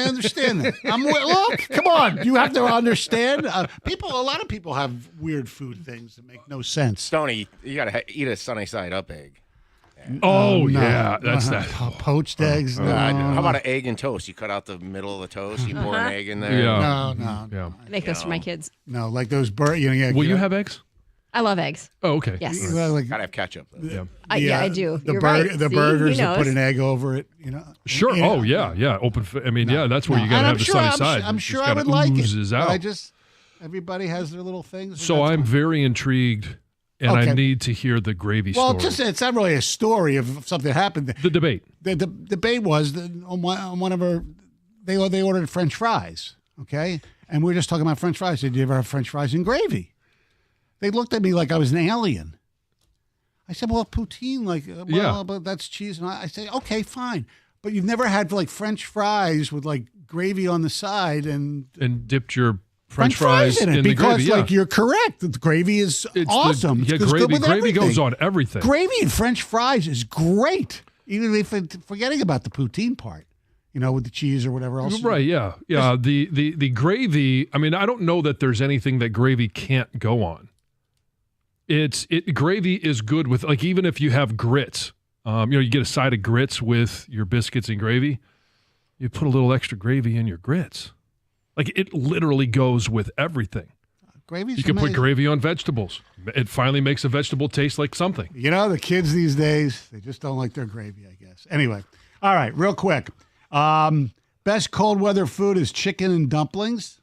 understand that. Look, come on. You have to understand. A lot of people have weird food things that make no sense. Stoney, you got to eat a sunny side up egg. Oh, No. yeah. That's that. Poached eggs. No. How about an egg and toast? You cut out the middle of the toast, you pour an egg in there. Yeah. No. Yeah. I make those for my kids. No, like those bird. Will you have eggs? I love eggs. Oh, okay. Yes. like Gotta have ketchup. Though. Yeah. Yeah, I do. The You're right. The See? burgers He that put knows. an egg over it. Sure. Yeah. Oh, yeah. Yeah. That's where you got to And have the sunny side. I'm It sure just I gotta would like it. oozes But out. everybody has their little things. So that's I'm fine. very intrigued, and I Okay. need to hear the gravy Well, story. it's not really a story of something that happened. The debate. The debate was that on one of our, they ordered French fries, okay? And we were just talking about French fries. Did you ever have French fries and gravy? They looked at me like I was an alien. I said, well, poutine, Yeah. but that's cheese. And I say, okay, fine. But you've never had French fries with gravy on the side and dipped your French fries in it the because gravy. Yeah. you're correct. The gravy is It's awesome. Yeah, It's good gravy. with Gravy everything. goes on everything. Gravy and French fries is great, even if forgetting about the poutine part, with the cheese or whatever else. Right, yeah. Yeah, the gravy, I mean, I don't know that there's anything that gravy can't go on. Gravy is good with, even if you have grits, you get a side of grits with your biscuits and gravy, you put a little extra gravy in your grits. It literally goes with everything. Gravy's You can put amazing. gravy on vegetables. It finally makes a vegetable taste like something. The kids these days, they just don't like their gravy, I guess. Anyway, all right, real quick. Best cold weather food is chicken and dumplings.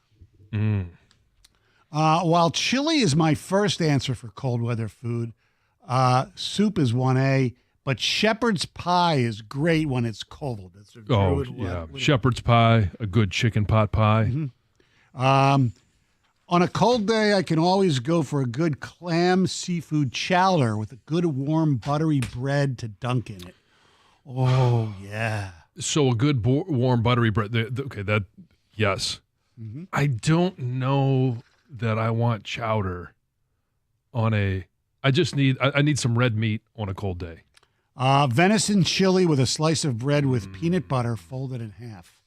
While chili is my first answer for cold weather food, soup is 1A, but shepherd's pie is great when it's cold. It's a Oh, druid yeah. one. Shepherd's pie, a good chicken pot pie. On a cold day, I can always go for a good clam seafood chowder with a good warm buttery bread to dunk in it. Oh, yeah. So a good warm buttery bread. Yes. Mm-hmm. I don't know that I want chowder on I need some red meat on a cold day. Venison chili with a slice of bread with peanut butter folded in half.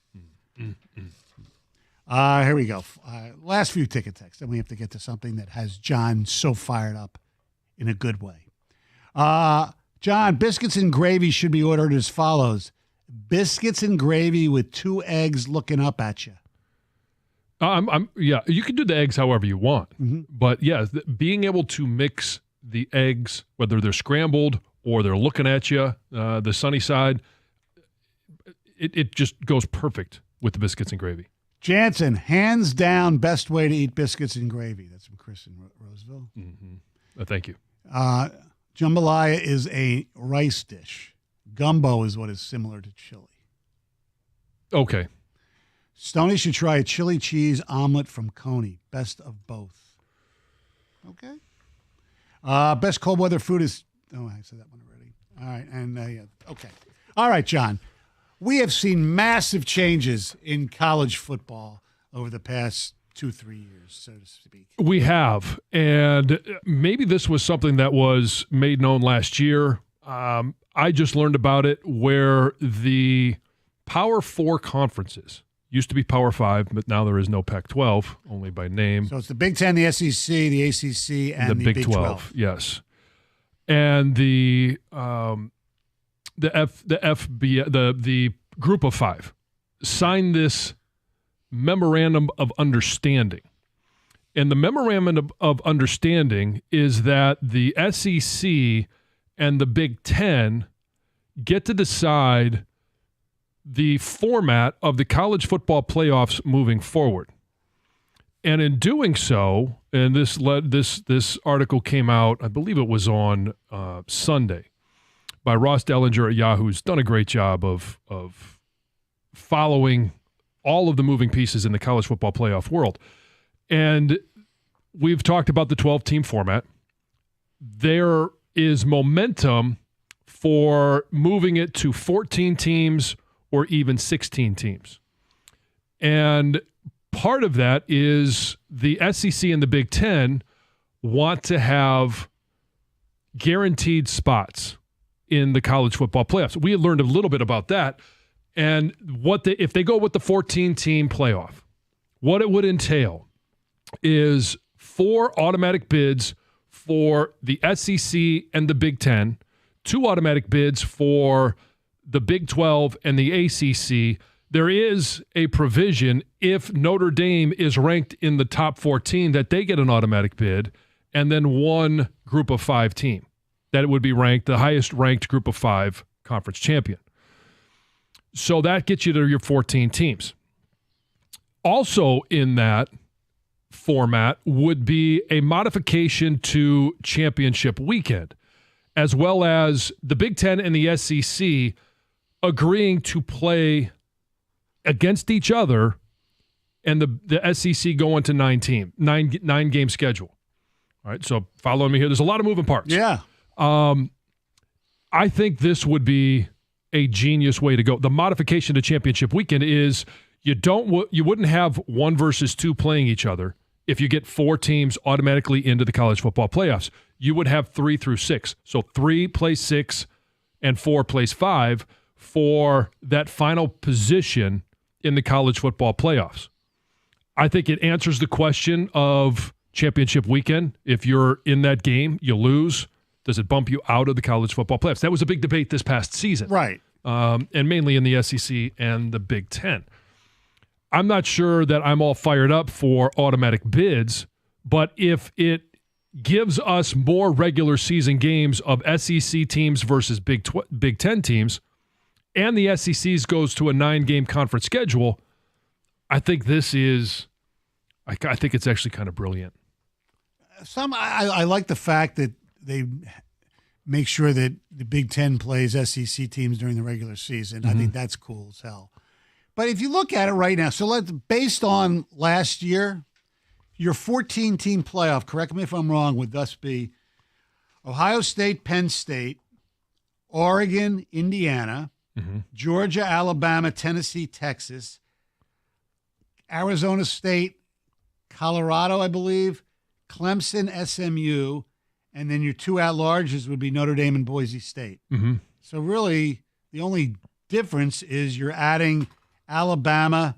Here we go. Last few ticket texts. Then we have to get to something that has John so fired up in a good way. John, biscuits and gravy should be ordered as follows. Biscuits and gravy with 2 eggs looking up at you. You can do the eggs however you want. Mm-hmm. But yeah, being able to mix the eggs, whether they're scrambled or they're looking at you, the sunny side, it just goes perfect with the biscuits and gravy. Jansen, hands down, best way to eat biscuits and gravy. That's from Chris in Roseville. Mm-hmm. Thank you. Jambalaya is a rice dish. Gumbo is what is similar to chili. Okay. Stoney should try a chili cheese omelet from Coney. Best of both. Okay. Best cold weather food is... Oh, I said that one already. All right. And okay. All right, John. We have seen massive changes in college football over the past 2-3 years, so to speak. We have. And maybe this was something that was made known last year. I just learned about it where the Power 4 conferences used to be Power 5, but now there is no Pac-12, only by name. So it's the Big Ten, the SEC, the ACC, and the Big 12. Yes. And the Group of 5 signed this memorandum of understanding. And the memorandum of understanding is that the SEC and the Big Ten get to decide the format of the college football playoffs moving forward. And in doing so, and this article came out, I believe it was on Sunday, by Ross Dellinger at Yahoo, who's done a great job of following all of the moving pieces in the college football playoff world. And we've talked about the 12-team format. There is momentum for moving it to 14 teams or even 16 teams. And part of that is the SEC and the Big Ten want to have guaranteed spots in the college football playoffs. We had learned a little bit about that. And if they go with the 14-team playoff, what it would entail is 4 automatic bids for the SEC and the Big Ten, 2 automatic bids for the Big 12 and the ACC. There is a provision if Notre Dame is ranked in the top 14 that they get an automatic bid, and then 1 group of 5 team that it would be ranked, the highest ranked group of 5 conference champion. So that gets you to your 14 teams. Also in that format would be a modification to championship weekend, as well as the Big Ten and the SEC agreeing to play against each other, and the SEC going to 9-game schedule. All right, so following me here, there's a lot of moving parts. Yeah. I think this would be a genius way to go. The modification to championship weekend is you wouldn't have 1 versus 2 playing each other if you get 4 teams automatically into the college football playoffs. You would have 3 through 6. So 3 plays 6 and 4 plays 5 for that final position in the college football playoffs. I think it answers the question of championship weekend. If you're in that game, you lose. Does it bump you out of the college football playoffs? That was a big debate this past season. Right. And mainly in the SEC and the Big Ten. I'm not sure that I'm all fired up for automatic bids, but if it gives us more regular season games of SEC teams versus Big Ten teams, and the SEC's goes to a 9-game conference schedule, I think this is, I think it's actually kind of brilliant. I like the fact that they make sure that the Big Ten plays SEC teams during the regular season. I think that's cool as hell. But if you look at it right now, so based on last year, your 14-team playoff, correct me if I'm wrong, would thus be Ohio State, Penn State, Oregon, Indiana, Georgia, Alabama, Tennessee, Texas, Arizona State, Colorado, I believe, Clemson, SMU, and then your 2 at-larges would be Notre Dame and Boise State. So really, the only difference is you're adding Alabama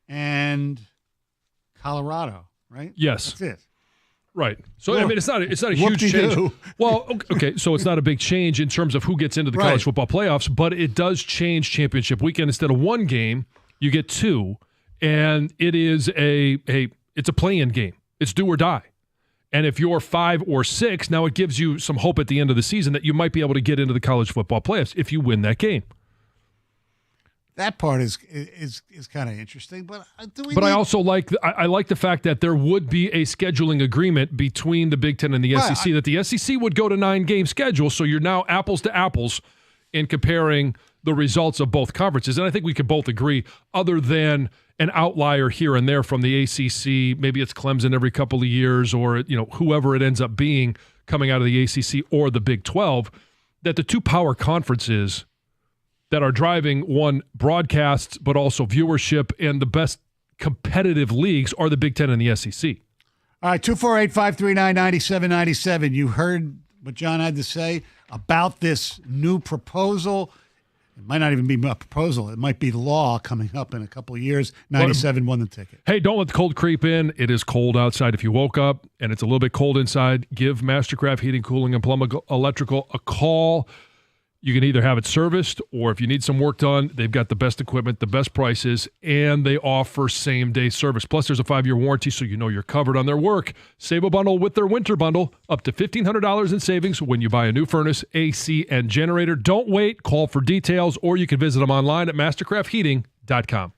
and Colorado, right? Yes. That's it. Right. So, I mean, it's not a huge change. Well, okay, so it's not a big change in terms of who gets into the college football playoffs, but it does change championship weekend. Instead of 1 game, you get 2, and it is it's a play-in game. It's do or die. And if you're 5 or 6, now it gives you some hope at the end of the season that you might be able to get into the college football playoffs if you win that game. That part is kind of interesting, but I also like I like the fact that there would be a scheduling agreement between the Big Ten and the SEC, that the SEC would go to 9-game schedule, so you're now apples to apples in comparing the results of both conferences. And I think we could both agree, other than an outlier here and there from the ACC, maybe it's Clemson every couple of years, or whoever it ends up being coming out of the ACC or the Big 12, that the 2 power conferences that are driving broadcasts, but also viewership and the best competitive leagues are the Big Ten and the SEC. All right, 248-539-9797. You heard what John had to say about this new proposal. It might not even be a proposal. It might be law coming up in a couple of years. 97 won the ticket. Hey, don't let the cold creep in. It is cold outside. If you woke up and it's a little bit cold inside, give Mastercraft Heating, Cooling, and Plumbing Electrical a call. You can either have it serviced, or if you need some work done, they've got the best equipment, the best prices, and they offer same-day service. Plus, there's a 5-year warranty, so you know you're covered on their work. Save a bundle with their winter bundle, up to $1,500 in savings when you buy a new furnace, AC, and generator. Don't wait. Call for details, or you can visit them online at mastercraftheating.com.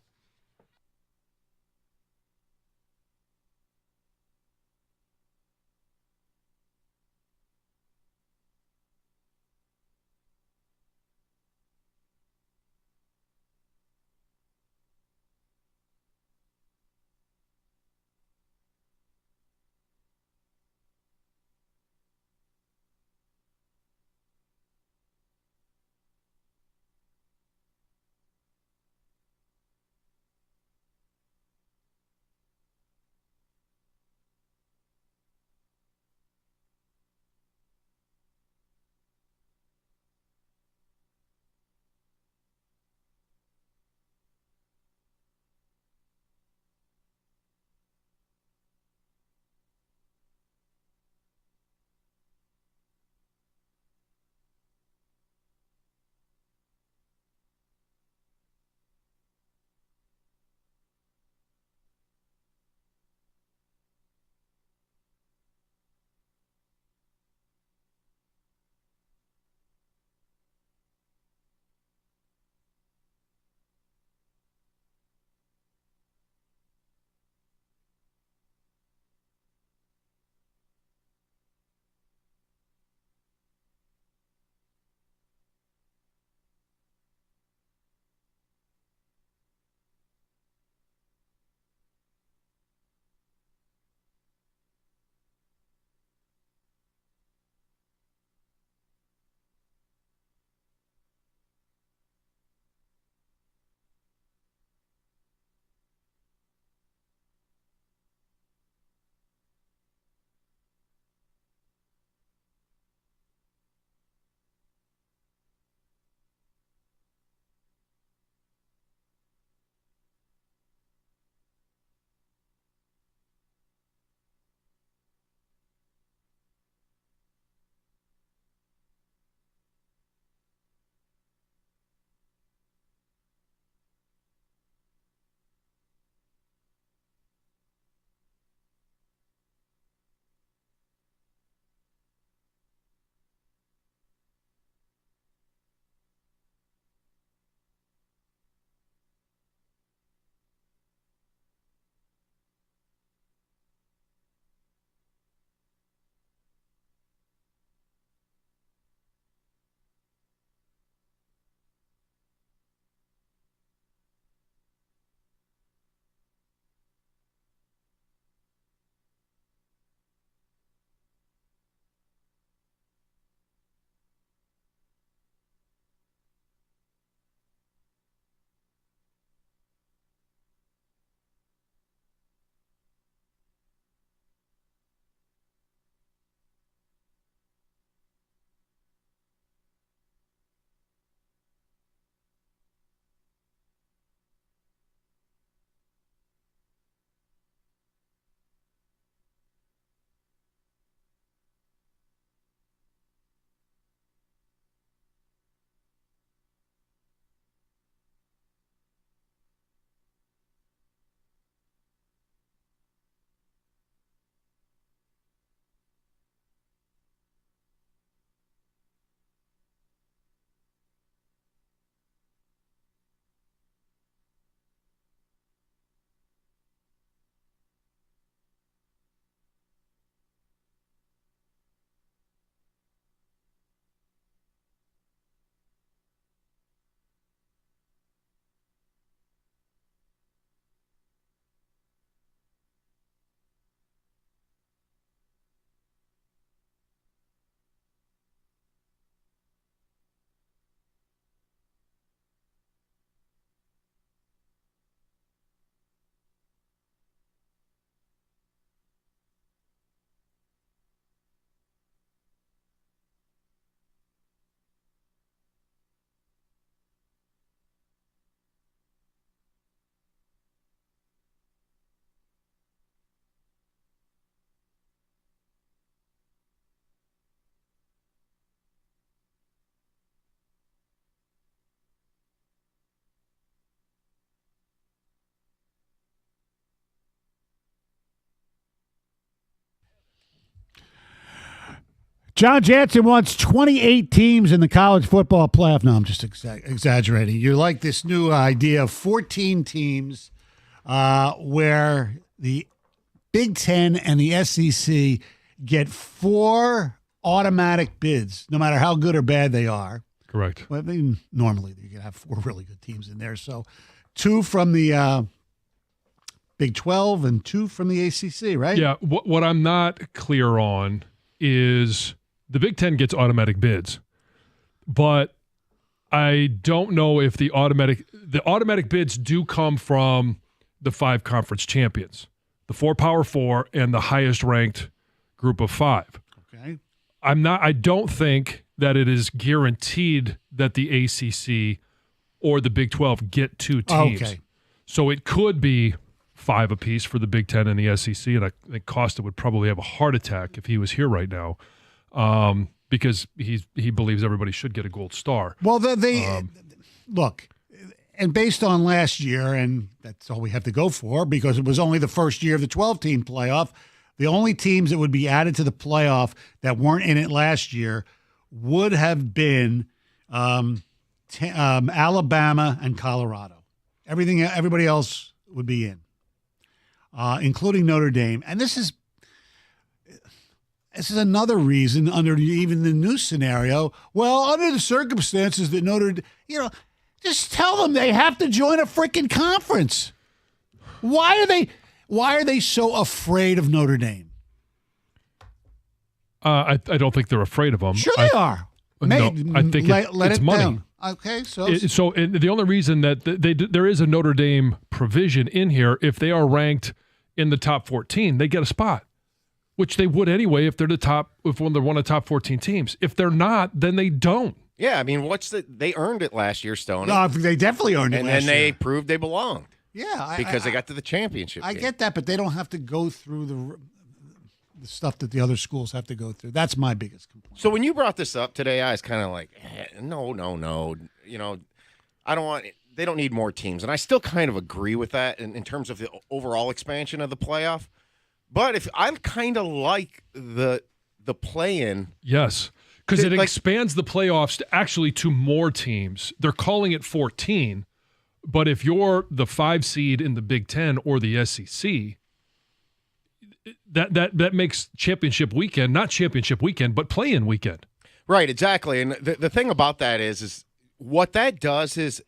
John Jansen wants 28 teams in the college football playoff. No, I'm just exaggerating. You like this new idea of 14 teams where the Big Ten and the SEC get 4 automatic bids, no matter how good or bad they are. Correct. Well, I mean, normally you can have 4 really good teams in there. So 2 from the Big 12 and 2 from the ACC, right? Yeah. What I'm not clear on is the Big Ten gets automatic bids, but I don't know if the automatic bids do come from the 5 conference champions, the 4 Power 4 and the highest ranked group of 5. Okay. I don't think that it is guaranteed that the ACC or the Big 12 get 2 teams. Okay. So it could be 5 apiece for the Big Ten and the SEC, and I think Costa would probably have a heart attack if he was here right now, because he believes everybody should get a gold star. Well, look, and based on last year, and that's all we have to go for because it was only the first year of the 12-team playoff, the only teams that would be added to the playoff that weren't in it last year would have been Alabama and Colorado. Everybody else would be in, including Notre Dame. And this is another reason under even the new scenario. Well, under the circumstances that just tell them they have to join a freaking conference. Why are they so afraid of Notre Dame? I don't think they're afraid of them. Sure they are. No, I think let it's it money. down. Okay, so the only reason that there is a Notre Dame provision in here, if they are ranked in the top 14, they get a spot, which they would anyway if they're they're one of the top 14 teams. If they're not, then they don't. Yeah, I mean, they earned it last year, Stoney. No, they definitely earned it and last then they year. proved they belonged. Yeah, because they got to the championship I game. get that, but they don't have to go through the stuff that the other schools have to go through. That's my biggest complaint. So when you brought this up today, I was kind of like, no. I don't want. They don't need more teams, and I still kind of agree with that in terms of the overall expansion of the playoff. But if I kind of like the play-in, yes, because it expands the playoffs to more teams. They're calling it 14, but if you're the 5 seed in the Big Ten or the SEC, that makes championship weekend not championship weekend, but play-in weekend. Right, exactly. And the thing about that is what that does is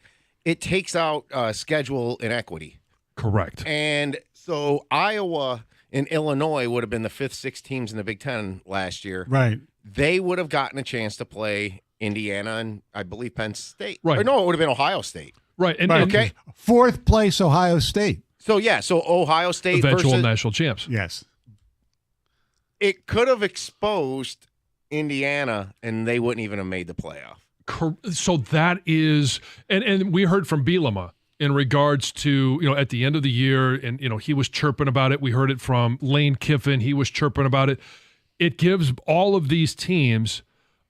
it takes out schedule inequity. Correct. And so Iowa and Illinois would have been the 5th, 6th teams in the Big Ten last year. Right. They would have gotten a chance to play Indiana and I believe Penn State. Right. Or no, it would have been Ohio State. Right. And, okay. 4th place, Ohio State. So Ohio State eventual versus national champs. Yes. It could have exposed Indiana, and they wouldn't even have made the playoff. So that is, and we heard from Bielema in regards to, at the end of the year, and, he was chirping about it. We heard it from Lane Kiffin. He was chirping about it. It gives all of these teams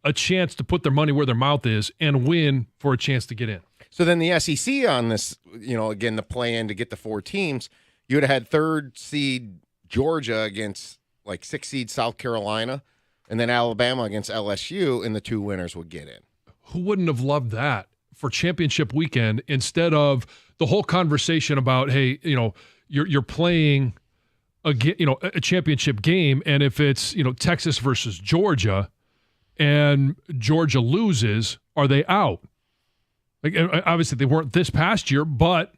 a chance to put their money where their mouth is and win for a chance to get in. So then the SEC on this, again, the play-in to get the 4 teams, you would have had 3rd seed Georgia against 6th seed South Carolina, and then Alabama against LSU, and the 2 winners would get in. Who wouldn't have loved that for championship weekend instead of the whole conversation about, hey, you're playing a championship game, and if it's Texas versus Georgia, and Georgia loses, are they out? Obviously they weren't this past year, but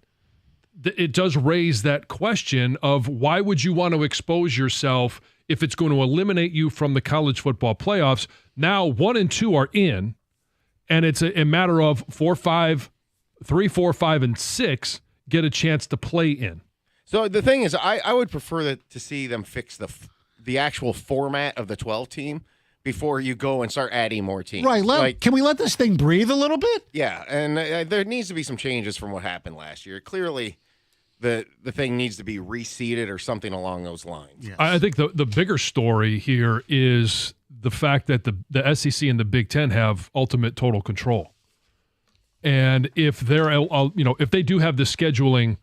it does raise that question of why would you want to expose yourself if it's going to eliminate you from the college football playoffs? Now 1 and 2 are in, and it's a matter of 4, 5, 3, 4, 5, and 6 get a chance to play in. So the thing is, I would prefer to see them fix the actual format of the 12 team before you go and start adding more teams. Right. Can we let this thing breathe a little bit? Yeah, and there needs to be some changes from what happened last year. Clearly, the thing needs to be reseeded or something along those lines. Yes. I think the bigger story here is the fact that the SEC and the Big Ten have ultimate total control. And if if they do have the scheduling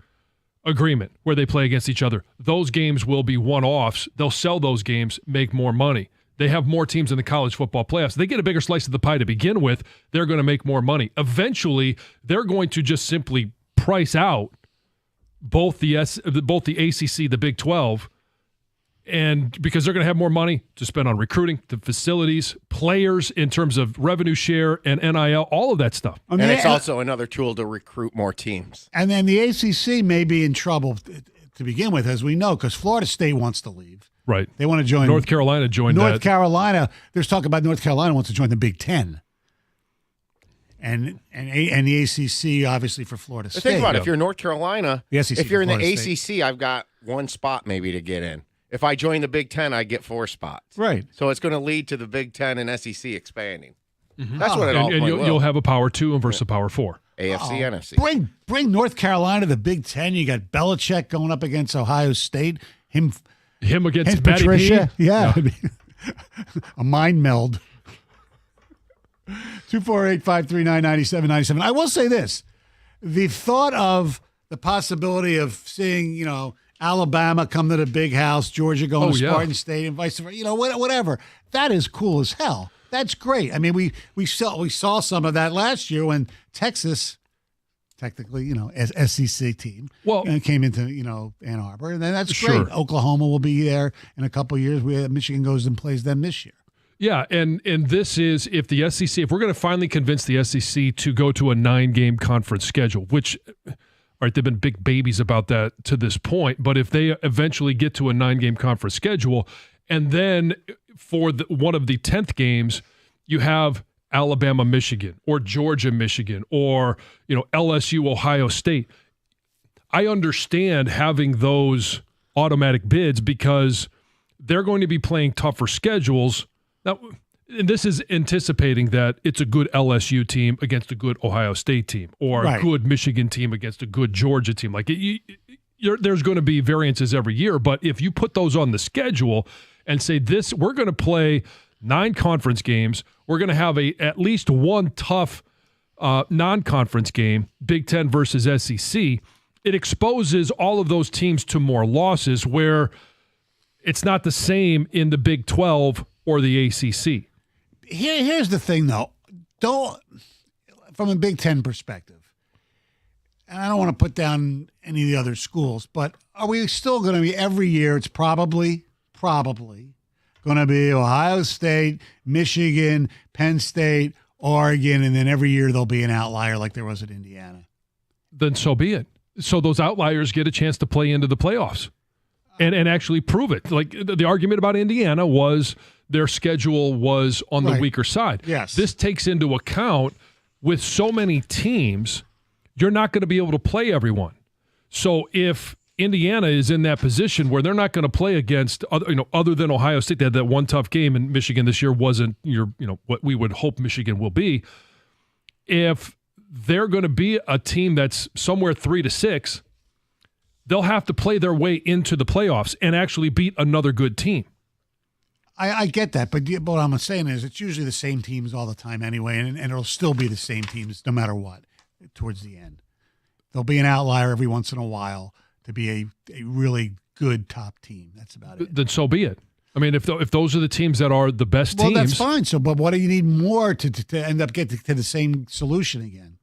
agreement where they play against each other, those games will be one-offs. They'll sell those games, make more money. They have more teams in the college football playoffs. They get a bigger slice of the pie to begin with. They're going to make more money. Eventually, they're going to just simply price out both the ACC, the Big 12, and because they're going to have more money to spend on recruiting, the facilities, players in terms of revenue share and NIL, all of that stuff. And it's also another tool to recruit more teams. And then the ACC may be in trouble to begin with, as we know, because Florida State wants to leave. Right. They want to join. North Carolina joined North Carolina. There's talk about North Carolina wants to join the Big Ten. And the ACC, obviously, for Florida State. Think about it. If you're North Carolina, the SEC if you're in the Florida ACC, State. I've got one spot maybe to get in. If I join the Big Ten, I get 4 spots. Right. So it's going to lead to the Big Ten and SEC expanding. That's what it all and will. you'll have a Power 2 versus a Power 4. AFC, NFC. Bring North Carolina to the Big Ten. You got Belichick going up against Ohio State. Him against and Patty Patricia. P? Yeah. A mind meld. 248-539-9797. I will say this. The thought of the possibility of seeing, Alabama come to the big house, Georgia going to Spartan State and vice versa, whatever. That is cool as hell. That's great. I mean, we saw some of that last year when Texas, technically, as SEC team, came into, Ann Arbor. And then that's great. Oklahoma will be there in a couple of years. Michigan goes and plays them this year. Yeah, and this is if the SEC, if we're going to finally convince the SEC to go to a 9-game conference schedule, which, all right, they've been big babies about that to this point, but if they eventually get to a 9-game conference schedule, and then for one of the 10th games, you have Alabama, Michigan, or Georgia, Michigan, or LSU, Ohio State. I understand having those automatic bids because they're going to be playing tougher schedules. Now, and this is anticipating that it's a good LSU team against a good Ohio State team, or a good Michigan team against a good Georgia team. Like there's going to be variances every year, but if you put those on the schedule and say we're going to play 9 conference games, we're going to have at least one tough non-conference game, Big Ten versus SEC. It exposes all of those teams to more losses where it's not the same in the Big 12 or the ACC. Here's the thing, though. From a Big Ten perspective, and I don't want to put down any of the other schools, but are we still going to be every year? It's probably going to be Ohio State, Michigan, Penn State, Oregon, and then every year there'll be an outlier like there was at Indiana. Then so be it. So those outliers get a chance to play into the playoffs and actually prove it. Like the argument about Indiana was their schedule was on the weaker side. Yes. This takes into account with so many teams, you're not going to be able to play everyone. So if Indiana is in that position where they're not going to play against other than Ohio State, they had that one tough game, and Michigan this year wasn't what we would hope Michigan will be. If they're going to be a team that's somewhere 3-6, they'll have to play their way into the playoffs and actually beat another good team. I get that, but what I'm saying is it's usually the same teams all the time anyway, and it'll still be the same teams no matter what towards the end. There'll be an outlier every once in a while to be a really good top team. That's about it. Then so be it. I mean, if those are the teams that are the best teams. Well, that's fine. So, but what do you need more to end up getting to the same solution again?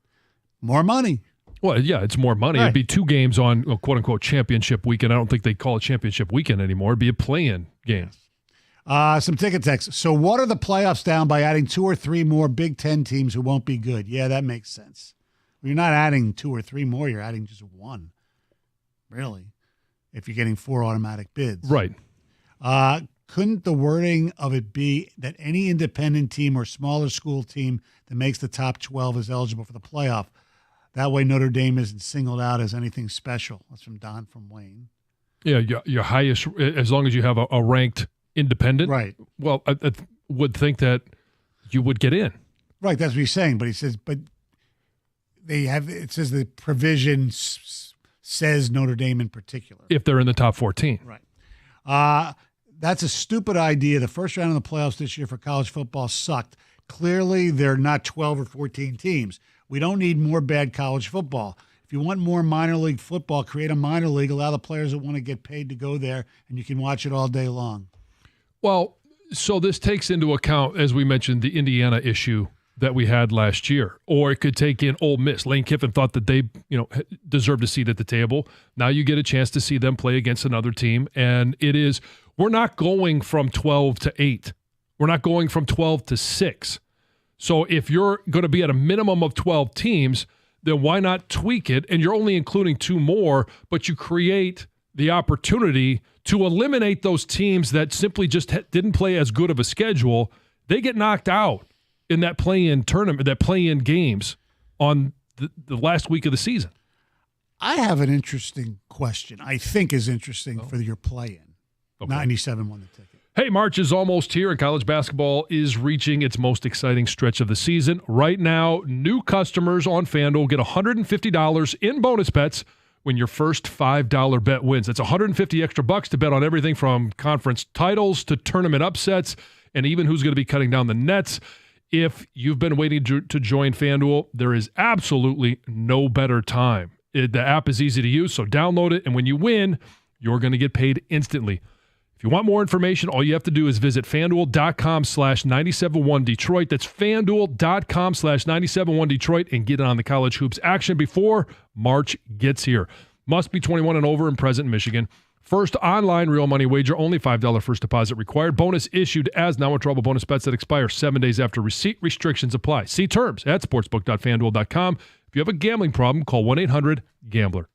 More money. Well, yeah, it's more money. Right. It'd be 2 games on quote-unquote championship weekend. I don't think they call it championship weekend anymore. It'd be a play-in game. Some ticket texts. So what are the playoffs down by adding 2 or 3 more Big Ten teams who won't be good? Yeah, that makes sense. You're not adding 2 or 3 more. You're adding just 1, really, if you're getting 4 automatic bids. Right. Couldn't the wording of it be that any independent team or smaller school team that makes the top 12 is eligible for the playoff? That way Notre Dame isn't singled out as anything special. That's from Don from Wayne. Yeah, your highest, as long as you have a ranked independent. Right. Well, I would think that you would get in. Right, that's what he's saying. But he says, it says the provision says Notre Dame in particular. If they're in the top 14. Right. That's a stupid idea. The first round of the playoffs this year for college football sucked. Clearly, they're not 12 or 14 teams. We don't need more bad college football. If you want more minor league football, create a minor league, allow the players that want to get paid to go there, and you can watch it all day long. Well, So this takes into account, as we mentioned, the Indiana issue that we had last year, or it could take in Ole Miss. Lane Kiffin thought that they, deserved a seat at the table. Now you get a chance to see them play against another team, and we're not going from 12 to 8. We're not going from 12 to 6. So if you're going to be at a minimum of 12 teams, then why not tweak it? And you're only including 2 more, but you create the opportunity to eliminate those teams that simply just didn't play as good of a schedule. They get knocked out in that play-in tournament, that play-in games on the last week of the season. I have an interesting question. I think is interesting for your play-in. Okay. 97 won the ticket. Hey, March is almost here, and college basketball is reaching its most exciting stretch of the season. Right now, new customers on FanDuel get $150 in bonus bets when your first $5 bet wins. That's $150 extra bucks to bet on everything from conference titles to tournament upsets and even who's going to be cutting down the nets. If you've been waiting to join FanDuel, there is absolutely no better time. The app is easy to use, so download it, and when you win, you're going to get paid instantly. If you want more information, all you have to do is visit FanDuel.com/971Detroit. That's FanDuel.com/971Detroit and get on the college hoops action before March gets here. Must be 21 and over and present in Michigan. First online real money wager, only $5 first deposit required. Bonus issued as now in trouble bonus bets that expire 7 days after receipt. Restrictions apply. See terms at sportsbook.fanduel.com. If you have a gambling problem, call 1-800-GAMBLER.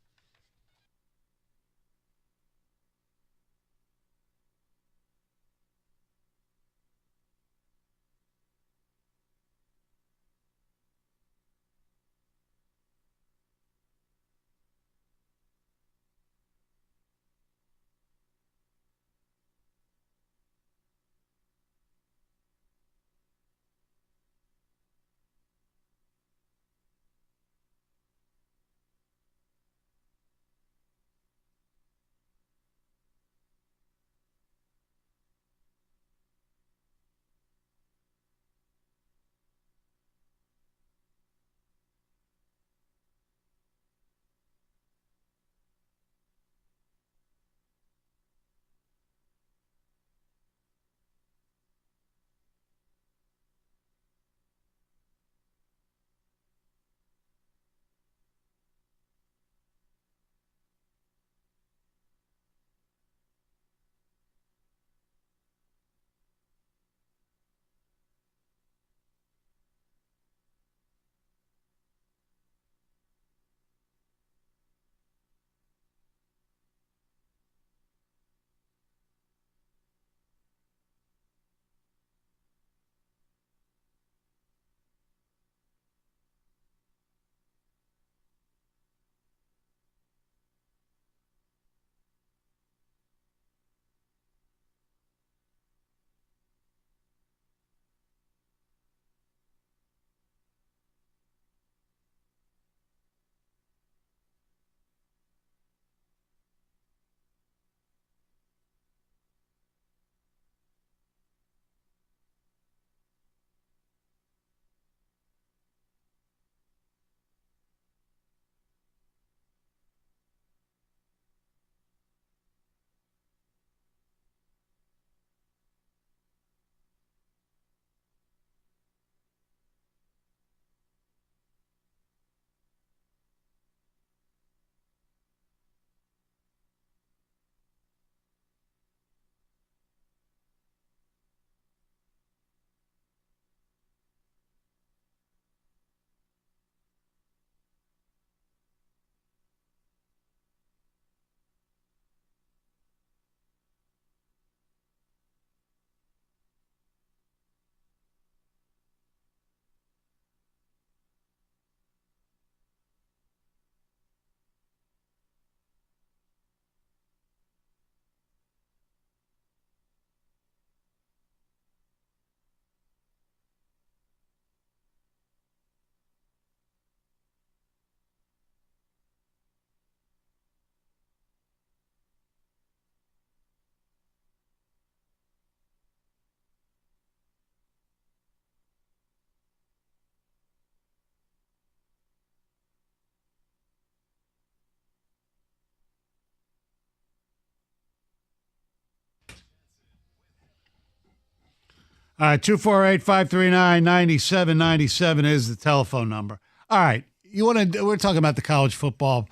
248-539-9797 is the telephone number. All right. We're talking about the college football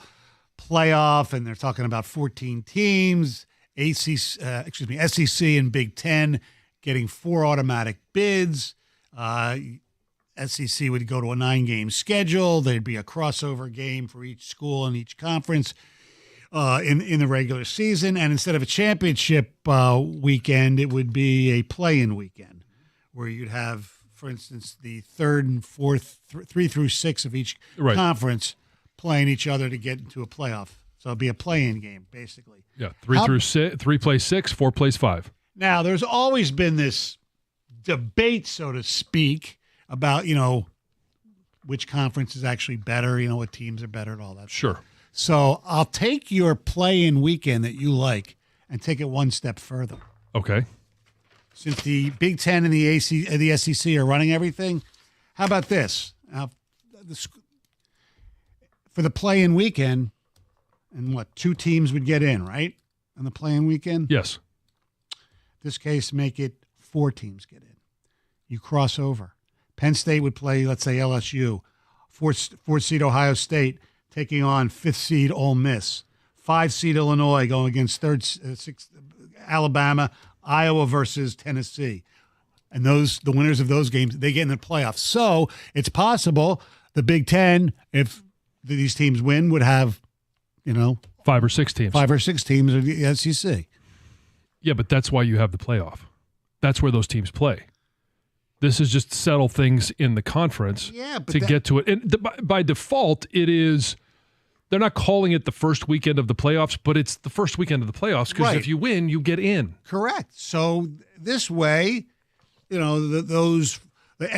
playoff, and they're talking about 14 teams, SEC and Big Ten getting 4 automatic bids. SEC would go to a 9-game schedule. There'd be a crossover game for each school and each conference in the regular season. And instead of a championship weekend, it would be a play-in weekend where you'd have, for instance, the third and fourth, 3 through 6 of each conference playing each other to get into a playoff. So it'd be a play-in game, basically. Yeah, 3 through 6, 3 plays 6, 4 plays 5. Now, there's always been this debate, so to speak, about, which conference is actually better, what teams are better and all that. Sure. Stuff. So I'll take your play-in weekend that you like and take it one step further. Okay. Since the Big Ten and the SEC are running everything, how about this? For the play-in weekend, and 2 teams would get in, right? On the play-in weekend? Yes. This case, make it 4 teams get in. You cross over. Penn State would play, let's say, LSU. 4th seed Ohio State taking on 5th seed Ole Miss. 5 seed Illinois going against 6th Alabama. Iowa versus Tennessee. And the winners of those games, they get in the playoffs. So it's possible the Big Ten, if these teams win, would have, 5 or 6 teams. 5 or 6 teams of the SEC. Yeah, but that's why you have the playoff. That's where those teams play. This is just to settle things in the conference get to it. And by default, it is they're not calling it the first weekend of the playoffs, but it's the first weekend of the playoffs because if you win, you get in. Correct. So this way, the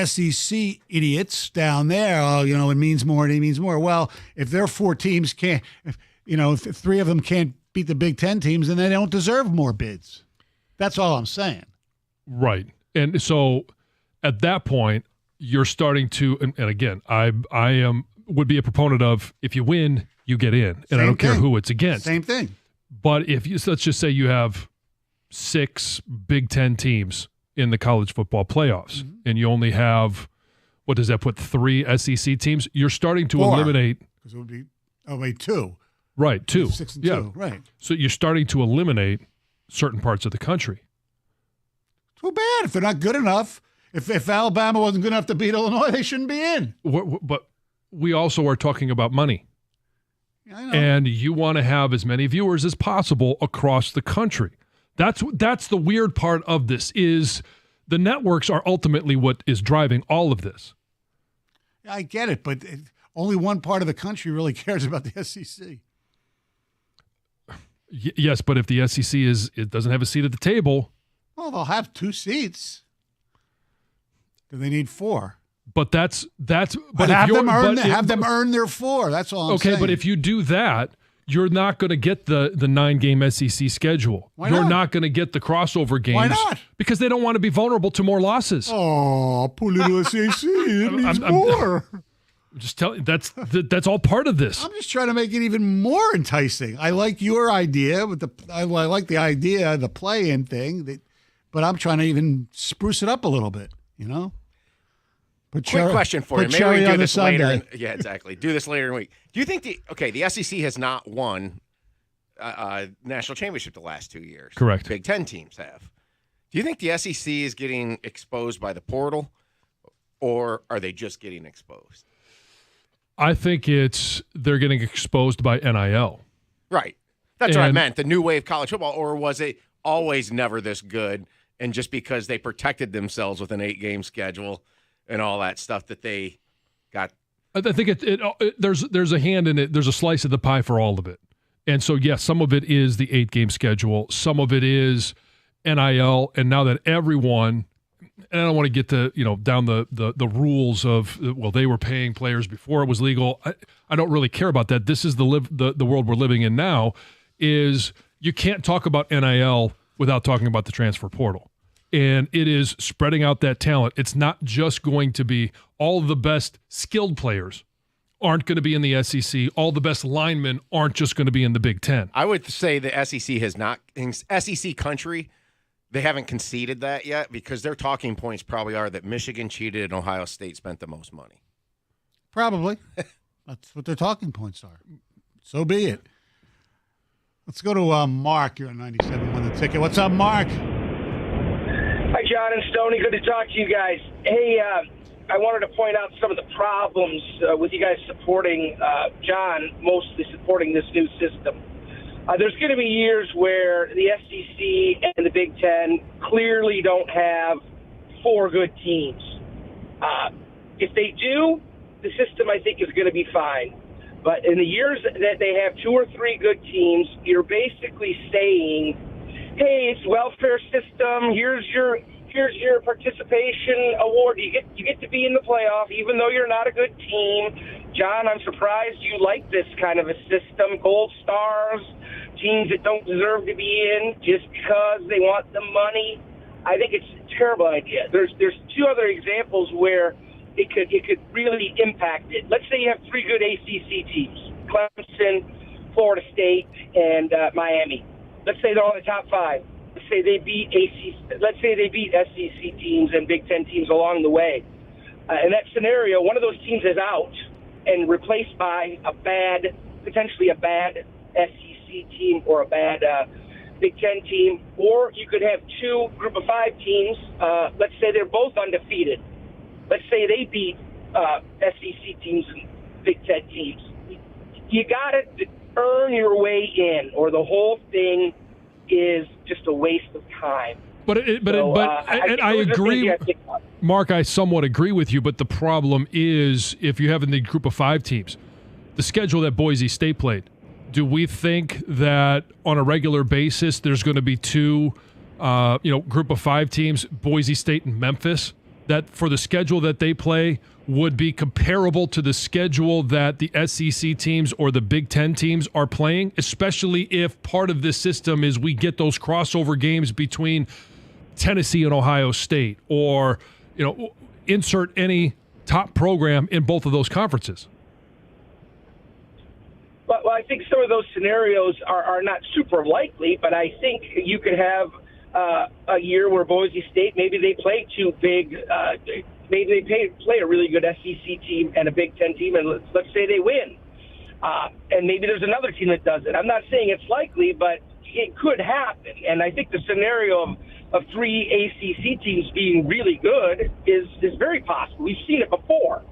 SEC idiots down there, it means more, it means more. Well, if their 4 teams can't, if 3 of them can't beat the Big Ten teams, then they don't deserve more bids. That's all I'm saying. Right. And so at that point, you're starting to, and again, I would be a proponent of if you win, you get in, and I don't care who it's against. Same thing. But let's just say you have 6 Big Ten teams in the college football playoffs, and you only have, what does that put, 3 SEC teams? You're starting to 4, eliminate. Because it would be, 2. Right, 2. 6 and 2, right. So you're starting to eliminate certain parts of the country. Too bad if they're not good enough. If Alabama wasn't good enough to beat Illinois, they shouldn't be in. But we also are talking about money. Yeah, I know. And you want to have as many viewers as possible across the country. That's the weird part of this is the networks are ultimately what is driving all of this. I get it, but only one part of the country really cares about the SEC. Yes, but if the SEC it doesn't have a seat at the table. Well, they'll have 2 seats. They need 4. But that's but have them earn their 4. That's all I'm saying. Okay, but if you do that, you're not going to get the 9-game SEC schedule. You're not going to get the crossover games. Why not? Because they don't want to be vulnerable to more losses. Oh, poor little SEC. It needs more. I'm just telling you, that's all part of this. I'm just trying to make it even more enticing. I like your idea, but I like the idea, the play-in thing, but I'm trying to even spruce it up a little bit, Quick question for you. Maybe we can do this later. Yeah, exactly. Do this later in the week. Do you think the SEC has not won a national championship the last 2 years? Correct. Big Ten teams have. Do you think the SEC is getting exposed by the portal, or are they just getting exposed? I think they're getting exposed by NIL. Right. That's what I meant. The new wave college football, or was it always never this good, and just because they protected themselves with an 8-game schedule and all that stuff that they got? I think there's a hand in it. There's a slice of the pie for all of it. And so, yes, some of it is the 8-game schedule. Some of it is NIL. And now that everyone, and I don't want to get to, down the rules of, they were paying players before it was legal. I don't really care about that. This is the world we're living in now, is you can't talk about NIL without talking about the transfer portal. And it is spreading out that talent. It's not just going to be all the best skilled players aren't going to be in the SEC. All the best linemen aren't just going to be in the Big Ten. I would say the SEC has not, in SEC country, They haven't conceded that yet because their talking points probably are that Michigan cheated and Ohio State spent the most money. Probably. That's what their talking points are. So be it. Let's go to Mark. You're on 97 on the ticket. What's up, Mark? Hi, John and Stoney. Good to talk to you guys. Hey, I wanted to point out some of the problems with you guys supporting John, mostly supporting this new system. There's going to be years where the SEC and the Big Ten clearly don't have 4 good teams. If they do, the system, I think, is going to be fine. But in the years that they have 2 or 3 good teams, you're basically saying, hey, it's welfare system, here's your participation award. You get to be in the playoff, even though you're not a good team. John, I'm surprised you like this kind of a system. Gold stars, teams that don't deserve to be in just because they want the money. I think it's a terrible idea. There's 2 other examples where it could really impact it. Let's say you have 3 good ACC teams: Clemson, Florida State, and Miami. Let's say they're all in the top 5. Let's say they beat SEC teams and Big Ten teams along the way. In that scenario, one of those teams is out and replaced by potentially a bad SEC team or a bad Big Ten team. Or you could have 2 group of 5 teams. Let's say they're both undefeated. Let's say they beat SEC teams and Big Ten teams. You got to earn your way in, or the whole thing is just a waste of time. I agree, Mark. I somewhat agree with you. But the problem is, if you have in the group of 5 teams, the schedule that Boise State played. Do we think that on a regular basis there's going to be 2, group of 5 teams, Boise State and Memphis, that for the schedule that they play would be comparable to the schedule that the SEC teams or the Big Ten teams are playing, especially if part of this system is we get those crossover games between Tennessee and Ohio State, or, insert any top program in both of those conferences? Well, I think some of those scenarios are not super likely, but I think you could have a year where Boise State, maybe they play 2 big, maybe they play a really good SEC team and a Big Ten team, and let's say they win. And maybe there's another team that does it. I'm not saying it's likely, but it could happen. And I think the scenario of 3 ACC teams being really good is very possible. We've seen it before.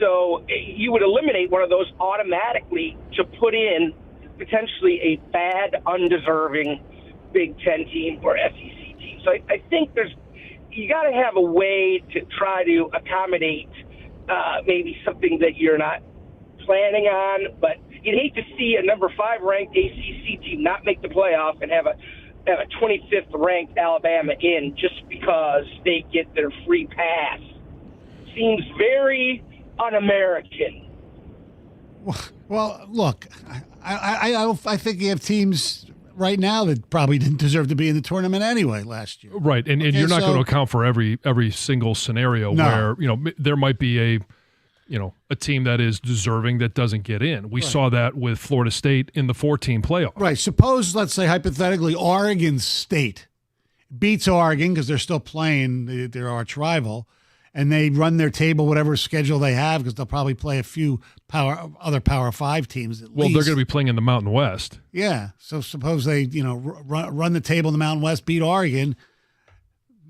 So you would eliminate one of those automatically to put in potentially a bad, undeserving Big Ten team or SEC team. So I think you got to have a way to try to accommodate maybe something that you're not planning on, but you'd hate to see a number 5 ranked ACC team not make the playoff and have a 25th ranked Alabama in just because they get their free pass. Seems very un-American. Well, look, I think you have teams right now that probably didn't deserve to be in the tournament anyway last year. Right, and you're not going to account for every single scenario where there might be a team that is deserving that doesn't get in. We saw that with Florida State in the 14 playoff. Right. Suppose, let's say hypothetically, Oregon State beats Oregon because they're still playing their arch rival, and they run their table, whatever schedule they have, because they'll probably play a few other Power 5 teams at least. They're going to be playing in the Mountain West. Yeah. So suppose they, run the table in the Mountain West, beat Oregon.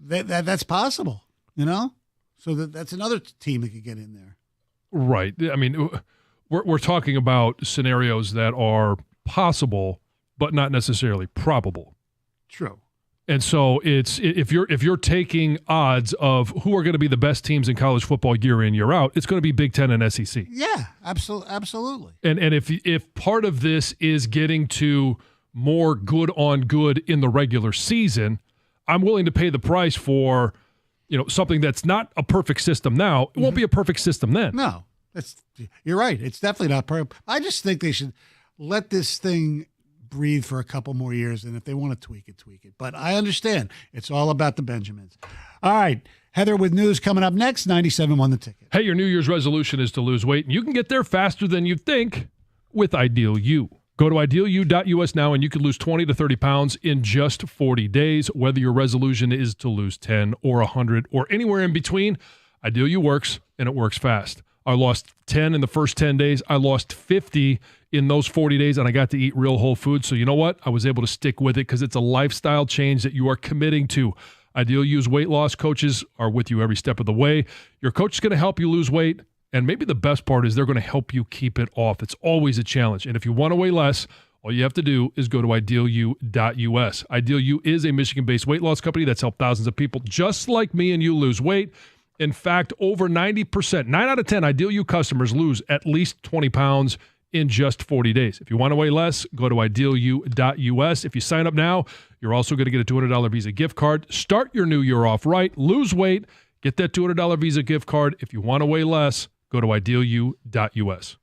That's possible, So that's another team that could get in there. Right. I mean, we're talking about scenarios that are possible, but not necessarily probable. True. And so it's if you're taking odds of who are going to be the best teams in college football year in, year out, it's going to be Big Ten and SEC. Yeah, absolutely. And if part of this is getting to more good on good in the regular season, I'm willing to pay the price for something that's not a perfect system now. It won't be a perfect system then. No, you're right. It's definitely not perfect. I just think they should let this thing breathe for a couple more years, and if they want to tweak it. But I understand. It's all about the Benjamins. All right. Heather with news coming up next. 97 won the ticket. Hey, your New Year's resolution is to lose weight, and you can get there faster than you think with Ideal You. Go to idealu.us now and you can lose 20 to 30 pounds in just 40 days. Whether your resolution is to lose 10 or 100 or anywhere in between, Ideal You works, and it works fast. I lost 10 in the first 10 days. I lost 50 in those 40 days, and I got to eat real whole food. So you know what? I was able to stick with it because it's a lifestyle change that you are committing to. Ideal You's weight loss coaches are with you every step of the way. Your coach is going to help you lose weight. And maybe the best part is they're going to help you keep it off. It's always a challenge. And if you want to weigh less, all you have to do is go to idealu.us. Ideal You is a Michigan-based weight loss company that's helped thousands of people just like me and you lose weight. In fact, over 90%, 9 out of 10 Ideal You customers lose at least 20 pounds in just 40 days. If you want to weigh less, go to idealu.us. If you sign up now, you're also going to get a $200 Visa gift card. Start your new year off right. Lose weight. Get that $200 Visa gift card. If you want to weigh less, go to idealu.us.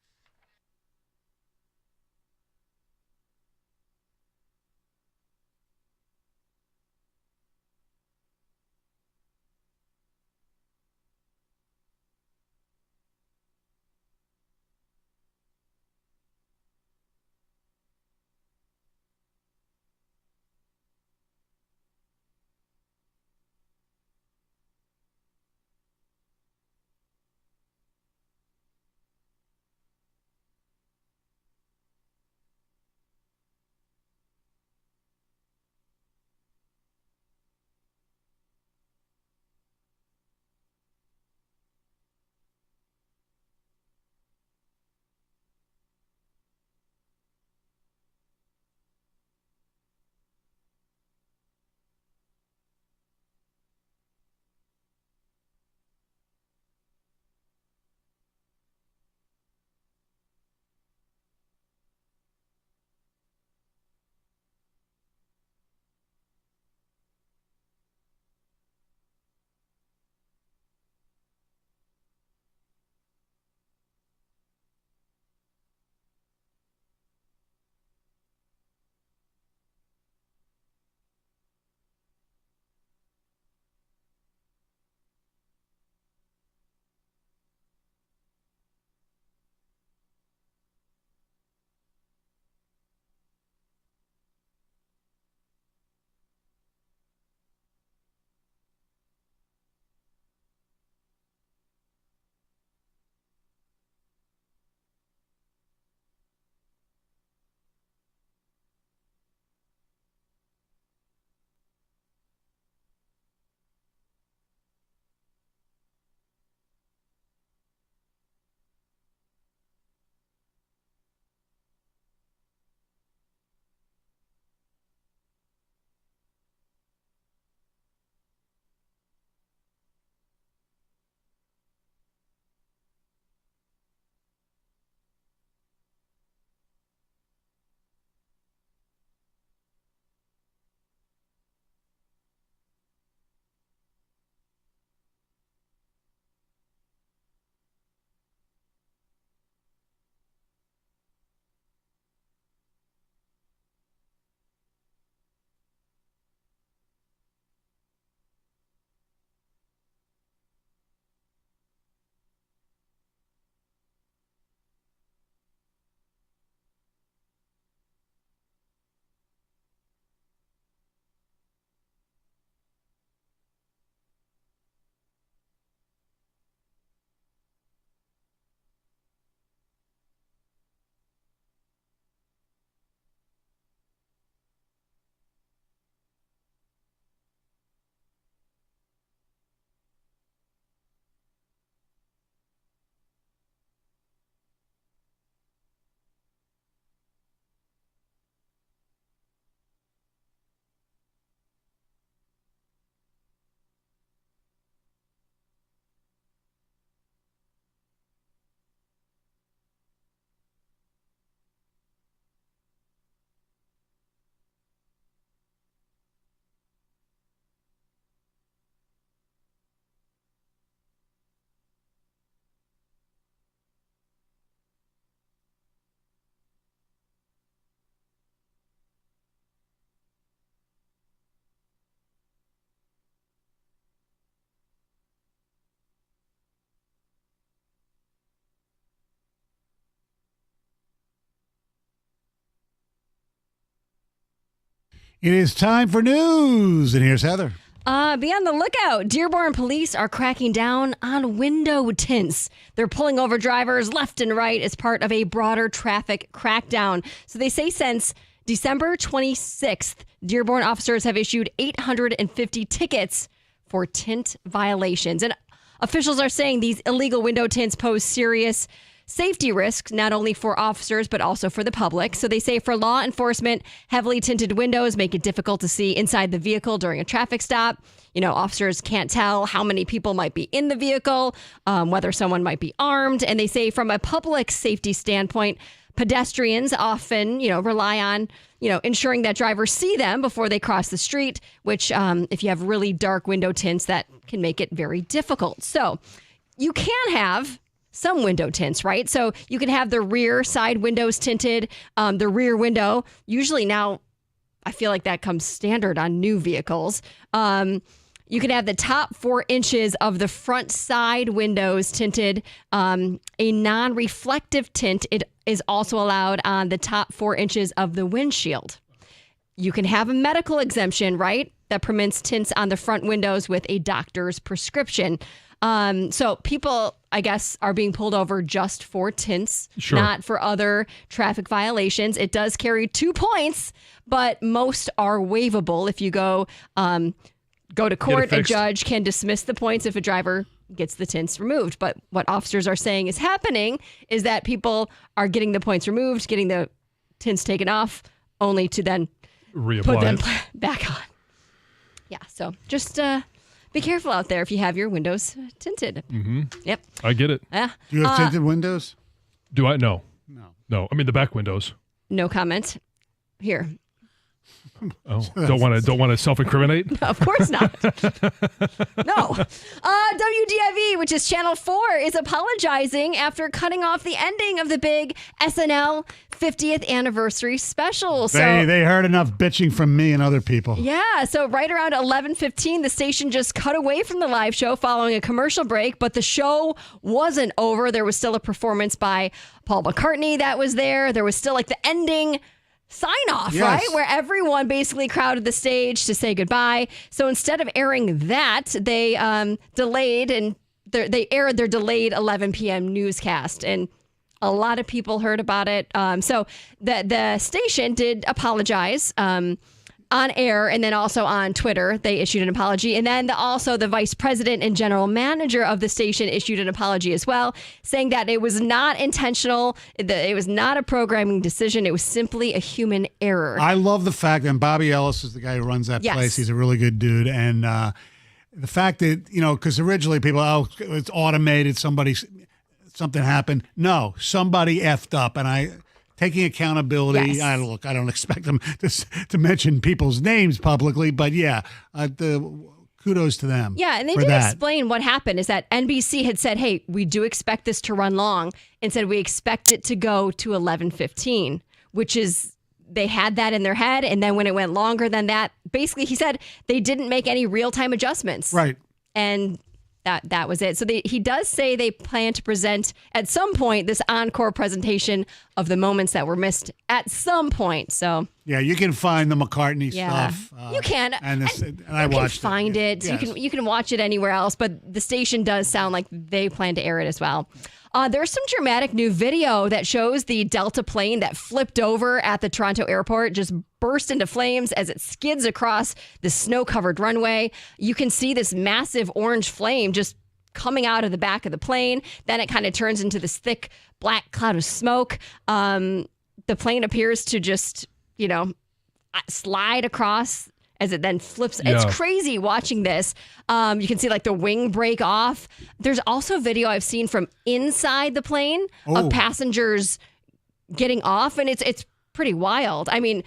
It is time for news, and here's Heather. Be on the lookout. Dearborn police are cracking down on window tints. They're pulling over drivers left and right as part of a broader traffic crackdown. So they say since December 26th, Dearborn officers have issued 850 tickets for tint violations. And officials are saying these illegal window tints pose serious safety risks, not only for officers, but also for the public. So they say for law enforcement, heavily tinted windows make it difficult to see inside the vehicle during a traffic stop. You know, officers can't tell how many people might be in the vehicle, whether someone might be armed. And they say from a public safety standpoint, pedestrians often, rely on, ensuring that drivers see them before they cross the street, which if you have really dark window tints, that can make it very difficult. So you can have some window tints, right? So you can have the rear side windows tinted, the rear window. Usually now, I feel like that comes standard on new vehicles. You can have the top 4 inches of the front side windows tinted. A non-reflective tint is also allowed on the top 4 inches of the windshield. You can have a medical exemption, right? That permits tints on the front windows with a doctor's prescription. So people, I guess, are being pulled over just for tints, not for other traffic violations. It does carry 2 points, but most are waivable. If you go to court, a judge can dismiss the points if a driver gets the tints removed. But what officers are saying is happening is that people are getting the points removed, getting the tints taken off, only to then put them back on. Yeah, so just be careful out there if you have your windows tinted. Mm-hmm. Yep. I get it. Do you have tinted windows? Do I? No. I mean the back windows. No comment. Here. Oh, don't want to self-incriminate? No, of course not. No. WDIV, which is Channel 4, is apologizing after cutting off the ending of the big SNL 50th anniversary special. So they heard enough bitching from me and other people. Yeah, so right around 11:15, the station just cut away from the live show following a commercial break, but the show wasn't over. There was still a performance by Paul McCartney that was there. There was still like the ending sign off, right? Where everyone basically crowded the stage to say goodbye. So instead of airing that, they delayed and they aired their delayed 11 p.m. newscast. And a lot of people heard about it. So the station did apologize on air and then also on Twitter. They issued an apology. And then also the vice president and general manager of the station issued an apology as well, saying that it was not intentional. It was not a programming decision. It was simply a human error. I love the fact that Bobby Ellis is the guy who runs that place. He's a really good dude. And the fact that, because originally people, it's automated, something happened. No, somebody effed up. And taking accountability. Yes. I don't expect them to mention people's names publicly, but kudos to them. Yeah, and they did explain what happened is that NBC had said, hey, we do expect this to run long, and said we expect it to go to 11:15, which is, they had that in their head, and then when it went longer than that, basically he said they didn't make any real-time adjustments. Right. And that was it. So he does say they plan to present at some point this encore presentation of the moments that were missed at some point. So yeah, you can find the McCartney stuff. You can, and I watched find it. Yes. You can watch it anywhere else, but the station does sound like they plan to air it as well. There's some dramatic new video that shows the Delta plane that flipped over at the Toronto airport just burst into flames as it skids across the snow-covered runway. You can see this massive orange flame just coming out of the back of the plane. Then it kind of turns into this thick black cloud of smoke. The plane appears to just, slide across as it then flips. Yeah. It's crazy watching this. You can see like the wing break off. There's also video I've seen from inside the plane of passengers getting off, and it's pretty wild. I mean,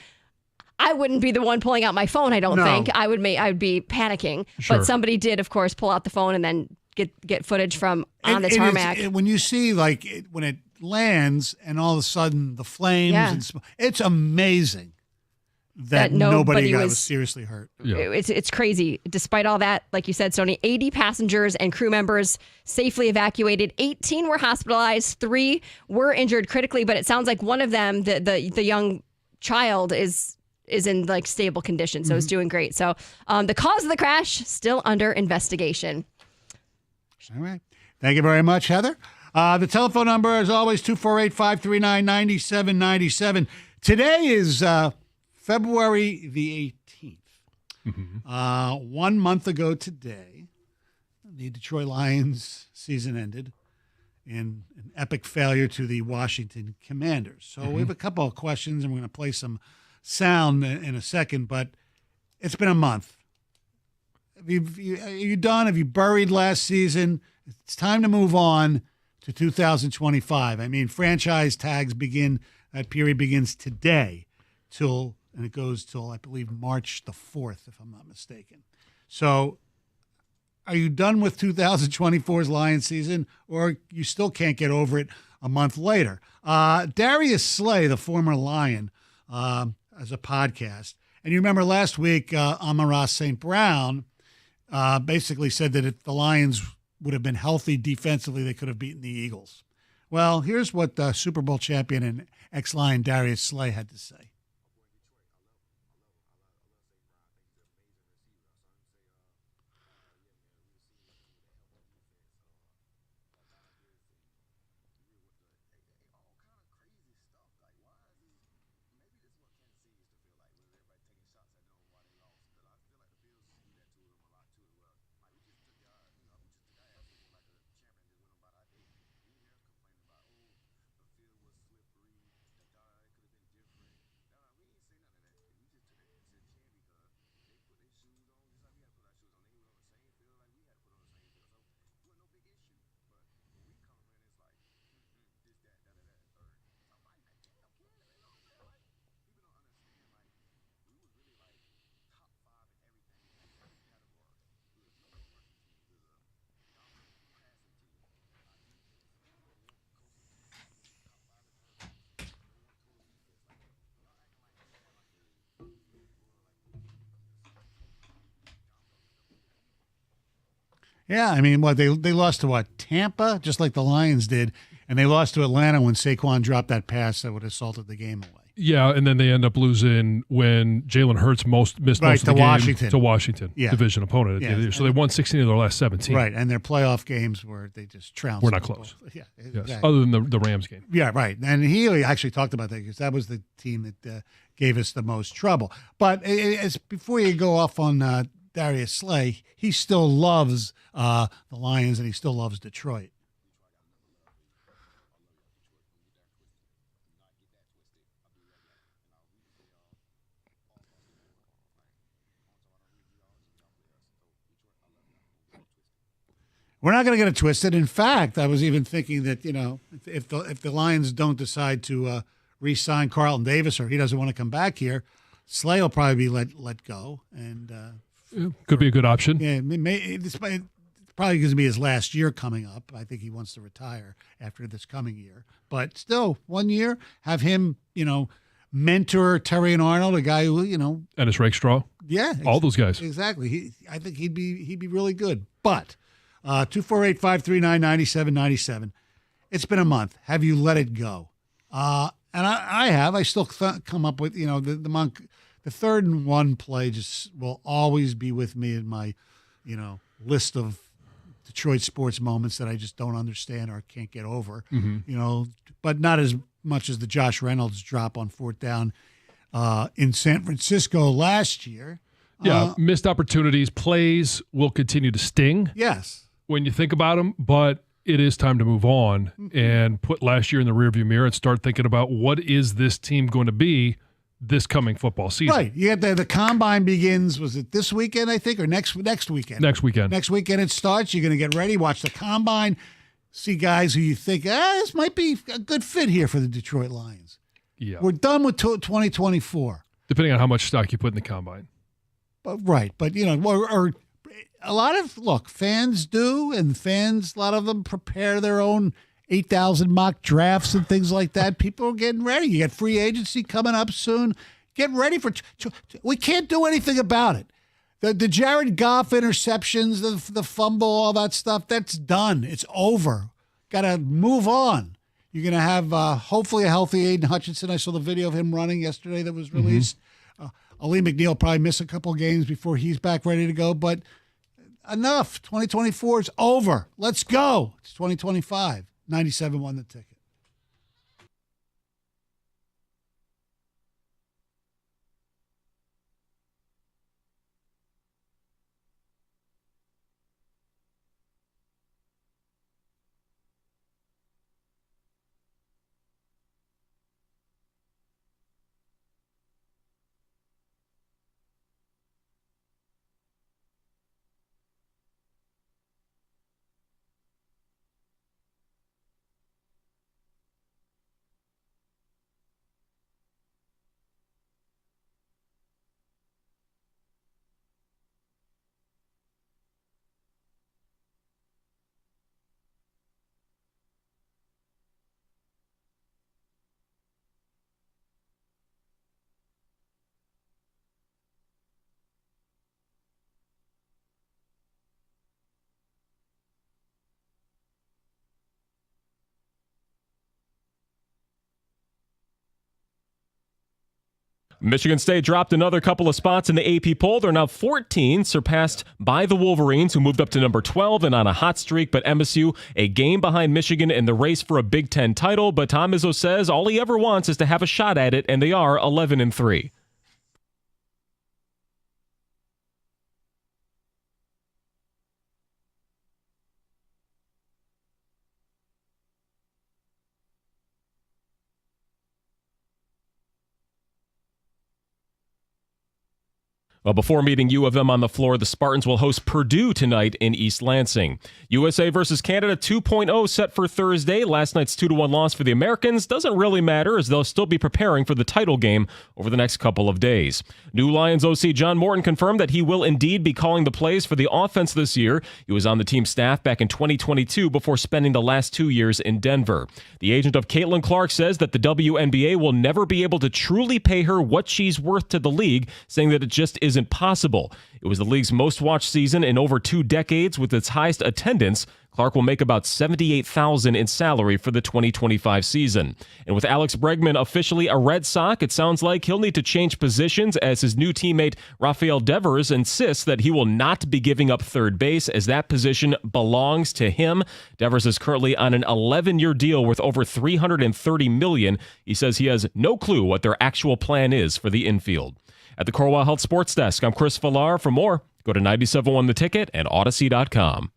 I wouldn't be the one pulling out my phone, I don't think. I would be panicking. Sure. But somebody did, of course, pull out the phone and then get footage from on the tarmac. When you see when it lands and all of a sudden the flames, it's amazing. That nobody was seriously hurt. Yeah. It's crazy. Despite all that, like you said, Stoney, 80 passengers and crew members safely evacuated. 18 were hospitalized. 3 were injured critically, but it sounds like one of them, the young child, is is in like stable condition, so it's doing great. So the cause of the crash still under investigation. All right. Thank you very much, Heather. The telephone number, as always, 248-539-9797. Today is February the 18th. 1 month ago today, the Detroit Lions season ended in an epic failure to the Washington Commanders. So we have a couple of questions, and we're going to play some sound in a second, but it's been a month. Are you done? Have you buried last season? It's time to move on to 2025. I mean, franchise tags that period begins today and it goes till, I believe, March the 4th, if I'm not mistaken. So are you done with 2024's Lions season, or you still can't get over it a month later? Darius Slay, the former Lion, as a podcast, and you remember last week, Amon-Ra St. Brown basically said that if the Lions would have been healthy defensively, they could have beaten the Eagles. Well, here's what Super Bowl champion and ex-Lion Darius Slay had to say. Yeah, I mean, they lost to Tampa, just like the Lions did, and they lost to Atlanta when Saquon dropped that pass that would have salted the game away. Yeah, and then they end up losing when Jalen Hurts missed most of the game to Washington, division opponent at the end of the year. So they won 16 of their last 17. Right, and their playoff games where they just trounced. We're not close. Yeah, exactly. Yes. Other than the Rams game. Yeah, right. And he actually talked about that because that was the team that gave us the most trouble. But before you go off on Darius Slay, he still loves the Lions and he still loves Detroit. We're not going to get it twisted. In fact, I was even thinking that, if the Lions don't decide to re-sign Carlton Davis or he doesn't want to come back here, Slay will probably be let go. And could be a good option. Yeah, it's probably going to be his last year coming up. I think he wants to retire after this coming year. But still, 1 year, have him, mentor Terry and Arnold, a guy who, Ennis Rakestraw. Yeah. All those guys. Exactly. I think he'd be really good. But 248-539-9797. It's been a month. Have you let it go? And I have. I still come up with, the 3rd-and-1 play just will always be with me in my, list of Detroit sports moments that I just don't understand or can't get over. Mm-hmm. But not as much as the Josh Reynolds drop on 4th down in San Francisco last year. Yeah, missed opportunities. Plays will continue to sting. Yes. When you think about them, but it is time to move on and put last year in the rearview mirror and start thinking about what is this team going to be this coming football season. Right. You got the combine begins, was it this weekend, I think, or next weekend? Next weekend. Next weekend it starts. You're going to get ready, watch the combine, see guys who you think, this might be a good fit here for the Detroit Lions. Yeah. We're done with 2024. Depending on how much stock you put in the combine. Right. But, or a lot of, fans do, and a lot of them prepare their own 8,000 mock drafts and things like that. People are getting ready. You got free agency coming up soon. Get ready for we can't do anything about it. The Jared Goff interceptions, the fumble, all that stuff, that's done. It's over. Got to move on. You're going to have hopefully a healthy Aiden Hutchinson. I saw the video of him running yesterday that was released. Ali McNeil probably miss a couple games before he's back ready to go, but enough. 2024 is over. Let's go. It's 2025. 97 won the ticket. Michigan State dropped another couple of spots in the AP poll. They're now 14, surpassed by the Wolverines, who moved up to number 12 and on a hot streak. But MSU, a game behind Michigan in the race for a Big Ten title. But Tom Izzo says all he ever wants is to have a shot at it, and they are 11-3. Well, before meeting U of M on the floor, the Spartans will host Purdue tonight in East Lansing. USA versus Canada 2.0 set for Thursday. Last night's 2-1 loss for the Americans doesn't really matter, as they'll still be preparing for the title game over the next couple of days. New Lions OC John Morton confirmed that he will indeed be calling the plays for the offense this year. He was on the team staff back in 2022 before spending the last 2 years in Denver. The agent of Caitlin Clark says that the WNBA will never be able to truly pay her what she's worth to the league, saying that it just isn't possible. It was the league's most watched season in over 2 decades with its highest attendance. Clark will make about $78,000 in salary for the 2025 season. And with Alex Bregman officially a Red Sox, it sounds like he'll need to change positions as his new teammate Rafael Devers insists that he will not be giving up third base as that position belongs to him. Devers is currently on an 11-year deal worth over $330 million. He says he has no clue what their actual plan is for the infield. At the Corwell Health Sports Desk, I'm Chris Villar. For more, go to 97.1 The Ticket and Odyssey.com.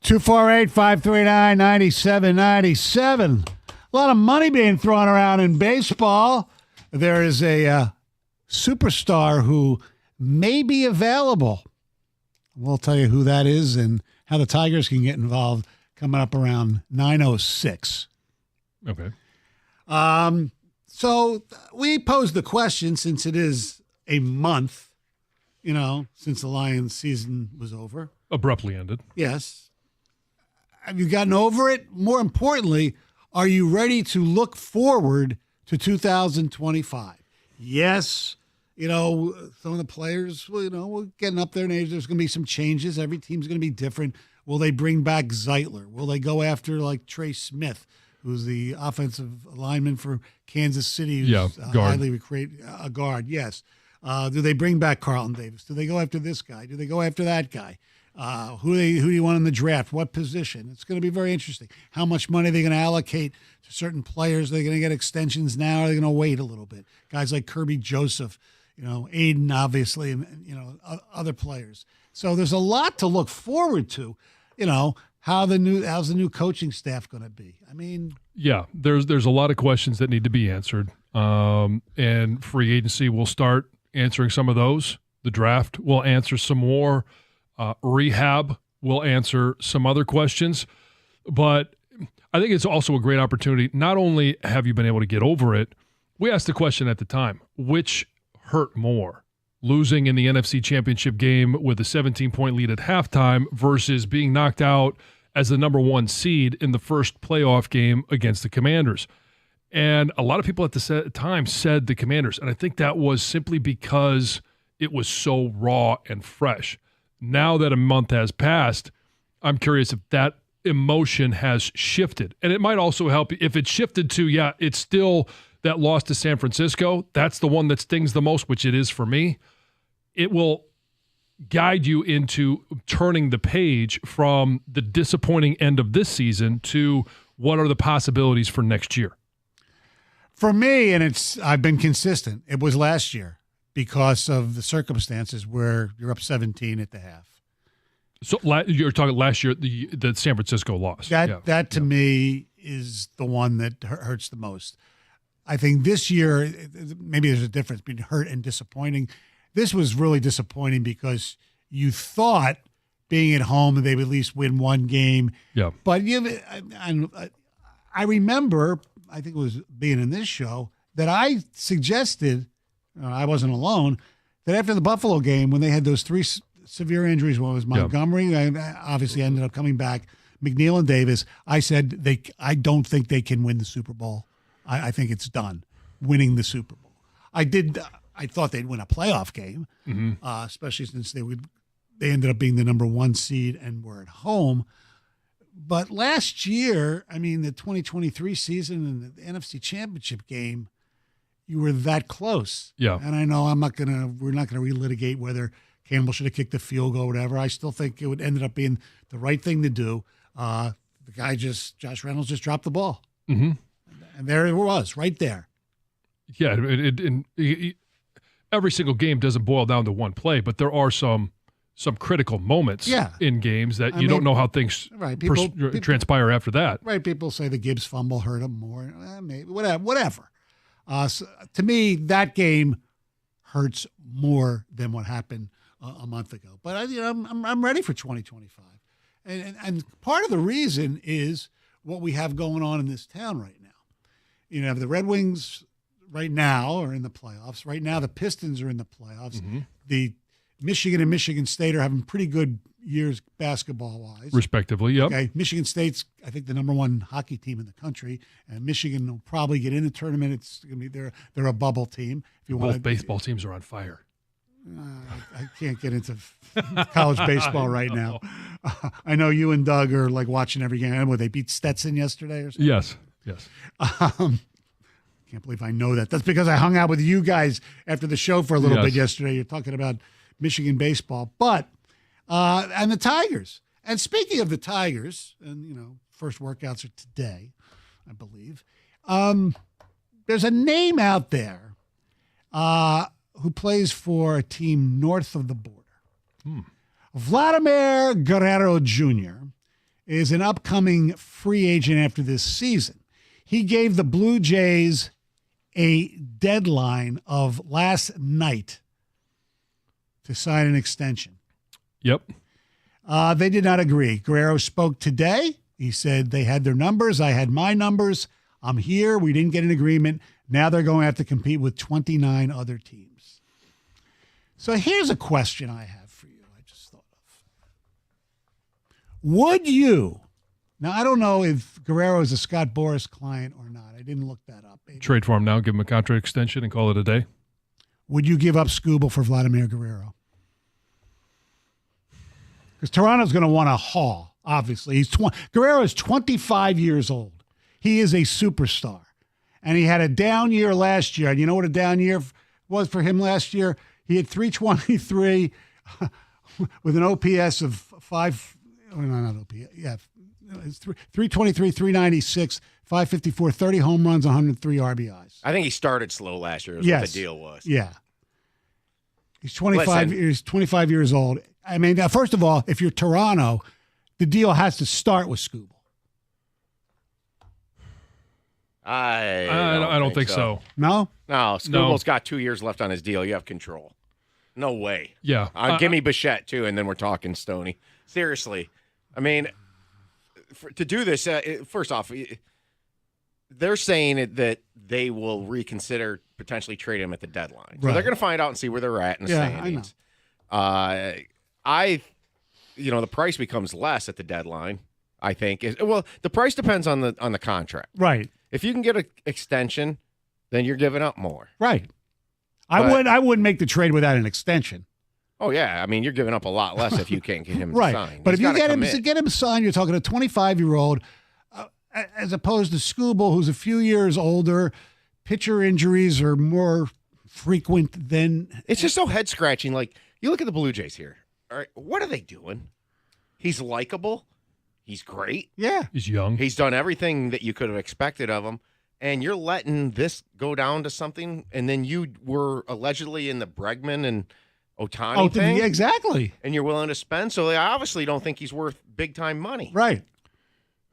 Two 539-9797. A lot of money being thrown around in baseball. There is a superstar who may be available. We'll tell you who that is and how the Tigers can get involved coming up around 9:06. Okay. So we posed the question, since it is a month, since the Lions season was over. Abruptly ended. Yes. Have you gotten over it? More importantly, are you ready to look forward to 2025? Yes. Some of the players, we're getting up there in age. There's going to be some changes. Every team's going to be different. Will they bring back Zeitler? Will they go after like Trey Smith, who's the offensive lineman for Kansas City, who's highly a guard? Yes. Do they bring back Carlton Davis? Do they go after this guy? Do they go after that guy? Who do you want in the draft? What position? It's going to be very interesting. How much money are they going to allocate to certain players? Are they going to get extensions now? Or are they going to wait a little bit? Guys like Kirby Joseph, Aiden, obviously, and, other players. So there's a lot to look forward to. How's the new coaching staff going to be? I mean, yeah, there's a lot of questions that need to be answered. And free agency will start answering some of those. The draft will answer some more. Rehab will answer some other questions. But I think it's also a great opportunity. Not only have you been able to get over it, we asked the question at the time, which hurt more? Losing in the NFC Championship game with a 17-point lead at halftime versus being knocked out as the number 1 seed in the first playoff game against the Commanders. And a lot of people at the time said the Commanders, and I think that was simply because it was so raw and fresh. Now that a month has passed, I'm curious if that emotion has shifted. And it might also help if it shifted to, it's still that loss to San Francisco. That's the one that stings the most, which it is for me. It will guide you into turning the page from the disappointing end of this season to what are the possibilities for next year. For me, and I've been consistent, it was last year because of the circumstances where you're up 17 at the half. So you're talking last year, the San Francisco loss. That to me is the one that hurts the most. I think this year, maybe there's a difference between hurt and disappointing. This was really disappointing because you thought being at home they would at least win one game. Yeah. But I remember, I think it was being in this show, that I suggested, I wasn't alone, that after the Buffalo game, when they had those three severe injuries, one was Montgomery, obviously ended up coming back, McNeil and Davis, I said I don't think they can win the Super Bowl. I think it's done, winning the Super Bowl. I thought they'd win a playoff game, especially since they ended up being the number 1 seed and were at home. But last year, I mean, the 2023 season and the NFC Championship game, you were that close. Yeah. And I know we're not going to relitigate whether Campbell should have kicked the field goal or whatever. I still think it would ended up being the right thing to do. The guy Josh Reynolds just dropped the ball. Mm-hmm. And there it was, right there. Yeah, every single game doesn't boil down to one play, but there are some critical moments in games that you don't know how things transpire after that. Right, people say the Gibbs fumble hurt him more. Maybe, whatever. So, to me, that game hurts more than what happened a month ago. But I'm ready for 2025. And part of the reason is what we have going on in this town right now. You know, the Red Wings right now are in the playoffs. Right now, the Pistons are in the playoffs. Mm-hmm. The Michigan and Michigan State are having pretty good years basketball-wise. Respectively, yep. Okay, Michigan State's, I think, the number 1 hockey team in the country, and Michigan will probably get in the tournament. It's going to be they're a bubble team. If you Both baseball teams are on fire. I can't get into college baseball right now. I know you and Doug are like watching every game. They beat Stetson yesterday or something? Yes. Can't believe I know that. That's because I hung out with you guys after the show for a little bit yesterday. You're talking about Michigan baseball, but and the Tigers. And speaking of the Tigers, and first workouts are today, I believe. There's a name out there who plays for a team north of the border. Vladimir Guerrero Jr. is an upcoming free agent after this season. He gave the Blue Jays a deadline of last night to sign an extension. Yep. They did not agree. Guerrero spoke today. He said they had their numbers. I had my numbers. I'm here. We didn't get an agreement. Now they're going to have to compete with 29 other teams. So here's a question I have for you. I just thought of. Would you? Now, I don't know if Guerrero is a Scott Boras client or not. I didn't look that up. Trade for him now, give him a contract extension, and call it a day. Would you give up Scooble for Vladimir Guerrero? Because Toronto's going to want a haul, obviously. Guerrero is 25 years old. He is a superstar. And he had a down year last year. And you know what a down year was for him last year? He had 323 with an OPS of 5. Oh, no, not OPS. Yeah. It's 323, 396, 554, 30 home runs, 103 RBIs. I think he started slow last year. Is what the deal was. Yeah. He's 25. He's 25 years old. I mean, first of all, if you're Toronto, the deal has to start with Scooble. I don't think so. No? No, Scooble's got 2 years left on his deal. You have control. No way. Yeah. Give me Bichette, too, and then we're talking Stoney. Seriously. I mean, to do this, first off, they're saying that they will reconsider potentially trading him at the deadline. So they're going to find out and see where they're at in the standings. I know. The price becomes less at the deadline, I think. Well, the price depends on the contract. Right. If you can get an extension, then you're giving up more. Right. I wouldn't make the trade without an extension. Oh yeah, I mean you're giving up a lot less if you can't get him Right. signed. But He's if you gotta get him commit. to get him signed, you're talking a 25-year-old, as opposed to Scooble, who's a few years older. Pitcher injuries are more frequent than. It's just so head scratching. Like you look at the Blue Jays here. All right, what are they doing? He's likable. He's great. Yeah. He's young. He's done everything that you could have expected of him. And you're letting this go down to something, and then you were allegedly in the Bregman and Ohtani thing. Yeah, exactly. And you're willing to spend. So they obviously don't think he's worth big-time money. Right.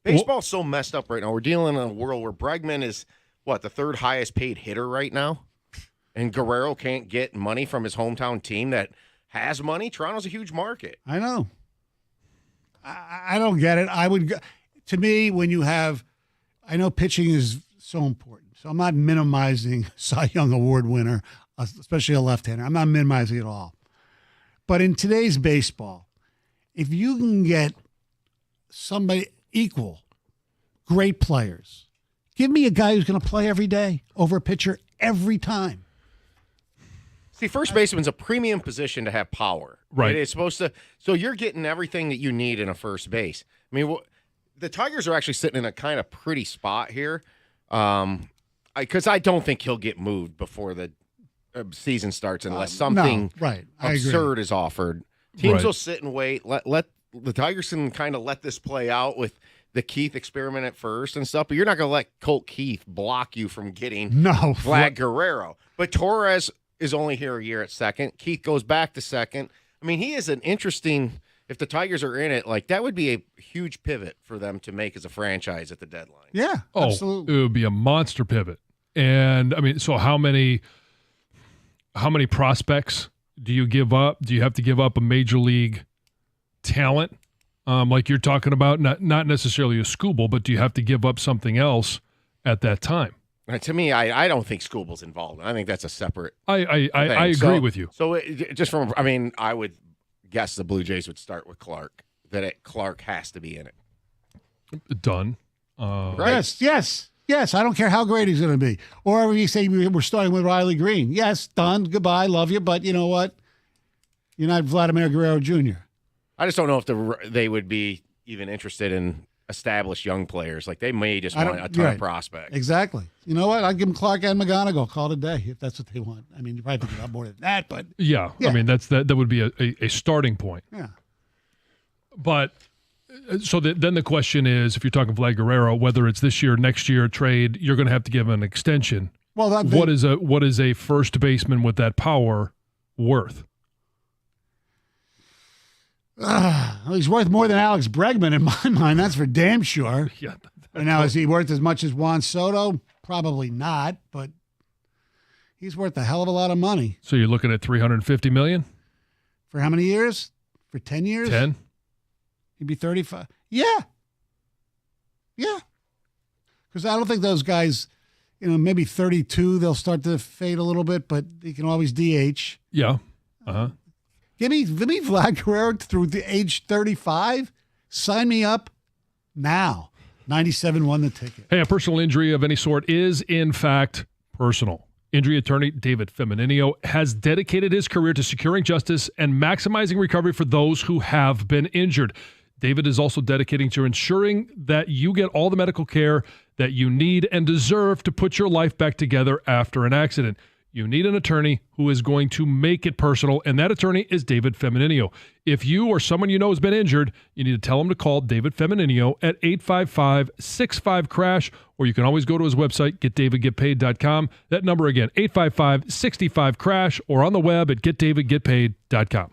Baseball's so messed up right now. We're dealing in a world where Bregman is, the third highest paid hitter right now? And Guerrero can't get money from his hometown team that has money? Toronto's a huge market. I know. I don't get it. To me, when you have, I know pitching is so important. So I'm not minimizing Cy Young Award winner, especially a left-hander. I'm not minimizing it at all. But in today's baseball, if you can get somebody equal, great players, give me a guy who's going to play every day over a pitcher every time. See, first baseman's a premium position to have power. Right. It's supposed to. So you're getting everything that you need in a first base. I mean, the Tigers are actually sitting in a kind of pretty spot here, because I don't think he'll get moved before the season starts unless something absurd is offered. Teams will sit and wait. Let the Tigers can kind of let this play out with the Keith experiment at first and stuff. But you're not going to let Colt Keith block you from getting Vlad Guerrero. But Torres is only here a year at second. Keith goes back to second. I mean, he is an interesting. If the Tigers are in it, that would be a huge pivot for them to make as a franchise at the deadline. Yeah, absolutely. It would be a monster pivot. And I mean, so how many prospects do you give up? Do you have to give up a major league talent, like you're talking about? Not necessarily a Scooble, but do you have to give up something else at that time? To me, I don't think Scooble's involved. I think that's a separate. I agree with you. So I would guess the Blue Jays would start with Clark. Clark has to be in it. Done. Right. Yes. I don't care how great he's going to be. Or if you say we're starting with Riley Green. Yes, done. Goodbye. Love you. But you know what? You're not Vladimir Guerrero Jr. I just don't know if they would be even interested in established young players. They may just want a ton of prospects. Exactly. You know what? I'd give them Clark and McGonigal. Call it a day if that's what they want. I mean, you probably think about more than that, but yeah. I mean, that would be a starting point. Yeah. But so then the question is, if you're talking Vlad Guerrero, whether it's this year, next year, trade, you're going to have to give him an extension. Well, what is a first baseman with that power worth? He's worth more than Alex Bregman in my mind. That's for damn sure. Yeah. And now, is he worth as much as Juan Soto? Probably not, but he's worth a hell of a lot of money. So you're looking at $350 million? For how many years? For 10 years? 10. He'd be 35. Yeah. Because I don't think those guys, maybe 32, they'll start to fade a little bit, but he can always DH. Yeah. Uh-huh. Give me Vlad Guerrero through the age 35. Sign me up now. 97 won the ticket. Hey, a personal injury of any sort is, in fact, personal. Injury attorney David Femininio has dedicated his career to securing justice and maximizing recovery for those who have been injured. David is also dedicating to ensuring that you get all the medical care that you need and deserve to put your life back together after an accident. You need an attorney who is going to make it personal, and that attorney is David Femininio. If you or someone you know has been injured, you need to tell them to call David Femininio at 855-65-CRASH, or you can always go to his website, getdavidgetpaid.com. That number again, 855-65-CRASH, or on the web at getdavidgetpaid.com.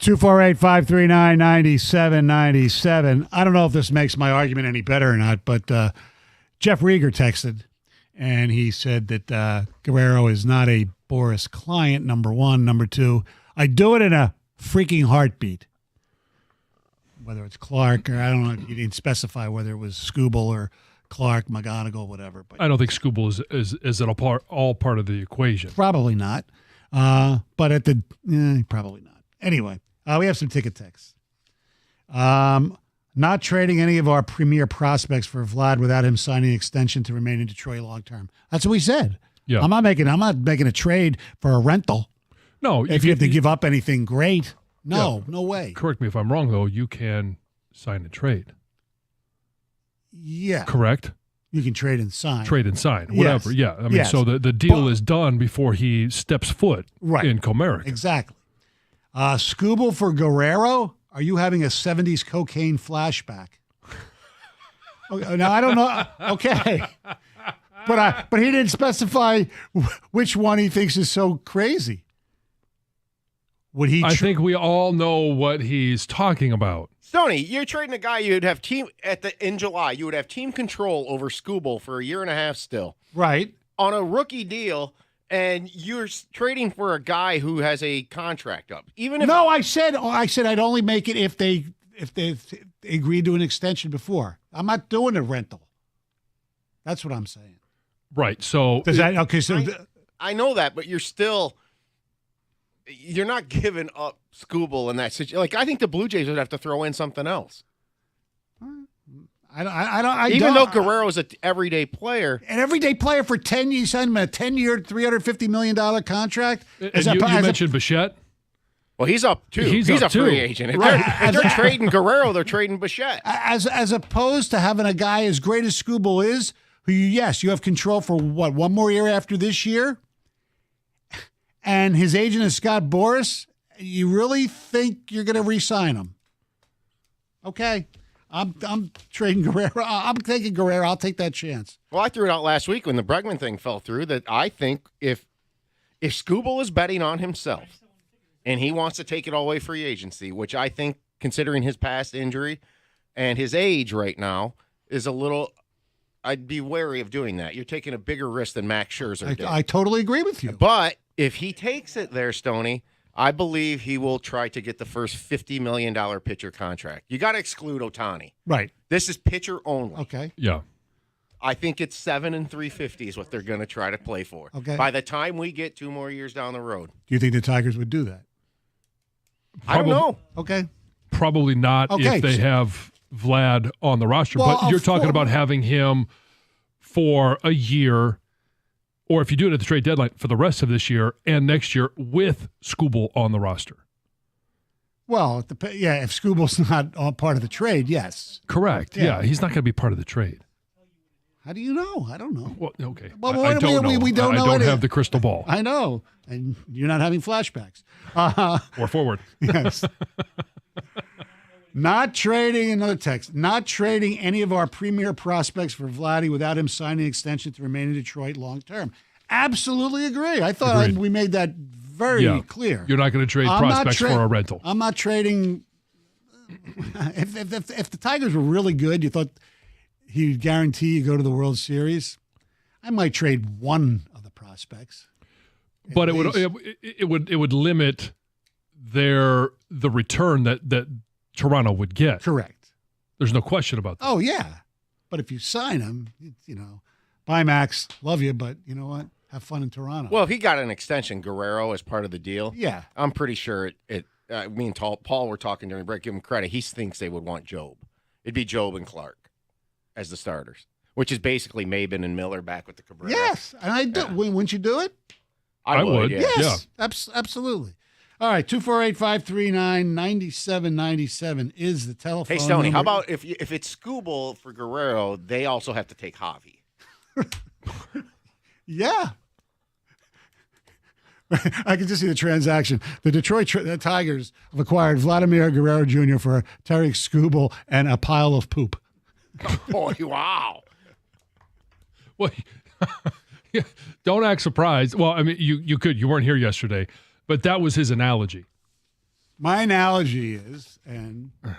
248-539-9797. I don't know if this makes my argument any better or not, but Jeff Rieger texted, and he said that Guerrero is not a Boris client, number one. Number two, I do it in a freaking heartbeat. Whether it's Clark or I don't know, you didn't specify whether it was Scooble or Clark, McGonigal, whatever. But I don't think Scooble is at all part of the equation. probably not. But at the probably not. Anyway, we have some ticket texts. Not trading any of our premier prospects for Vlad without him signing an extension to remain in Detroit long term. That's what we said. Yeah. I'm not making a trade for a rental. No, If you have to give up anything great, no way. Correct me if I'm wrong, though. You can sign and trade. Yeah, Correct? you can trade and sign. Trade and sign, Yes. whatever. Yeah. I mean, Yes. so the deal is done before he steps foot Right. in Comerica. Exactly. Scooble for Guerrero. Are you having a 70s cocaine flashback? Okay, now I don't know. Okay, but he didn't specify which one he thinks is so crazy. Would he? I think we all know what he's talking about. Stoney, you're trading a guy you'd have in July. You would have team control over Scooble for a year and a half still right on a rookie deal, and you're trading for a guy who has a contract up. Even if No, I said I'd only make it if they agreed to an extension before. I'm not doing a rental. That's what I'm saying. Right. So Does that okay? So I know that, but you're not giving up Scooble in that situation. Like, I think the Blue Jays would have to throw in something else. Even though Guerrero's an everyday player. An everyday player for 10 years, signed him a 10-year, $350 million contract. and you mentioned Bichette. Well, he's up too. He's a too. free agent. If Right. they're trading Guerrero, they're trading Bichette. As opposed to having a guy as great as Scooble is, who you have control for one more year after this year, and his agent is Scott Boras. You really think you're going to re-sign him? Okay, I'm trading Guerrero. I'm taking Guerrero. I'll take that chance. Well, I threw it out last week when the Bregman thing fell through that I think if Scooble is betting on himself and he wants to take it all away free agency, which I think, considering his past injury and his age right now, is a little – I'd be wary of doing that. You're taking a bigger risk than Max Scherzer did. I totally agree with you. But if he takes it there, Stoney, I believe he will try to get the first $50 million pitcher contract. You got to exclude Ohtani. Right. This is pitcher only. Okay. Yeah. I think it's $7 and $350 is what they're going to try to play for. Okay. By the time we get 2 more years down the road. Do you think the Tigers would do that? I don't know. Okay. Probably not Okay. if they have Vlad on the roster. Well, but you're talking about having him for a year, or if you do it at the trade deadline, for the rest of this year and next year with Scooble on the roster. Well, if Scooble's not all part of the trade, yes. Correct. Yeah, he's not going to be part of the trade. How do you know? I don't know. Well, okay. Well, I don't know. we don't know I don't any- have the crystal ball. I know. And you're not having flashbacks. Or forward. Yes. Not trading, another text, not trading any of our premier prospects for Vladdy without him signing an extension to remain in Detroit long term. Absolutely agree. I thought Agreed. we made that very clear. You're not going to trade I'm not prospects for a rental. I'm not trading. If the Tigers were really good, you thought he'd guarantee you go to the World Series, I might trade one of the prospects. But At least. it would limit the return that Toronto would get. Correct. There's no question about that. Oh, yeah. But if you sign him, bye, Max. Love you, but you know what? Have fun in Toronto. Well, if he got an extension, Guerrero, as part of the deal, yeah. I'm pretty sure me and Paul were talking during break. Give him credit. He thinks they would want Job. It'd be Job and Clark as the starters, which is basically Maben and Miller back with the Cabrera. Yes. And I do. Wouldn't you do it? I would. Yeah. Yes. Absolutely. All right. 248-539-9797 is the telephone Hey, Stoney, number. how about if it's Scooble for Guerrero, they also have to take Javi. Yeah. I can just see the transaction. The Detroit Tigers have acquired Vladimir Guerrero Jr. for Terry Scooble and a pile of poop. Boy, wow. Well, don't act surprised. Well, I mean, you could. You weren't here yesterday, but that was his analogy. My analogy is, and I'm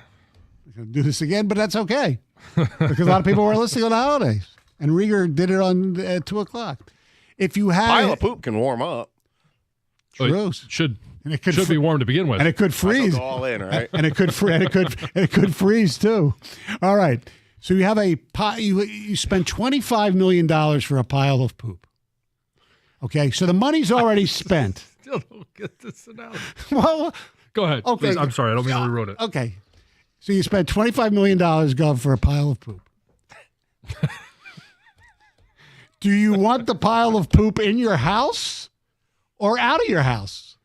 going to do this again, but that's okay. Because a lot of people were listening on the holidays. And Rieger did it on at 2 o'clock. If you have Pile of poop can warm up. True. Should And it could be warm to begin with. and it could freeze. Go all in, right? And it could freeze too. All right. So you have you spend $25 million for a pile of poop. Okay, so the money's already spent. Still don't get this analogy. Well, Go ahead. okay. Please. I'm sorry. I don't mean to rewrote it. Okay, so you spent $25 million, Gov, for a pile of poop. Do you want the pile of poop in your house or out of your house?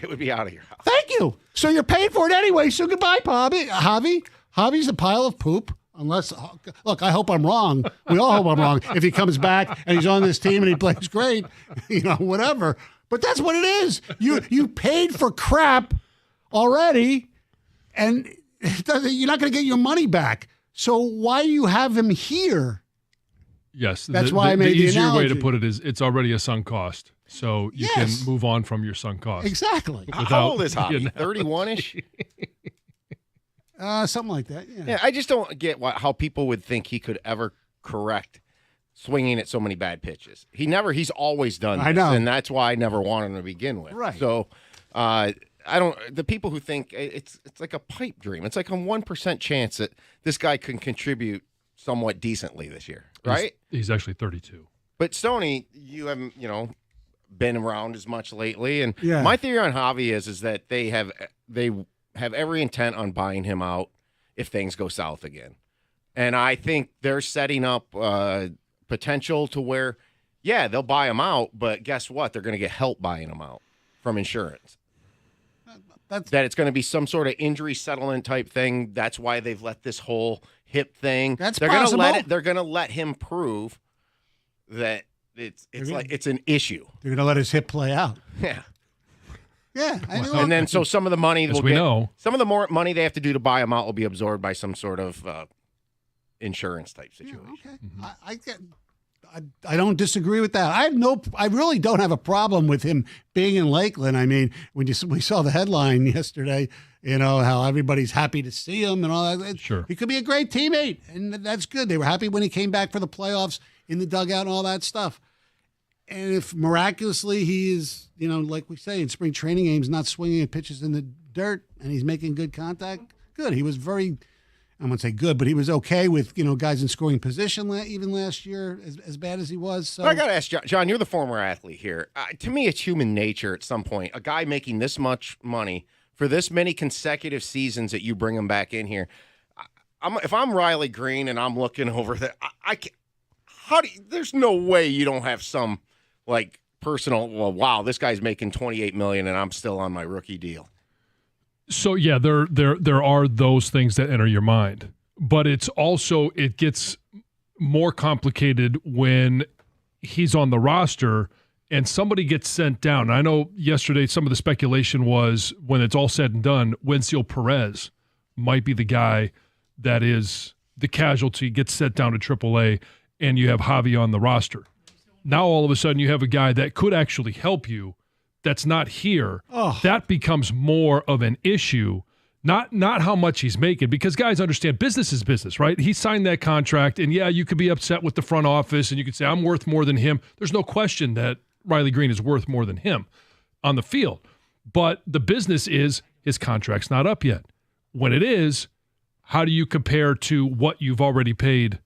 It would be out of your house. Thank you. So you're paying for it anyway. So goodbye, Javi. Javi's a pile of poop. Unless, look, I hope I'm wrong. We all hope I'm wrong. If he comes back and he's on this team and he plays great, whatever. But that's what it is. You paid for crap already, and you're not going to get your money back. So why do you have him here? Yes, That's why I made the easier way to analogy. put it is it's already a sunk cost, so you Yes. can move on from your sunk cost. Exactly. How old is Javi? 31-ish? Something like that. Yeah. Yeah, I just don't get how people would think he could ever correct swinging at so many bad pitches. He's always done this, I know. and that's why I never wanted him to begin with. Right. So, the people who think it's like a pipe dream. It's like a 1% chance that this guy can contribute somewhat decently this year, right? He's actually 32. But Stoney, you haven't, been around as much lately, and Yeah. my theory on Javi is that they have every intent on buying him out if things go south again, and I think they're setting up potential to where, yeah, they'll buy him out, but guess what? They're going to get help buying him out from insurance. That it's going to be some sort of injury settlement type thing. That's why they've let this whole hip thing. That's they're going to possible. let it. They're going to let him prove that it's an issue. They're going to let his hip play out. Yeah. Yeah. And then so some of the money As we know. some of the more money they have to do to buy him out will be absorbed by some sort of insurance type situation. Okay. I don't disagree with that. I really don't have a problem with him being in Lakeland. I mean, we saw the headline yesterday, how everybody's happy to see him and all that. Sure. He could be a great teammate, and that's good. They were happy when he came back for the playoffs in the dugout and all that stuff. And if miraculously he is, like we say in spring training games, not swinging at pitches in the dirt and he's making good contact, good. He was very, I wouldn't say good, but he was okay with, guys in scoring position even last year, as bad as he was. So But I got to ask John, you're the former athlete here. To me, it's human nature at some point. A guy making this much money for this many consecutive seasons that you bring him back in here. If I'm Riley Green and I'm looking over that, there's no way you don't have some personal, well, wow, this guy's making $28 million and I'm still on my rookie deal. So yeah, there are those things that enter your mind, but it gets more complicated when he's on the roster and somebody gets sent down. I know yesterday some of the speculation was when it's all said and done, Wenzel Perez might be the guy that is the casualty, gets sent down to AAA, and you have Javi on the roster. Now all of a sudden you have a guy that could actually help you that's not here. Oh. That becomes more of an issue, not how much he's making, because guys understand business is business, right? He signed that contract, and yeah, you could be upset with the front office, and you could say, I'm worth more than him. There's no question that Riley Green is worth more than him on the field. But the business is his contract's not up yet. When it is, how do you compare to what you've already paid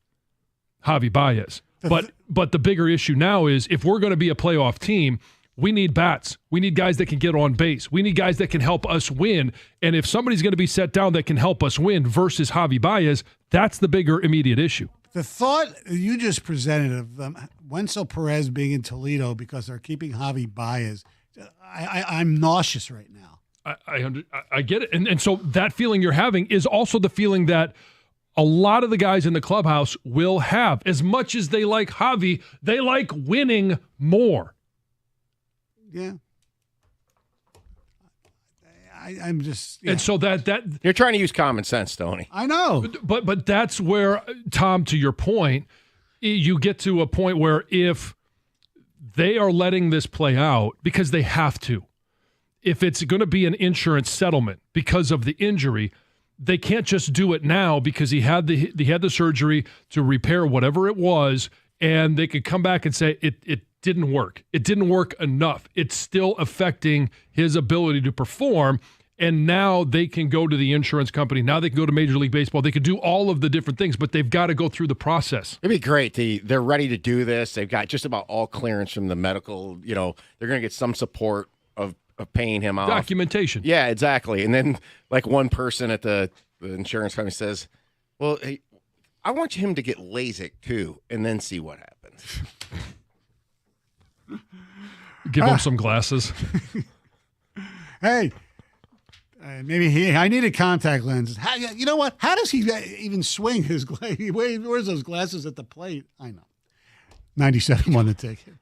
Javi Baez? But the bigger issue now is if we're going to be a playoff team, we need bats. We need guys that can get on base. We need guys that can help us win. And if somebody's going to be set down that can help us win versus Javi Baez, that's the bigger immediate issue. the thought you just presented of Wenzel Perez being in Toledo because they're keeping Javi Baez, I'm nauseous right now. I get it. And so that feeling you're having is also the feeling that a lot of the guys in the clubhouse will have. As much as they like Javi, they like winning more. Yeah. I'm just, yeah. And so that you're trying to use common sense, Tony. I know. But that's where, Tom, to your point, you get to a point where if they are letting this play out because they have to, if it's going to be an insurance settlement because of the injury, they can't just do it now because he had the surgery to repair whatever it was, and they could come back and say it didn't work. It didn't work enough. It's still affecting his ability to perform. And now they can go to the insurance company. Now they can go to Major League Baseball. They can do all of the different things, but they've got to go through the process. It'd be great. They're ready to do this. They've got just about all clearance from the medical. They're going to get some support of paying him off. Documentation. Yeah, exactly. And then like one person at the insurance company says, well, hey, I want him to get LASIK too, and then see what happens. Give him some glasses. Hey. Maybe I needed contact lenses. You know what? How does he even swing his glasses? He wears those glasses at the plate. I know. 97 won the ticket.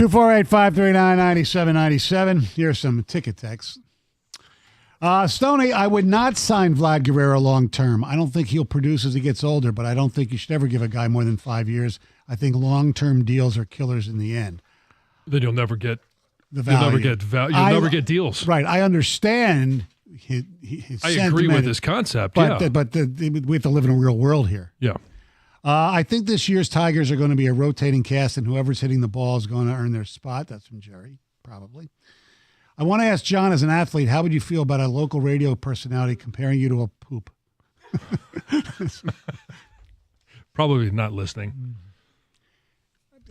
248-539-9797. Here's some ticket texts. Stoney, I would not sign Vlad Guerrero long term. I don't think he'll produce as he gets older, but I don't think you should ever give a guy more than 5 years. I think long-term deals are killers in the end. Then you'll never get the value. You'll never get deals. Right. I understand his I agree with this concept, but we have to live in a real world here. Yeah. I think this year's Tigers are going to be a rotating cast, and whoever's hitting the ball is going to earn their spot. That's from Jerry, probably. I want to ask John, as an athlete, how would you feel about a local radio personality comparing you to a poop? Probably not listening.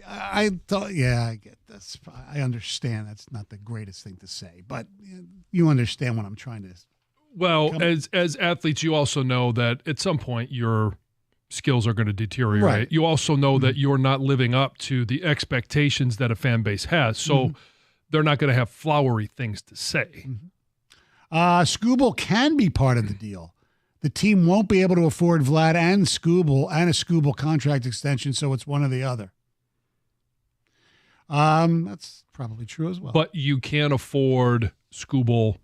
I thought, yeah, I get this. I understand that's not the greatest thing to say, but you understand what I'm trying to. Well, as athletes, you also know that at some point your skills are going to deteriorate. Right. You also know that you're not living up to the expectations that a fan base has. So they're not going to have flowery things to say. Skubal can be part of the deal. The team won't be able to afford Vlad and Skubal and a Skubal contract extension, so it's one or the other. That's probably true as well. But you can't afford Skubal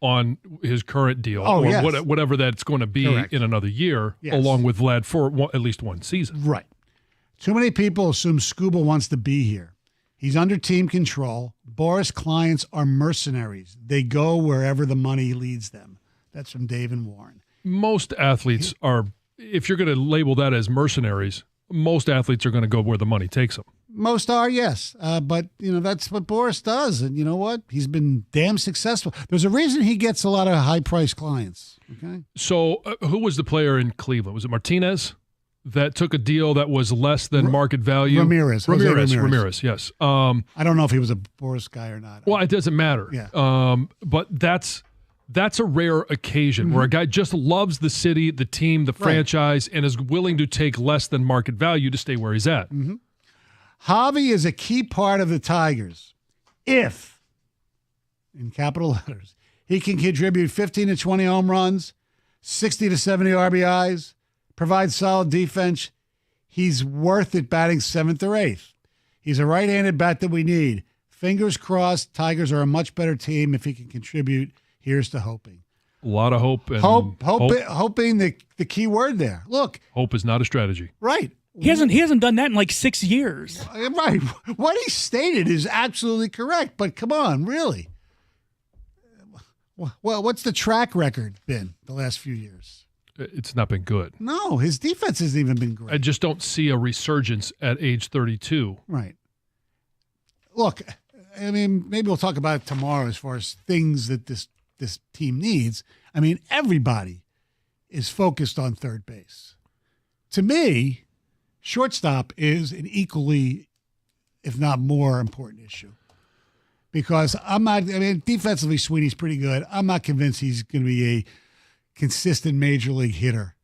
on his current deal whatever that's going to be in another year, along with Vlad for at least one season. Right. Too many people assume Skubal wants to be here. He's under team control. Boris clients are mercenaries. They go wherever the money leads them. That's from Dave and Warren. Most athletes are, if you're going to label that as mercenaries, most athletes are going to go where the money takes them. Most are, yes. But, that's what Boris does. And you know what? He's been damn successful. There's a reason he gets a lot of high-priced clients. Okay. So who was the player in Cleveland? Was it Martinez that took a deal that was less than market value? Ramirez, yes. I don't know if he was a Boris guy or not. Well, it doesn't matter. Yeah. But that's a rare occasion where a guy just loves the city, the team, the franchise, and is willing to take less than market value to stay where he's at. Mm-hmm. Javi is a key part of the Tigers if, in capital letters, he can contribute 15 to 20 home runs, 60 to 70 RBIs, provide solid defense. He's worth it batting 7th or 8th. He's a right-handed bat that we need. Fingers crossed, Tigers are a much better team if he can contribute. Here's to hoping. A lot of hope. And hoping the key word there. Look. Hope is not a strategy. Right. He hasn't done that in like 6 years. Right. What he stated is absolutely correct, but come on, really. Well, what's the track record been the last few years? It's not been good. No, his defense hasn't even been great. I just don't see a resurgence at age 32. Right. Look, I mean, maybe we'll talk about it tomorrow as far as things that this team needs. I mean, everybody is focused on third base. To me, shortstop is an equally, if not more, important issue. Because defensively, Sweeney's pretty good. I'm not convinced he's going to be a consistent major league hitter.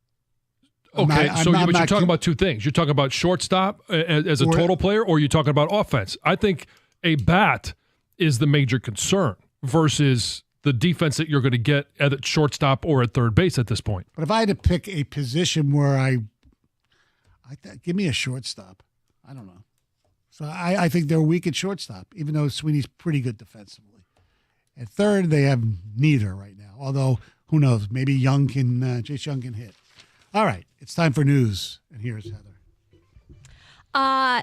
Okay, you're talking about two things. You're talking about shortstop as a total player, or you're talking about offense. I think a bat is the major concern versus the defense that you're going to get at shortstop or at third base at this point. But if I had to pick a position where give me a shortstop. I don't know. So I think they're weak at shortstop, even though Sweeney's pretty good defensively. At third, they have neither right now. Although, who knows? Maybe Chase Young can hit. All right, it's time for news. And here's Heather.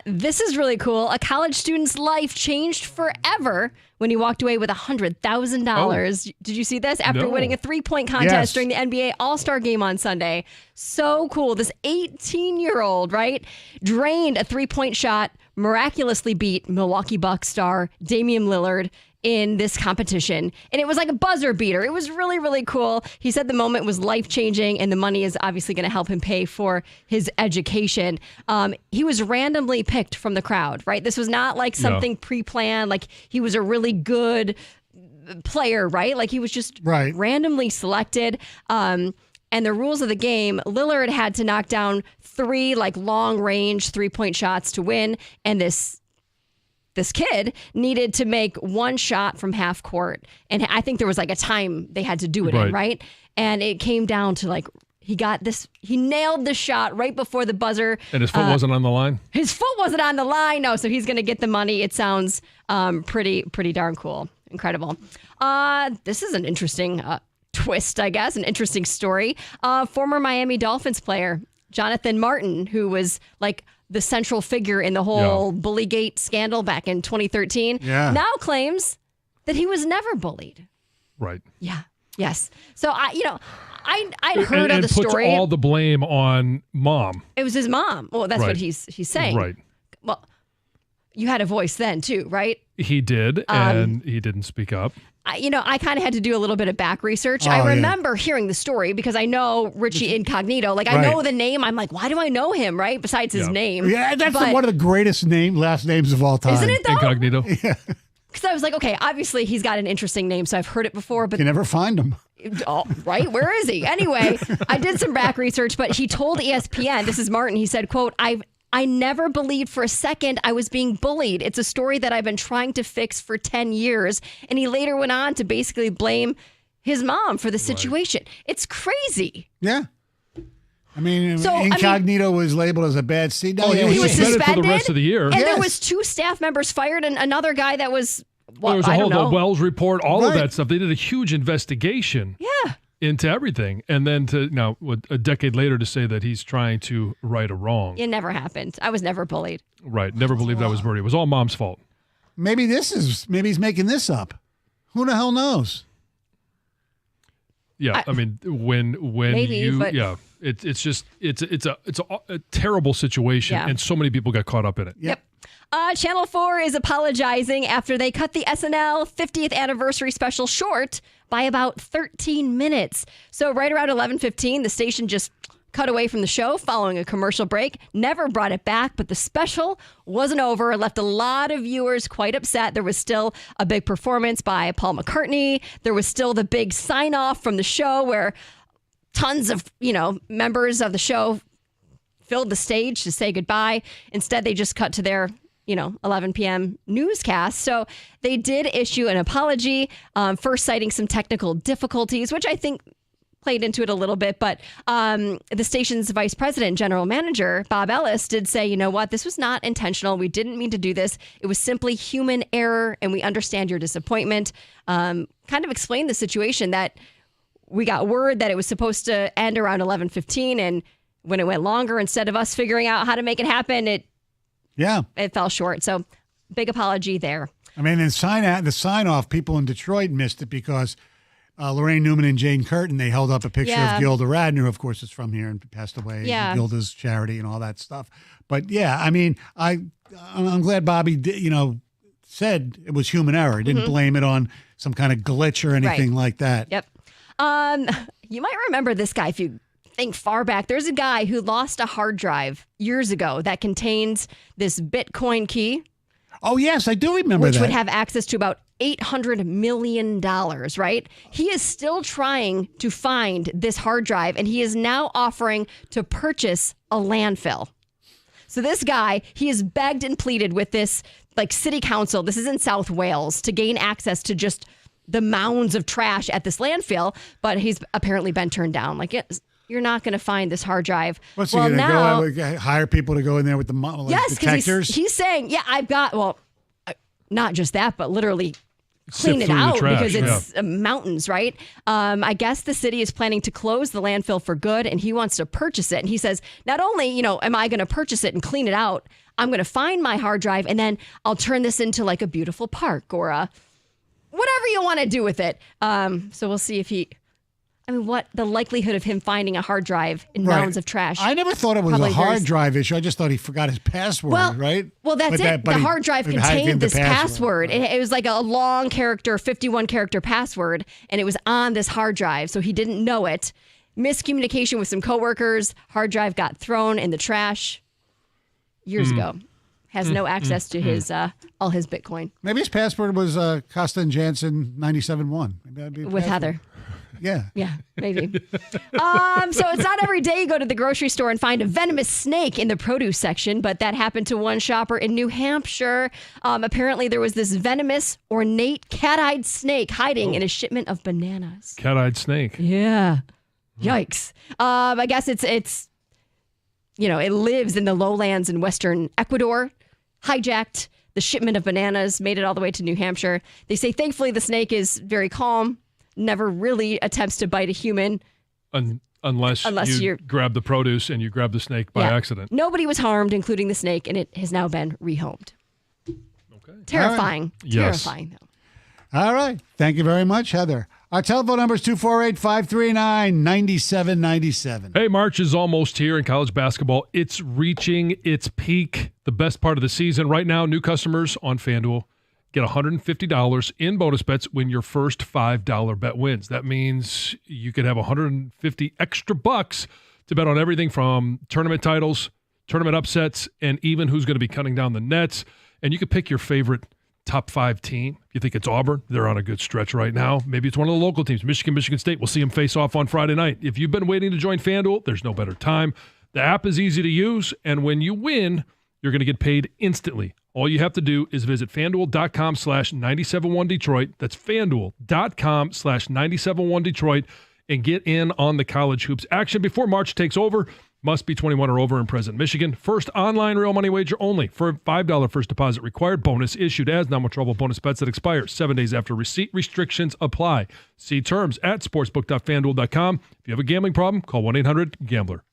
This is really cool. A college student's life changed forever when he walked away with $100,000. Did you see this? After winning a 3-point contest during the NBA All-Star Game on Sunday. So cool. This 18-year-old, right, drained a 3-point shot, miraculously beat Milwaukee Bucks star Damian Lillard in this competition. And it was like a buzzer beater. It was really, really cool. He said the moment was life-changing, and the money is obviously going to help him pay for his education. He was randomly picked from the crowd, right? This was not like something pre-planned, like he was a really good player, right? Like he was just randomly selected. And the rules of the game, Lillard had to knock down 3 long-range 3-point shots to win, and this kid needed to make 1 shot from half court. And I think there was a time they had to do it in, right? And it came down to he got this. He nailed the shot right before the buzzer. And his foot wasn't on the line? His foot wasn't on the line. No, so he's going to get the money. It sounds pretty darn cool. Incredible. This is an interesting twist, I guess, an interesting story. Former Miami Dolphins player Jonathan Martin, who was like the central figure in the whole Bullygate scandal back in 2013, now claims that he was never bullied. Right. Yeah. Yes. So I'd heard of the puts story. all the blame on mom. It was his mom. Well, that's what he's saying. Right. Well, you had a voice then too, right? He did, and he didn't speak up. I kind of had to do a little bit of back research. I remember hearing the story because I know Richie Incognito. Like, I know the name. I'm like, why do I know him, right? Besides his name. Yeah, that's one of the greatest last names of all time. Isn't it, though? Incognito. Yeah. Because I was like, okay, obviously he's got an interesting name, so I've heard it before. But you never find him. Oh, right? Where is he? Anyway, I did some back research, but he told ESPN, this is Martin, he said, quote, I never believed for a second I was being bullied. It's a story that I've been trying to fix for 10 years. And he later went on to basically blame his mom for the situation. It's crazy. Yeah. I mean, Incognito was labeled as a bad seed. He was suspended for the rest of the year. And there was 2 staff members fired and another guy that was, there was a whole the Wells report, all of that stuff. They did a huge investigation. Yeah. Into everything, and then a decade later to say that he's trying to right a wrong. It never happened. I was never bullied. Right. Never believed I was bullied. It was all mom's fault. Maybe he's making this up. Who the hell knows? Yeah. I mean, when it's a terrible situation, and so many people got caught up in it. Yep. Channel 4 is apologizing after they cut the SNL 50th anniversary special short by about 13 minutes. So right around 11:15, the station just cut away from the show following a commercial break, never brought it back, but the special wasn't over. It left a lot of viewers quite upset. There was still a big performance by Paul McCartney. There was still the big sign-off from the show where tons of, members of the show filled the stage to say goodbye. Instead, they just cut to their 11 p.m. newscast. So they did issue an apology, first citing some technical difficulties, which I think played into it a little bit. But the station's vice president, general manager, Bob Ellis, did say, you know what, this was not intentional. We didn't mean to do this. It was simply human error, and we understand your disappointment. Kind of explained the situation that we got word that it was supposed to end around 11:15, and when it went longer, instead of us figuring out how to make it happen, it fell short. So big apology there. I mean, the sign-off, people in Detroit missed it because Lorraine Newman and Jane Curtin, they held up a picture of Gilda Radner, who, of course, is from here and passed away. Yeah. Gilda's charity and all that stuff. But, yeah, I mean, I'm glad Bobby, said it was human error. He didn't blame it on some kind of glitch or anything like that. Yep. You might remember this guy if you think far back. There's a guy who lost a hard drive years ago that contains this Bitcoin key. Oh, yes, I do remember that. Which would have access to about $800 million, right? He is still trying to find this hard drive, and he is now offering to purchase a landfill. So this guy, he has begged and pleaded with this city council, this is in South Wales, to gain access to just the mounds of trash at this landfill, but he's apparently been turned down. You're not going to find this hard drive. What's he going to go hire people to go in there with the detectors? He's saying, I've got, not just that, but literally clean it out because it's mountains, right? I guess the city is planning to close the landfill for good, and he wants to purchase it. And he says, not only, am I going to purchase it and clean it out, I'm going to find my hard drive, and then I'll turn this into a beautiful park or whatever you want to do with it. So we'll see if what the likelihood of him finding a hard drive in mounds of trash. I never thought it was a hard drive issue. I just thought he forgot his password, right? Well, that's it. The hard drive contained this password. It was like a long character, 51 character password, and it was on this hard drive. So he didn't know it. Miscommunication with some coworkers. Hard drive got thrown in the trash years ago. Has no access to his all his Bitcoin. Maybe his password was Costa and Jansen 97.1. With Heather. Yeah. Yeah, maybe. So it's not every day you go to the grocery store and find a venomous snake in the produce section, but that happened to one shopper in New Hampshire. Apparently there was this venomous, ornate, cat-eyed snake hiding in a shipment of bananas. Cat-eyed snake. Yeah. Yikes. I guess it's it lives in the lowlands in western Ecuador, hijacked the shipment of bananas, made it all the way to New Hampshire. They say, thankfully, the snake is very calm, never really attempts to bite a human. Unless you grab the produce and you grab the snake by accident. Nobody was harmed, including the snake, and it has now been rehomed. Okay. Terrifying. Right. Yes. Terrifying, though. All right. Thank you very much, Heather. Our telephone number is 248-539-9797. Hey, March is almost here in college basketball. It's reaching its peak, the best part of the season. Right now, new customers on FanDuel get $150 in bonus bets when your first $5 bet wins. That means you could have $150 extra bucks to bet on everything from tournament titles, tournament upsets, and even who's going to be cutting down the nets. And you could pick your favorite top 5 team. You think it's Auburn? They're on a good stretch right now. Maybe it's one of the local teams, Michigan State. We'll see them face off on Friday night. If you've been waiting to join FanDuel, there's no better time. The app is easy to use, and when you win, you're going to get paid instantly. All you have to do is visit FanDuel.com/971Detroit. That's FanDuel.com/971Detroit and get in on the college hoops action before March takes over. Must be 21 or over and present in Michigan. First online real money wager only. For a $5 first deposit required. Bonus issued as non-withdrawable bonus bets that expire 7 days after receipt. Restrictions apply. See terms at sportsbook.fanduel.com. If you have a gambling problem, call 1-800-GAMBLER.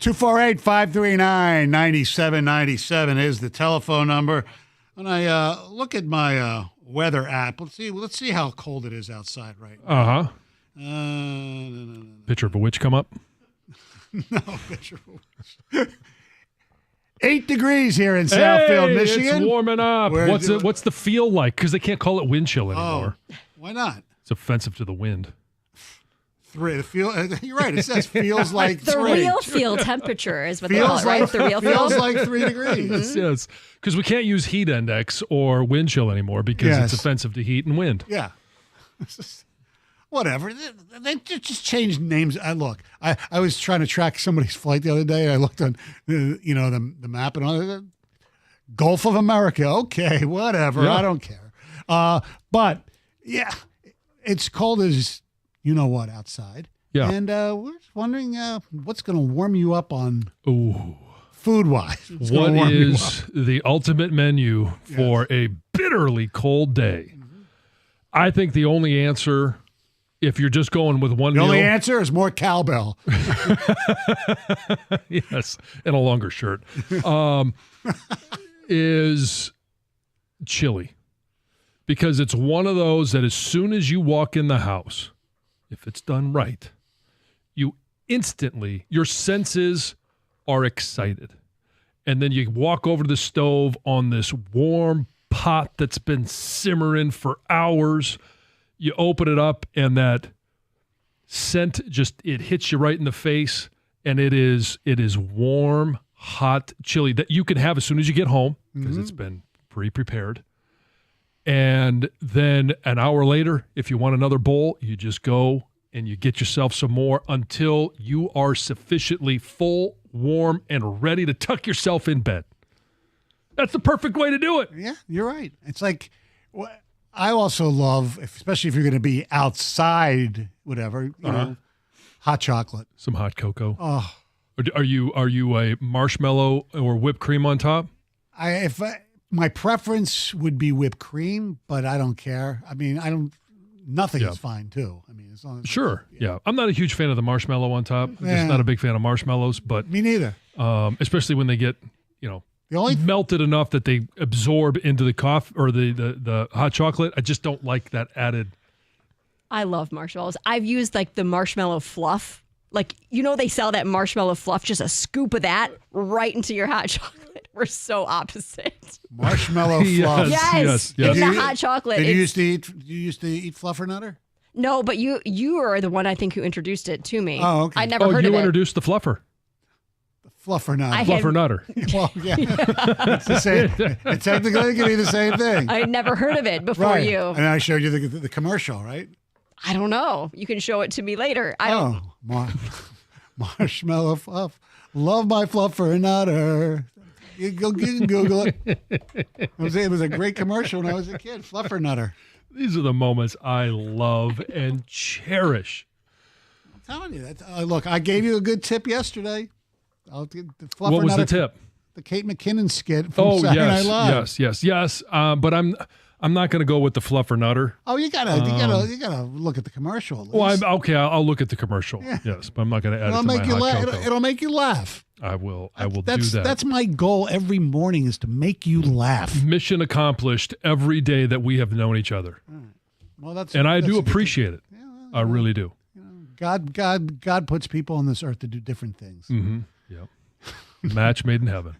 248-539-9797 is the telephone number. When I look at my weather app, let's see how cold it is outside right now. No. Picture of a witch come up. No, picture of a witch. 8 degrees here in Southfield, Michigan. It's warming up. What's the feel like? Because they can't call it wind chill anymore. Why not? It's offensive to the wind. 3. You're right. It says feels like the 3. real field temperature is what they call it, right? The real feels field. like 3 degrees. Yes. Because we can't use heat index or wind chill anymore because it's offensive to heat and wind. Yeah. Whatever. They just changed names. I was trying to track somebody's flight the other day. I looked on, the map and all that. Gulf of America. Okay, whatever. Yeah. I don't care. But yeah, it's cold as you know what outside. Yeah. And we're just wondering what's going to warm you up on Ooh. food-wise. What is the ultimate menu for a bitterly cold day? I think the only answer, if you're just going with one meal. The only answer is more cowbell. Yes, and a longer shirt. Is chili. Because it's one of those that as soon as you walk in the house, if it's done right, you instantly, your senses are excited. And then you walk over to the stove on this warm pot that's been simmering for hours. You open it up and that scent it hits you right in the face. And it is warm, hot chili that you can have as soon as you get home because it's been pre-prepared. And then an hour later, if you want another bowl, you just go and you get yourself some more until you are sufficiently full, warm, and ready to tuck yourself in bed. That's the perfect way to do it. Yeah, you're right. It's like, I also love, especially if you're going to be outside, whatever, you know, hot chocolate. Some hot cocoa. Oh. Are you a marshmallow or whipped cream on top? My preference would be whipped cream, but I don't care. I mean, nothing is fine too. I mean, as long as Sure. Yeah. I'm not a huge fan of the marshmallow on top. I'm just not a big fan of marshmallows, but me neither. Especially when they get, melted enough that they absorb into the coffee or the hot chocolate. I just don't like that added. I love marshmallows. I've used the marshmallow fluff. They sell that marshmallow fluff, just a scoop of that right into your hot chocolate. We're so opposite. Marshmallow fluff. Yes. In the hot chocolate. Did you used to eat Fluffernutter? No, but you are the one I think who introduced it to me. Oh, okay. I never heard of it. You introduced the fluffer. Fluffernutter. Fluffernutter. Well, yeah. It's the same. It technically can be the same thing. I had never heard of it before you. And I showed you the commercial, right? I don't know. You can show it to me later. Marshmallow fluff. Love my Fluffernutter. You can Google it. It was a great commercial when I was a kid. Fluffernutter. These are the moments I love and cherish. I'm telling you that. Look, I gave you a good tip yesterday. What was the tip? The Kate McKinnon skit from Saturday Night Live. Yes. But I'm not going to go with the Fluffernutter. Oh, you gotta look at the commercial. At least. Well, I'll look at the commercial. Yeah. Yes, but I'm not going to add it to my hot cocoa. It'll make you laugh. I will do that. That's my goal every morning is to make you laugh. Mission accomplished every day that we have known each other. Well, I do appreciate it. Yeah, I really do. God puts people on this earth to do different things. Mm-hmm. Yep. Match made in heaven.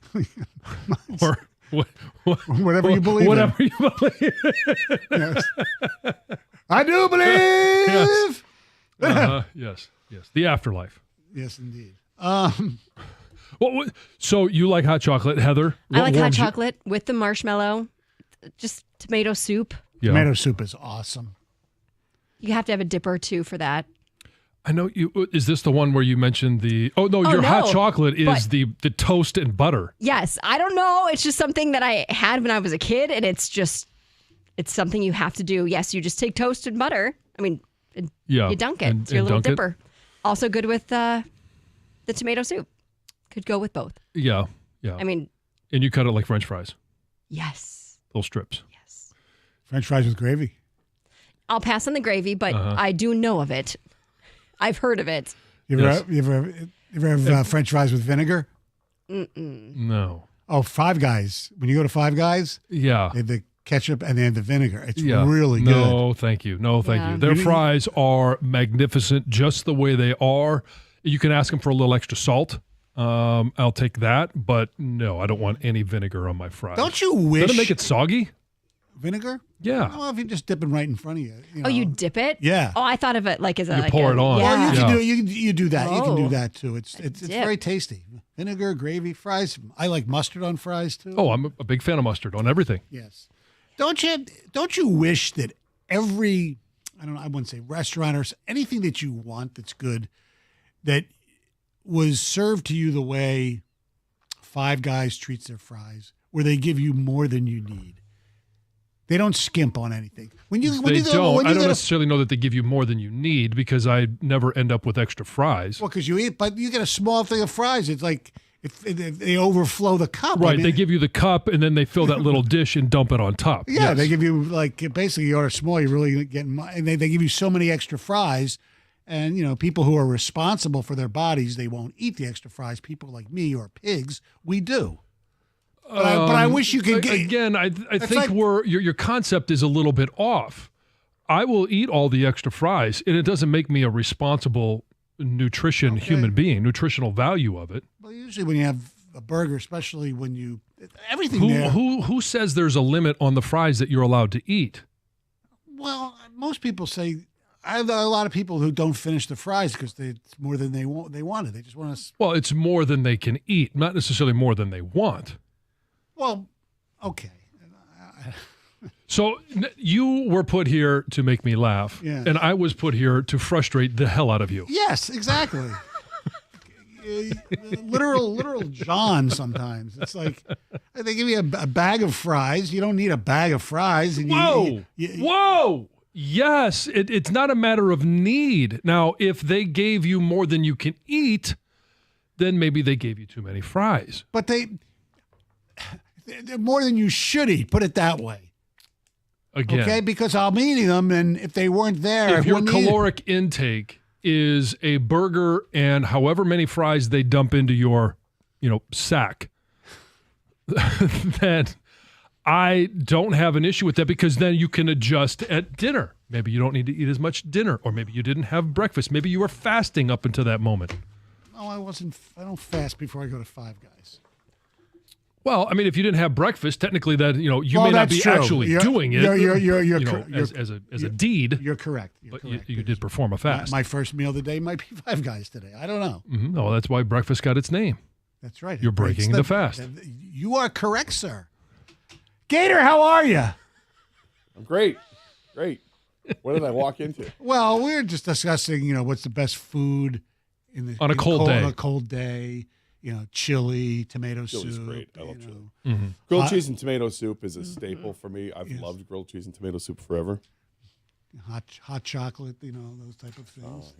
Or whatever you believe. Whatever you believe. Yes. I do believe. Yes. The afterlife. Yes, indeed. So you like hot chocolate, Heather? I like hot chocolate with the marshmallow, just tomato soup. Yeah. Tomato soup is awesome. You have to have a dipper too for that. I know you. Is this the one where you mentioned the? Oh no, your hot chocolate is the toast and butter. Yes, I don't know. It's just something that I had when I was a kid, and it's something you have to do. Yes, you just take toast and butter. I mean, you dunk it. It's your little dipper. Also good with the tomato soup. Could go with both. Yeah. I mean, and you cut it like French fries. Yes. Little strips. Yes. French fries with gravy. I'll pass on the gravy, but I do know of it. I've heard of it. You ever You ever have French fries with vinegar? No. Oh, Five Guys. When you go to Five Guys, Yeah. they have the ketchup and they have the vinegar. It's Yeah. really good. No, thank you. No, thank you. Their fries are magnificent just the way they are. You can ask them for a little extra salt. I'll take that, but no, I don't want any vinegar on my fries. Don't you wish? Doesn't it make it soggy? Vinegar? Yeah. Well, if you just dip it right in front of you. Oh, you dip it? Yeah. Oh, I thought of it like as a. You like pour it on. Yeah. Well, you can Yeah. do you do that. You can do Oh. that too. It's very tasty. Vinegar, gravy, fries. I like mustard on fries too. Oh, I'm a big fan of mustard on everything. Yes. Don't you wish that every I wouldn't say restaurant or anything that you want that's good that was served to you the way Five Guys treats their fries, where they give you more than you need. They don't skimp on anything. When you I don't go to- necessarily know that they give you more than you need because I never end up with extra fries. Well, because you eat, but you get a small thing of fries. It's like if they overflow the cup. Right, I mean, they give you the cup and then they fill that little dish and dump it on top. Yeah, Yes. they give you like basically you order small, you're really getting, and they give you so many extra fries. And people who are responsible for their bodies, they won't eat the extra fries. People like me or pigs, we do. But I wish you could get again. I think like- your concept is a little bit off. I will eat all the extra fries, and it doesn't make me a responsible nutritional value of it. Well, usually when you have a burger, especially when you everything there. Who says there's a limit on the fries that you're allowed to eat? Well, most people say. I have a lot of people who don't finish the fries because it's more than they wanted. They just want to. Well, it's more than they can eat, not necessarily more than they want. Well, okay. So you were put here to make me laugh, Yeah. and I was put here to frustrate the hell out of you. Yes, exactly. literal John. Sometimes it's like they give you a bag of fries. You don't need a bag of fries. And Whoa! Whoa! Yes, it's not a matter of need. Now, if they gave you more than you can eat, then maybe they gave you too many fries. But they're more than you should eat. Put it that way. Again, Okay, because I'm eating them, and if they weren't there, if I your wouldn't eat it. caloric intake is a burger and however many fries they dump into your, sack, then I don't have an issue with that because then you can adjust at dinner. Maybe you don't need to eat as much dinner, or maybe you didn't have breakfast. Maybe you were fasting up until that moment. No, I wasn't. I don't fast before I go to Five Guys. Well, I mean, if you didn't have breakfast, technically that you Well, may not that's be true. actually You're- doing it. you're as a deed. You're correct. But you did perform a fast. My first meal of the day might be Five Guys today. I don't know. No, that's why breakfast got its name. That's right. You're It breaks breaking the fast. You are correct, sir. Gator, how are you? I'm great. What did I walk into? Well, we're just discussing, what's the best food On a cold day. On a cold day. Chili, tomato Chili's soup. great. I love chili. Mm-hmm. Grilled cheese and tomato soup is a staple for me. I've loved grilled cheese and tomato soup forever. Hot chocolate, those type of things.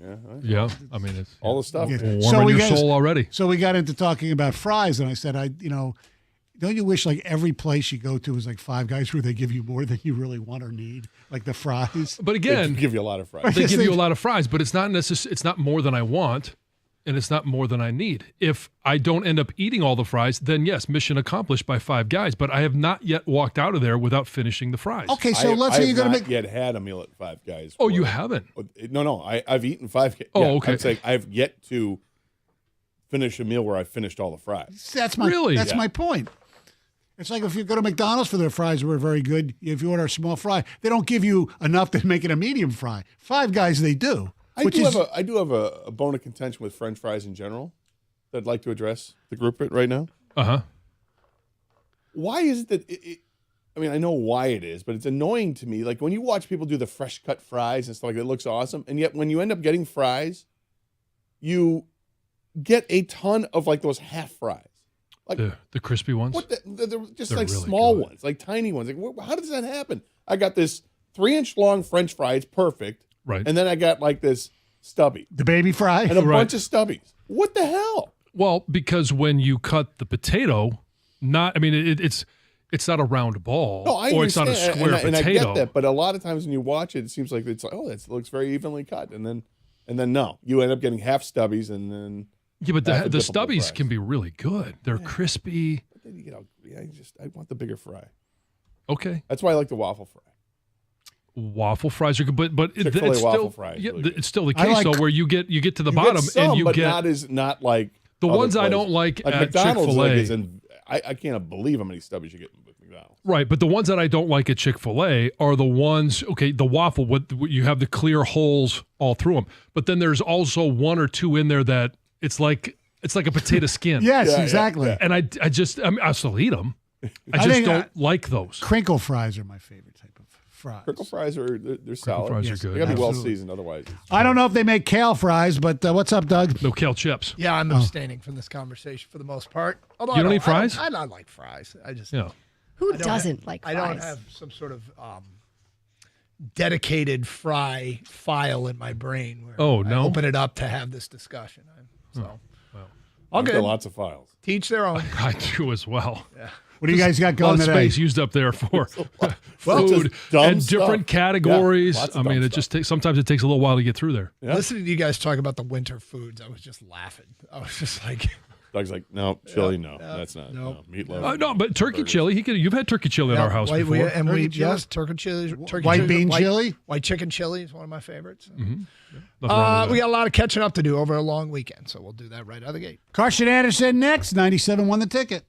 Yeah, I mean, it's All the stuff. Yeah. man. warm in your soul already. So we got into talking about fries, and I said, don't you wish like every place you go to is like Five Guys where they give you more than you really want or need, like the fries? But They again, give you a lot of fries. they give you a lot of fries, but it's not it's not more than I want, and it's not more than I need. If I don't end up eating all the fries, then yes, mission accomplished by Five Guys. But I have not yet walked out of there without finishing the fries. Okay, so let's I say you're have going to not make. yet had a meal at Five Guys. Oh, for- you haven't? No. I've eaten Five Guys. Oh, Yeah, okay. I'm saying I've yet to finish a meal where I've finished all the fries. That's my Really? That's Yeah. my point. It's like if you go to McDonald's for their fries, were very good. If you order a small fry, they don't give you enough to make it a medium fry. Five Guys, they do. I do have a bone of contention with French fries in general that I'd like to address the group right now. Why is it that I mean, I know why it is, but it's annoying to me. Like when you watch people do the fresh cut fries and stuff like that, it looks awesome. And yet when you end up getting fries, you get a ton of like those half fries. Like the crispy ones. what they're just They're like really small good. ones, like tiny ones. Like how does that happen? I got this 3-inch long French fry, it's perfect. Right. And then I got like this stubby The baby fry. and a Right. bunch of stubbies. What the hell? Well, because when you cut the potato, it's not a round ball, No, I or it's not a understand, square and I potato. get that, but a lot of times when you watch it, it seems like it's like, oh, that looks very evenly cut, and then no, you end up getting half stubbies, and then Yeah, but Half the dippable stubbies fries. can be really good. They're crispy. But then I want the bigger fry. Okay. That's why I like the waffle fry. Waffle fries are good, but Chick-fil-A it's waffle still fry is yeah, really good. it's still the I case like- though, where you get to the You bottom get some, and you but get not like the other ones I places. don't like at McDonald's. Chick-fil-A. I can't believe how many stubbies you get with McDonald's. Right, but the ones that I don't like at Chick-fil-A are the ones, okay, the waffle, what you have the clear holes all through them. But then there's also one or two in there that it's like a potato skin. Yes, Yeah, exactly. yeah. And I still eat them. I I just think, don't like those. Crinkle fries are my favorite type of fries. Crinkle fries they're solid. fries are Yes, good. They gotta be well Absolutely. seasoned, otherwise. I don't know if they make kale fries, but what's up, Doug? No kale chips. Yeah, I'm abstaining from this conversation for the most part. Although You I don't eat fries? I don't like fries. I just Yeah. Who I don't doesn't have- like I fries? don't have some sort of dedicated fry file in my brain where Oh, I no? open it up to have this discussion. So all I've got good. lots of files. Teach their own. I do as well. What do you guys got A lot going of today? space used up there for Well, food just dumb and different stuff. categories. Yeah, lots I of mean, dumb it just takes sometimes it takes a little while to get through there. Yeah. Listening to you guys talk about the winter foods, I was just laughing. I was just like, Doug's like, no, chili, no, that's not. no. No, meatloaf. No, but turkey burgers. chili. You've had turkey chili in our house white, before. turkey chili? turkey chili, turkey White chili, bean white- chili? white chicken chili is one of my favorites. Nothing wrong with We that. got a lot of catching up to do over a long weekend, so we'll do that right out of the gate. Carson Anderson next. 97 won the ticket.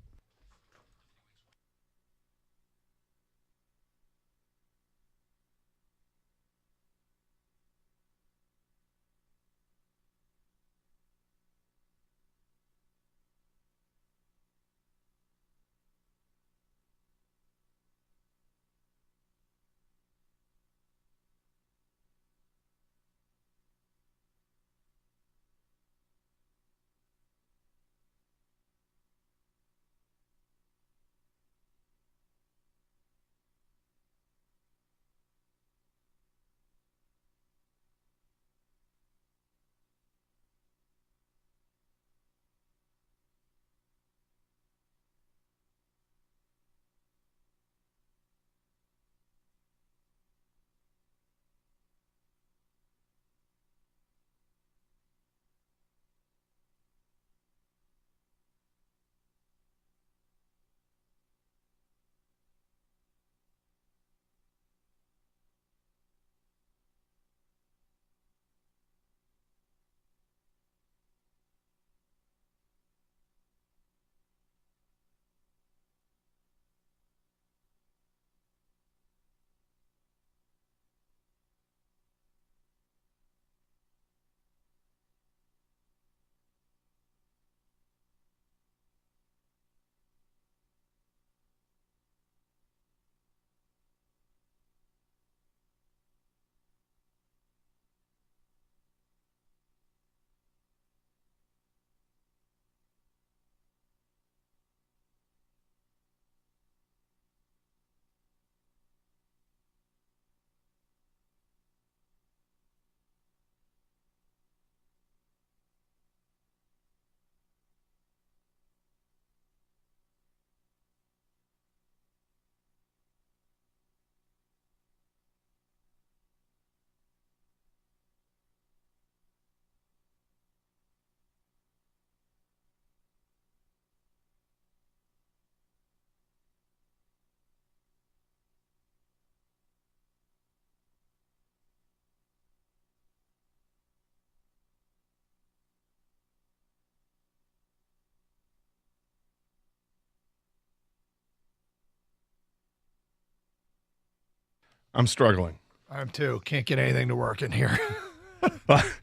I'm struggling. I am too. Can't get anything to work in here.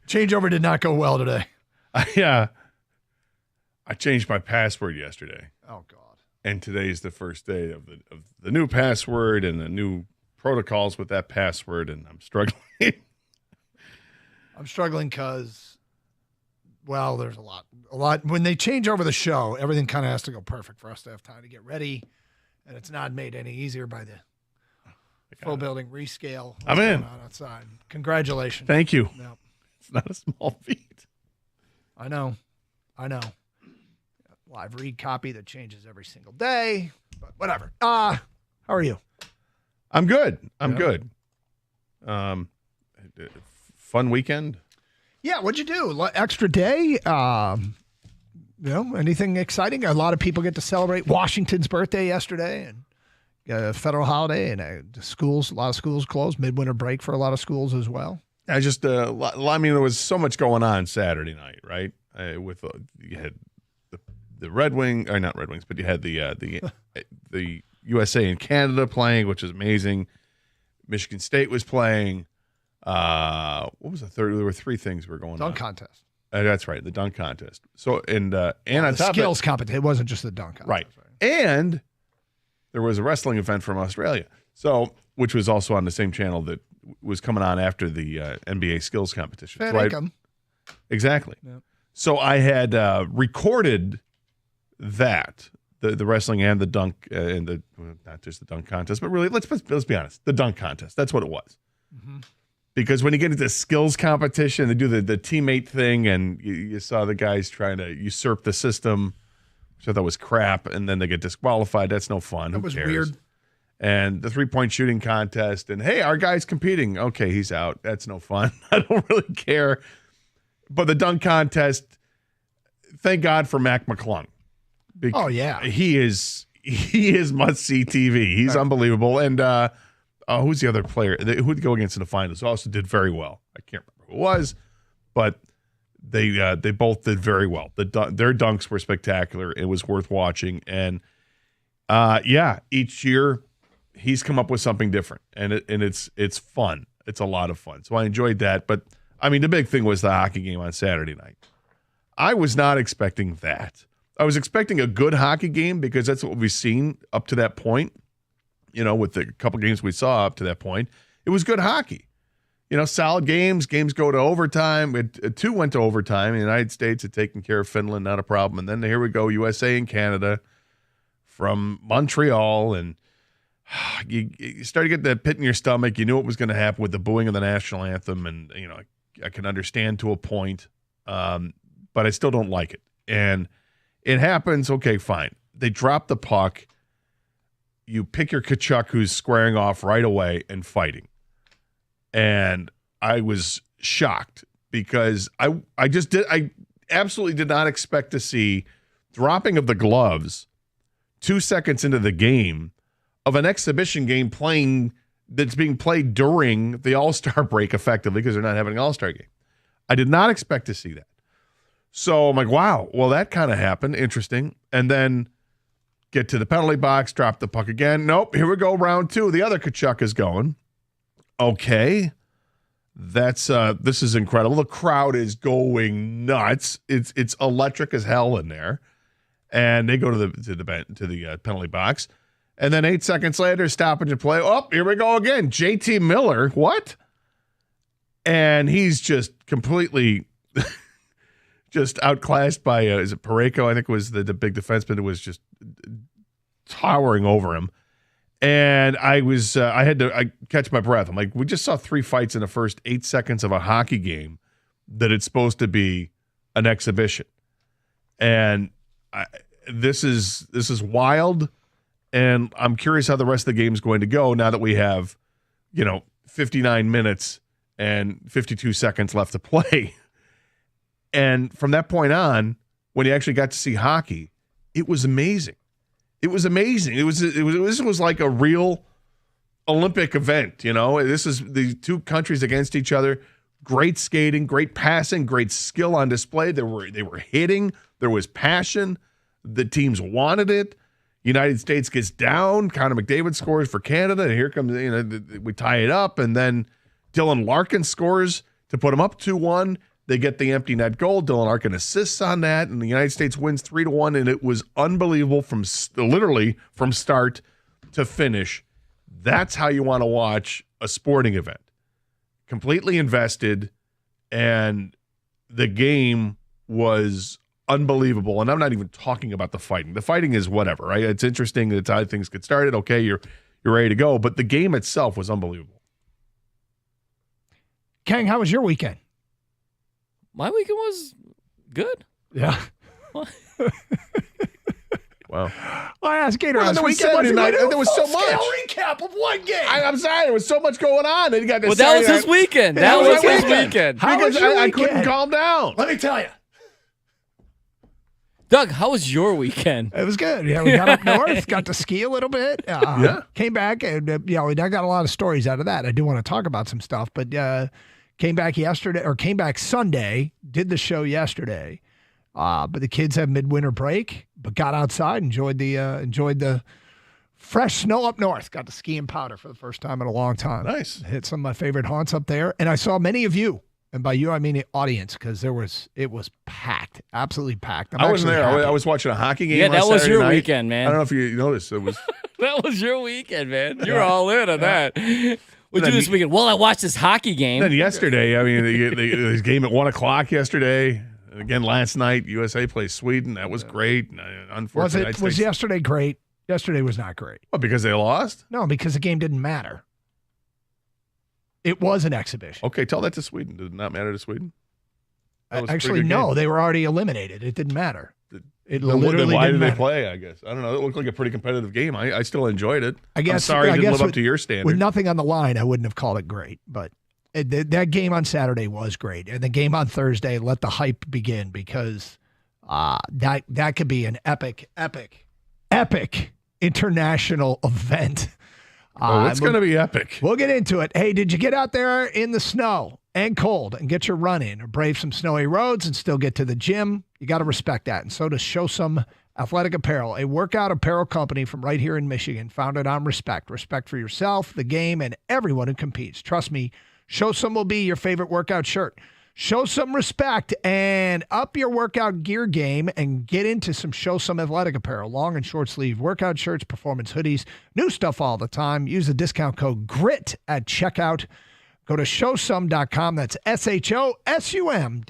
Changeover did not go well today. Yeah. I changed my password yesterday, Oh God. and today's the first day of the new password and the new protocols with that password, and I'm struggling. I'm struggling because, well, there's a lot. When they change over the show, everything kind of has to go perfect for us to have time to get ready, and it's not made any easier by the full building rescale. I'm What's in. going on outside. Congratulations. Thank you. Yep. It's not a small feat. I know. Live read copy that changes every single day, but whatever. How are you? I'm good. I'm Yeah. good. Fun weekend. Yeah, what'd you do? Extra day? anything exciting? A lot of people get to celebrate Washington's birthday yesterday, and a federal holiday, and a lot of schools closed. Midwinter break for a lot of schools as well. I just, there was so much going on Saturday night, right? You had the Red Wing, or not Red Wings, but you had the USA and Canada playing, which is amazing. Michigan State was playing. What was the third? There were three things were going on. Dunk contest. That's right, the dunk contest. So and on the top skills of it, competition. It wasn't just the dunk contest. Right. And there was a wrestling event from Australia, which was also on the same channel that was coming on after the NBA skills competition. Fair income. Exactly. Yep. So I had recorded that the wrestling and the dunk and not just the dunk contest, but really let's be honest, the dunk contest. That's what it was. Mm-hmm. Because when you get into skills competition, they do the teammate thing, and you saw the guys trying to usurp the system, which I thought was crap, and then they get disqualified. That's no fun. That was weird. And the 3-point shooting contest, and hey, our guy's competing. Okay, he's out. That's no fun. I don't really care. But the dunk contest, thank God for Mac McClung. Oh yeah, he is must-see TV. He's unbelievable. And who's the other player who'd go against in the finals? Also did very well. I can't remember who it was, but they both did very well. Their dunks were spectacular. It was worth watching. And each year he's come up with something different, and it's fun. It's a lot of fun. So I enjoyed that. But I mean, the big thing was the hockey game on Saturday night. I was not expecting that. I was expecting a good hockey game because that's what we've seen up to that point. With the couple games we saw up to that point, it was good hockey. Solid games. Games go to overtime. Two went to overtime. The United States had taken care of Finland, not a problem. And then here we go, USA and Canada from Montreal. And you started to get that pit in your stomach. You knew what was going to happen with the booing of the national anthem. And, I can understand to a point, but I still don't like it. And it happens. Okay, fine. They drop the puck. You pick your Kachuk, who's squaring off right away and fighting. And I was shocked because I absolutely did not expect to see dropping of the gloves 2 seconds into the game of an exhibition game that's being played during the All-Star break effectively because they're not having an All-Star game. I did not expect to see that. So I'm like, wow, well, that kind of happened. Interesting. And then get to the penalty box, drop the puck again. Nope, here we go, round two. The other Kachuk is going. Okay. That's this is incredible. The crowd is going nuts. It's electric as hell in there. And they go to the penalty box. And then 8 seconds later, stoppage and play. Oh, here we go again. JT Miller. What? And he's just completely just outclassed by, is it Parayko? I think was the big defenseman who was just towering over him. And I had to catch my breath. I'm like, we just saw 3 fights in the first 8 seconds of a hockey game that it's supposed to be an exhibition. And this is wild. And I'm curious how the rest of the game is going to go now that we have, 59 minutes and 52 seconds left to play. And from that point on, when you actually got to see hockey, it was amazing. It was amazing. This was like a real Olympic event. This is the two countries against each other. Great skating, great passing, great skill on display. They were hitting. There was passion. The teams wanted it. United States gets down. Connor McDavid scores for Canada. And here comes, we tie it up. And then Dylan Larkin scores to put them up 2-1. They get the empty net goal. Dylan Larkin assists on that. And the United States wins 3-1. And it was unbelievable literally from start to finish. That's how you want to watch a sporting event. Completely invested. And the game was unbelievable. And I'm not even talking about the fighting. The fighting is whatever, right? It's interesting. That's how things get started. Okay, you're ready to go. But the game itself was unbelievable. Kang, how was your weekend? My weekend was good. Yeah. Wow. I asked Gator on this there was weekend. Saturday night. There was so much. Recap of one game. I'm sorry. There was so much going on. Then you got this. Well, that was his weekend. That was his weekend. How was Because your I weekend? couldn't calm down. Let me tell you. Doug, how was your weekend? It was good. Yeah, we got up north, got to ski a little bit. Came back, and I got a lot of stories out of that. I do want to talk about some stuff, but came back Sunday, did the show yesterday. But the kids have midwinter break, but got outside, enjoyed the fresh snow up north. Got to ski and powder for the first time in a long time. Nice. Hit some of my favorite haunts up there, and I saw many of you. And by you, I mean the audience, because it was packed, absolutely packed. I wasn't there. I was watching a hockey game. Yeah, that on was Saturday your night. weekend, man. I don't know if you noticed. It was. That was your weekend, man. You were all in on that. What'd you do this weekend? Well, I watched this hockey game. Then yesterday, I mean, the game at 1:00 yesterday. Again, last night, USA plays Sweden. That was great. Unfortunately, Was yesterday great? Yesterday was not great. What, because they lost? No, because the game didn't matter. It was an exhibition. Okay, tell that to Sweden. Did it not matter to Sweden? Actually, no. They were already eliminated. It didn't matter. It Then literally why didn't did they matter. play? I guess I don't know. It looked like a pretty competitive game. I still enjoyed it. I'm I'm sorry it didn't live up to your standard. With nothing on the line, I wouldn't have called it great. But that game on Saturday was great, and the game on Thursday let the hype begin, because that could be an epic international event. It's going to be epic. We'll get into it. Hey, did you get out there in the snow and cold and get your run in, or brave some snowy roads and still get to the gym? You got to respect that. And so does Show Some Athletic Apparel, a workout apparel company from right here in Michigan, founded on respect. Respect for yourself, the game, and everyone who competes. Trust me, Show Some will be your favorite workout shirt. Show some respect and up your workout gear game and get into some Show Some Athletic Apparel. Long and short sleeve workout shirts, performance hoodies, new stuff all the time. Use the discount code GRIT at checkout. Go to showsome.com. That's SHOSUM.com.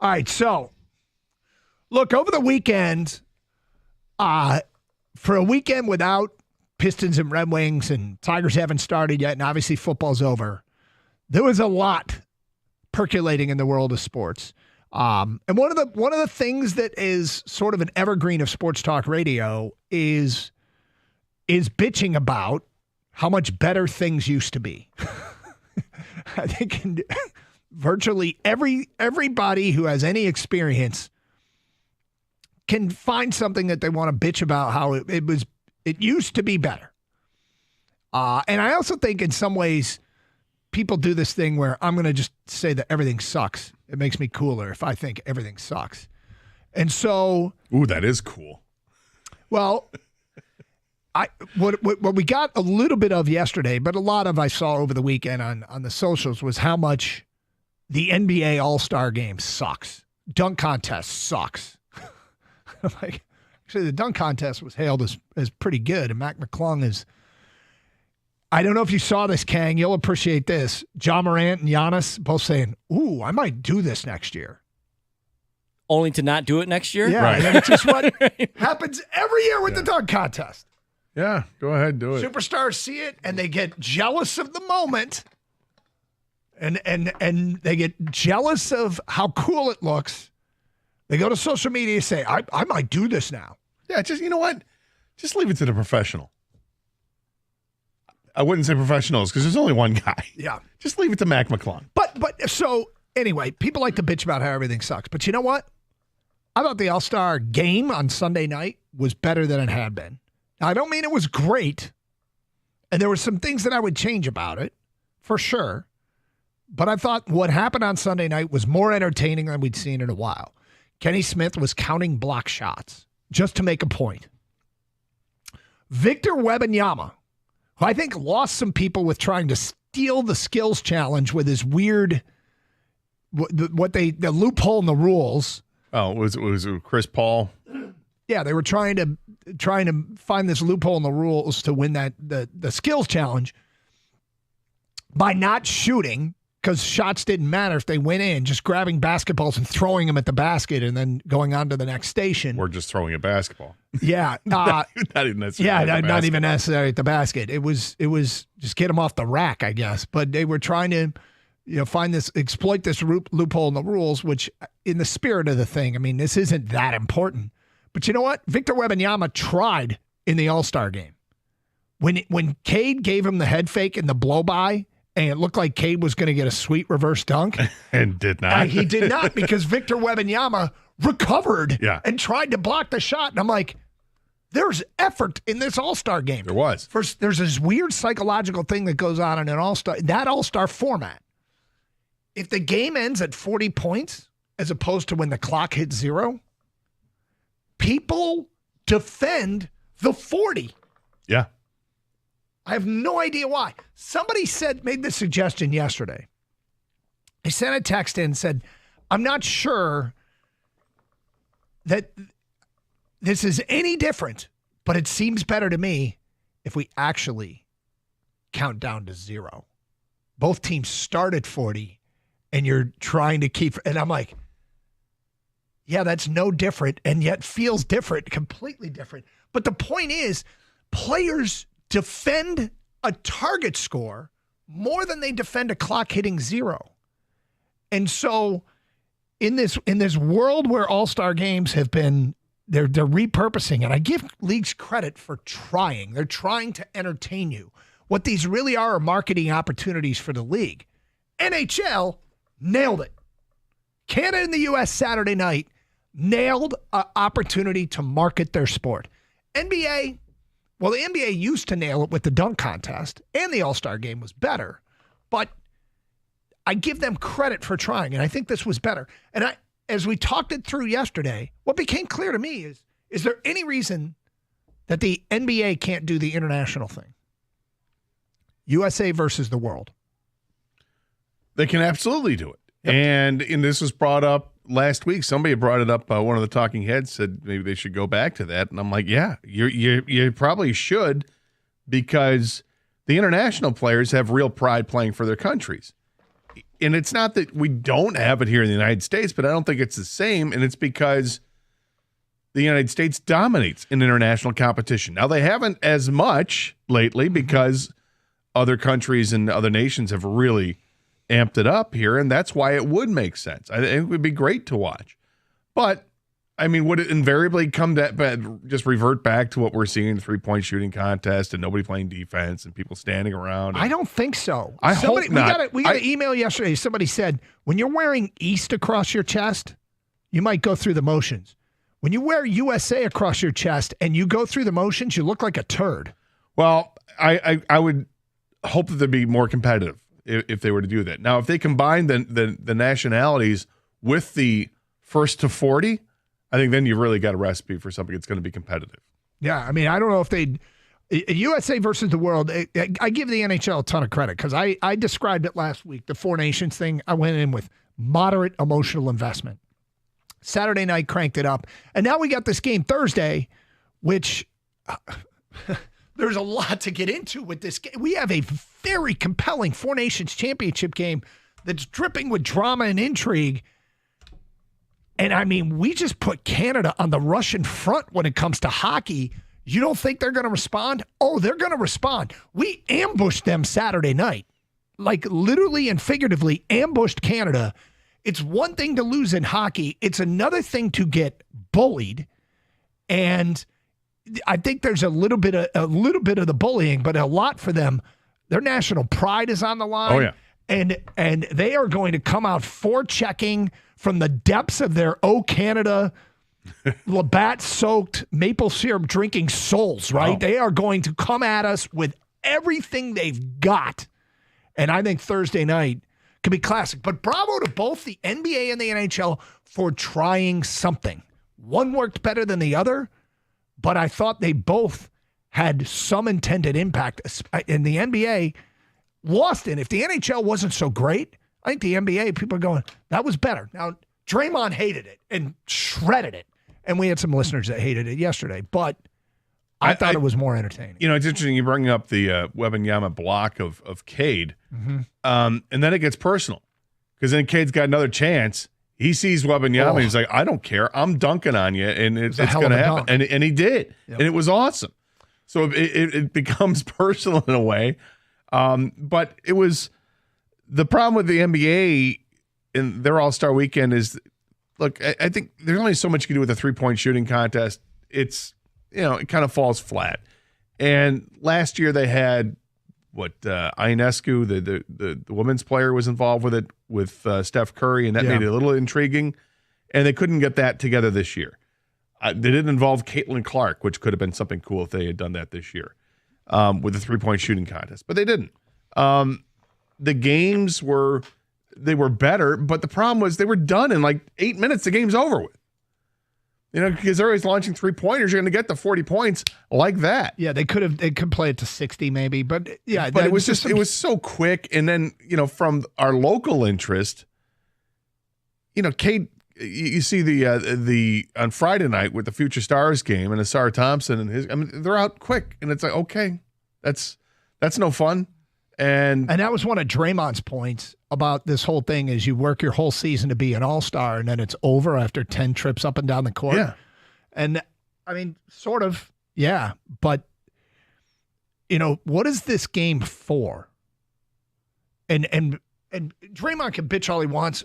All right, so look, over the weekend, for a weekend without Pistons and Red Wings and Tigers haven't started yet, and obviously football's over, there was a lot percolating in the world of sports. And one of the things that is sort of an evergreen of sports talk radio is bitching about how much better things used to be. I think virtually everybody who has any experience can find something that they want to bitch about how it used to be better. And I also think in some ways people do this thing where I'm going to just say that everything sucks. It makes me cooler if I think everything sucks. And so, ooh, that is cool. Well, what we got a little bit of yesterday, but a lot of I saw over the weekend on the socials was how much the NBA All-Star Game sucks. Dunk contest sucks. Like, actually, the dunk contest was hailed as pretty good, and Mac McClung is. I don't know if you saw this, Kang. You'll appreciate this. John Morant and Giannis both saying, "Ooh, I might do this next year." Only to not do it next year? Yeah, right. And it's just what happens every year with the dunk contest. Yeah, go ahead, do it. Superstars see it and they get jealous of the moment, and they get jealous of how cool it looks. They go to social media and say, I might do this now. Yeah, just, you know what? Just leave it to the professional. I wouldn't say professionals because there's only one guy. Yeah. Just leave it to Mac McClung. But so anyway, people like to bitch about how everything sucks. But you know what? I thought the All-Star game on Sunday night was better than it had been. Now, I don't mean it was great. And there were some things that I would change about it, for sure. But I thought what happened on Sunday night was more entertaining than we'd seen in a while. Kenny Smith was counting block shots just to make a point. Victor Wembanyama, who I think lost some people with trying to steal the skills challenge with his weird, the loophole in the rules. Oh, it was Chris Paul. Yeah, they were trying to find this loophole in the rules to win the skills challenge by not shooting, because shots didn't matter if they went in, just grabbing basketballs and throwing them at the basket and then going on to the next station. Or just throwing a basketball. Yeah. not even necessarily. Yeah, not even necessarily at the basket. It was just get them off the rack, I guess. But they were trying to, exploit this loophole in the rules, which in the spirit of the thing, I mean, this isn't that important. But you know what? Victor Wembanyama tried in the All-Star game. When Cade gave him the head fake and the blow-by, and it looked like Cade was going to get a sweet reverse dunk. And did not. He did not, because Victor Wembanyama recovered and tried to block the shot. And I'm like, there's effort in this All-Star game. There was. First, there's this weird psychological thing that goes on in an All-Star format. If the game ends at 40 points, as opposed to when the clock hits 0, people defend the 40. Yeah. I have no idea why. Somebody made this suggestion yesterday. They sent a text in and said, I'm not sure that this is any different, but it seems better to me if we actually count down to 0. Both teams start at 40, and you're trying to keep, and I'm like, yeah, that's no different, and yet feels different, completely different. But the point is, players defend a target score more than they defend a clock hitting 0. And so in this world where All-Star games have been, they're repurposing, and I give leagues credit for trying. They're trying to entertain you. What these really are marketing opportunities for the league. NHL nailed it. Canada and the U.S. Saturday night nailed an opportunity to market their sport. NBA, well, the NBA used to nail it with the dunk contest, and the All-Star game was better. But I give them credit for trying, and I think this was better. And as we talked it through yesterday, what became clear to me is there any reason that the NBA can't do the international thing? USA versus the world. They can absolutely do it. Yep. And this was brought up last week. Somebody brought it up. One of the talking heads said maybe they should go back to that. And I'm like, yeah, you probably should, because the international players have real pride playing for their countries. and it's not that we don't have it here in the United States, but I don't think it's the same, and it's because the United States dominates in international competition. Now, they haven't as much lately because other countries and other nations have really amped it up here, and that's why it would make sense. I think it would be great to watch. But, I mean, would it invariably just revert back to what we're seeing in the three-point shooting contest and nobody playing defense and people standing around? I don't think so. I hope not. We got an email yesterday. Somebody said, when you're wearing East across your chest, you might go through the motions. When you wear USA across your chest and you go through the motions, you look like a turd. Well, I would hope that they'd be more competitive if they were to do that. Now, if they combine the nationalities with the first to 40, I think then you've really got a recipe for something that's going to be competitive. Yeah, I mean, I don't know if they'd USA versus the world. I give the NHL a ton of credit because I described it last week, the Four Nations thing. I went in with moderate emotional investment. Saturday night cranked it up. And now we got this game Thursday, which there's a lot to get into with this game. We have a very compelling Four Nations championship game that's dripping with drama and intrigue. And I mean, we just put Canada on the Russian front when it comes to hockey. You don't think they're going to respond? Oh, they're going to respond. We ambushed them Saturday night, like literally and figuratively ambushed Canada. It's one thing to lose in hockey. It's another thing to get bullied. And I think there's a little bit of the bullying, but a lot for them. Their national pride is on the line. Oh, yeah. And they are going to come out forechecking from the depths of their Canada Labatt-soaked maple syrup drinking souls, right? Oh. They are going to come at us with everything they've got. And I think Thursday night could be classic. But bravo to both the NBA and the NHL for trying something. One worked better than the other, but I thought they both had some intended impact. In the NBA, lost in. If the NHL wasn't so great, I think the NBA, people are going, that was better. Now, Draymond hated it and shredded it. And we had some listeners that hated it yesterday, but I thought it was more entertaining. You know, it's interesting you bring up the Wembanyama block of Cade, and then it gets personal because then Cade's got another chance. He sees Wembanyama and he's like, I don't care. I'm dunking on you, and it's going to happen. And he did, and it was awesome. So it becomes personal in a way. But it was the problem with the NBA in their All-Star weekend is, look, I think there's only so much you can do with a three-point shooting contest. It's, it kind of falls flat. And last year they had Ionescu, the women's player, was involved with it with Steph Curry, and that made it a little intriguing. And they couldn't get that together this year. They didn't involve Caitlin Clark, which could have been something cool if they had done that this year with the three-point shooting contest. But they didn't. The games were better, but the problem was they were done in like 8 minutes. The game's over with. Because they're always launching three-pointers, you're going to get the 40 points like that. Yeah, they could play it to 60 maybe, but yeah. But it was it was so quick. And then, from our local interest, Cade, you see the on Friday night with the Future Stars game and Asar Thompson and they're out quick, and it's like, okay, that's no fun. And that was one of Draymond's points about this whole thing is you work your whole season to be an all-star and then it's over after 10 trips up and down the court. Yeah. And I mean, sort of, yeah. But, what is this game for? And Draymond can bitch all he wants.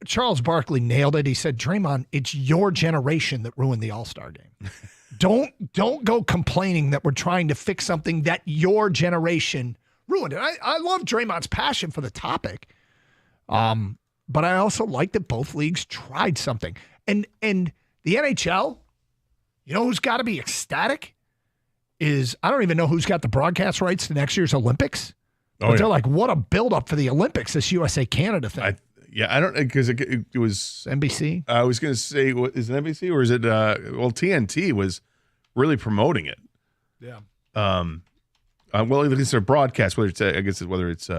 Charles Barkley nailed it. He said, Draymond, it's your generation that ruined the All-Star game. Don't go complaining that we're trying to fix something that your generation ruined it. I love Draymond's passion for the topic. But I also like that both leagues tried something. And the NHL, who's got to be ecstatic is, I don't even know who's got the broadcast rights to next year's Olympics. But they're like, what a buildup for the Olympics, this USA-Canada thing. I don't, because it was NBC. I was going to say, is it NBC or is it, TNT was really promoting it. Yeah. Well, at least their broadcast, whether it's